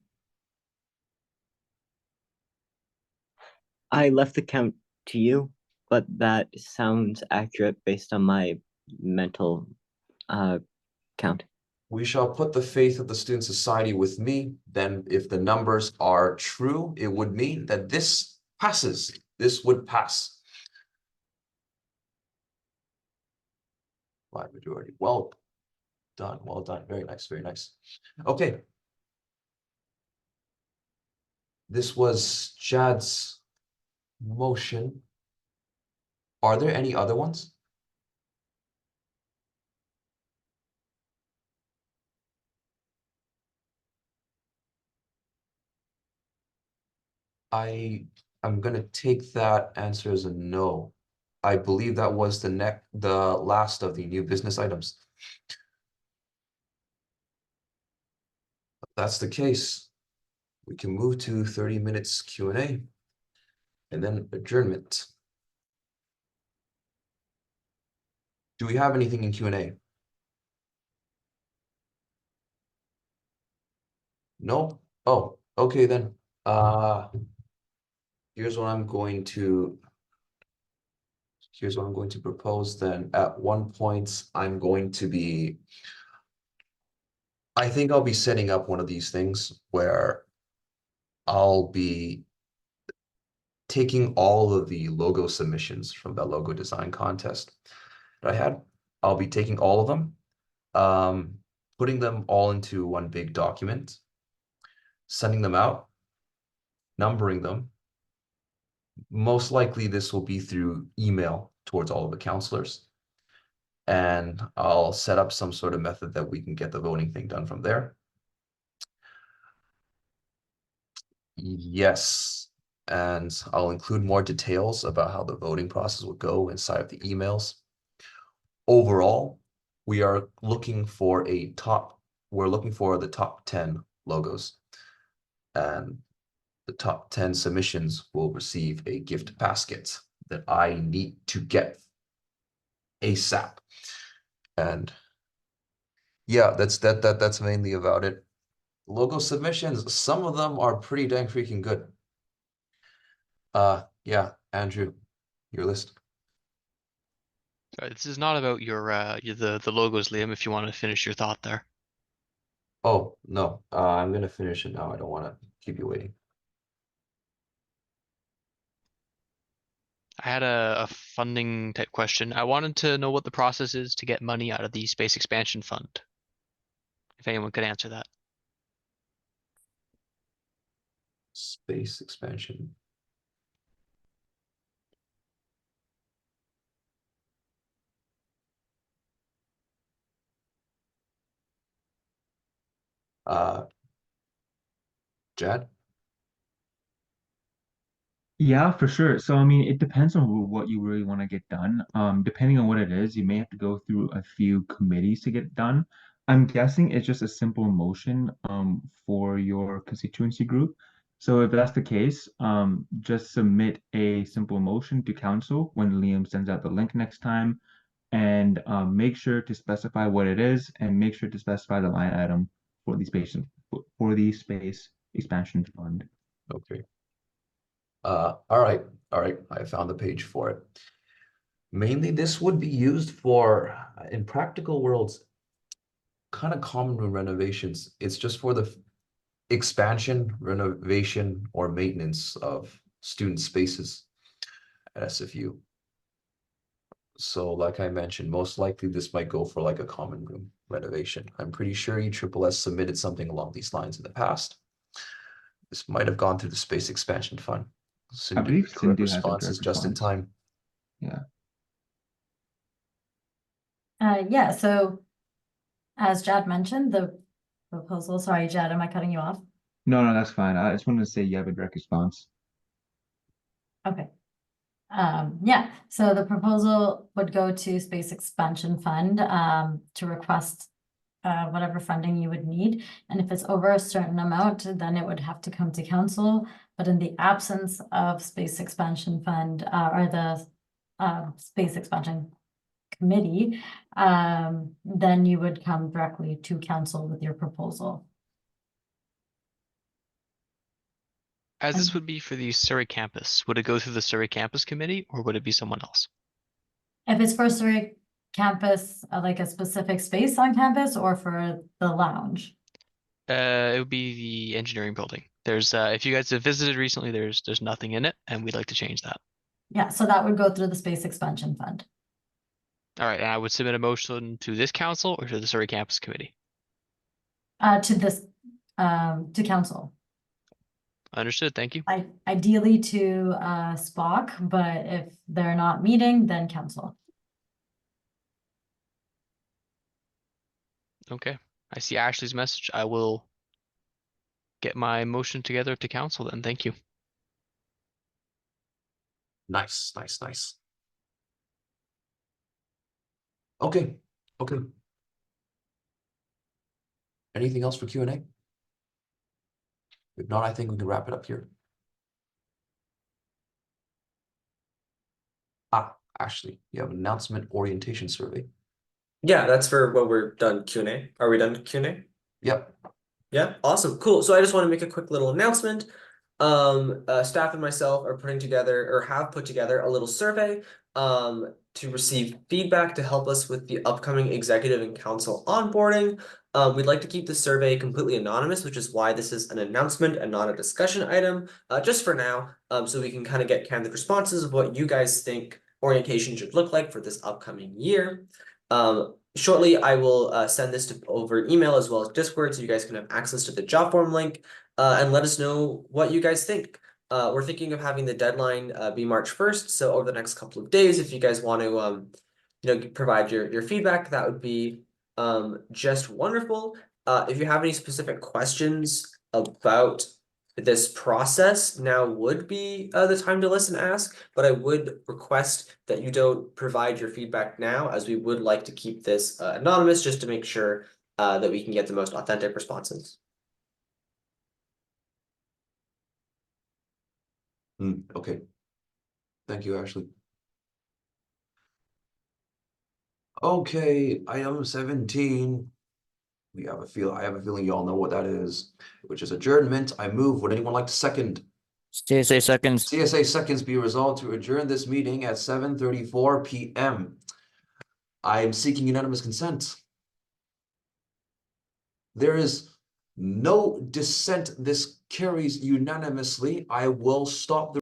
I left the count to you, but that sounds accurate based on my mental count. We shall put the faith of the Student Society with me. Then if the numbers are true, it would mean that this passes. This would pass. Wide majority. Well done. Well done. Very nice. Very nice. Okay. This was Chad's motion. Are there any other ones? I'm gonna take that answer as a no. I believe that was the last of the new business items. If that's the case, we can move to 30 minutes Q&A and then adjournment. Do we have anything in Q&A? No? Oh, okay then. Here's what I'm going to propose then. At one point, I think I'll be setting up one of these things where I'll be taking all of the logo submissions from that logo design contest that I had. I'll be taking all of them, putting them all into one big document, sending them out, numbering them. Most likely this will be through email towards all of the counselors. And I'll set up some sort of method that we can get the voting thing done from there. Yes. and I'll include more details about how the voting process will go inside of the emails. Overall, we're looking for the top 10 logos, and the top 10 submissions will receive a gift basket that I need to get ASAP. And yeah, that's mainly about it. Logo submissions, some of them are pretty dang freaking good. Yeah, Andrew, your list. Sorry, this is not about the logos, Liam, if you want to finish your thought there. Oh, no, I'm gonna finish it now. I don't want to keep you waiting. I had a funding type question. I wanted to know what the process is to get money out of the Space Expansion Fund. If anyone could answer that. Space expansion. Jad? Yeah, for sure. So, I mean, it depends on what you really want to get done. Depending on what it is, you may have to go through a few committees to get it done. I'm guessing it's just a simple motion, for your constituency group. So if that's the case, just submit a simple motion to council when Liam sends out the link next time, and make sure to specify what it is, and make sure to specify the line item for the space expansion fund. Okay. All right. I found the page for it. Mainly, this would be used for, in practical worlds, kind of common room renovations. It's just for the expansion, renovation, or maintenance of student spaces at SFU. So like I mentioned, most likely this might go for like a common room renovation. I'm pretty sure ESSS submitted something along these lines in the past. This might have gone through the Space Expansion Fund. I believe Correct Sindhu has a responses direct just in response. time. Yeah. Yeah, so as Jad mentioned, the proposal, sorry, Jad, am I cutting you off? No, that's fine. I just wanted to say you have a direct response. Okay. Yeah, so the proposal would go to Space Expansion Fund to request whatever funding you would need. And if it's over a certain amount, then it would have to come to council. But in the absence of Space Expansion Fund or the Space Expansion Committee, then you would come directly to council with your proposal. As this would be for the Surrey campus, would it go through the Surrey campus committee or would it be someone else? If it's for Surrey campus, like a specific space on campus or for the lounge? It would be the engineering building. There's if you guys have visited recently, there's nothing in it, and we'd like to change that. Yeah, so that would go through the Space Expansion Fund. All right, and I would submit a motion to this council or to the Surrey campus committee. To this, to council. Understood. Thank you. Ideally to SPOC, but if they're not meeting, then council. Okay, I see Ashley's message. I will get my motion together to council then. Thank you. Nice. Okay. Anything else for Q&A? If not, I think we can wrap it up here. Ashley, you have an announcement orientation survey. Yeah, that's for when we're done Q&A. Are we done Q&A? Yep. Yeah, awesome, cool. So I just want to make a quick little announcement. Staff and myself are putting together or have put together a little survey to receive feedback to help us with the upcoming executive and council onboarding. We'd like to keep the survey completely anonymous, which is why this is an announcement and not a discussion item, just for now, so we can kind of get candid responses of what you guys think orientation should look like for this upcoming year. Shortly, I will send this over email as well as Discord, so you guys can have access to the job form link and let us know what you guys think. We're thinking of having the deadline be March 1st, so over the next couple of days, if you guys want to provide your feedback, that would be just wonderful. If you have any specific questions about this process now would be the time to listen and ask, but I would request that you don't provide your feedback now, as we would like to keep this anonymous just to make sure that we can get the most authentic responses. Okay. Thank you, Ashley. Okay, item 17. I have a feeling you all know what that is, which is adjournment. I move. Would anyone like to second? CSA seconds. CSA seconds be resolved to adjourn this meeting at 7:34 p.m. I am seeking unanimous consent. There is no dissent. This carries unanimously. I will stop the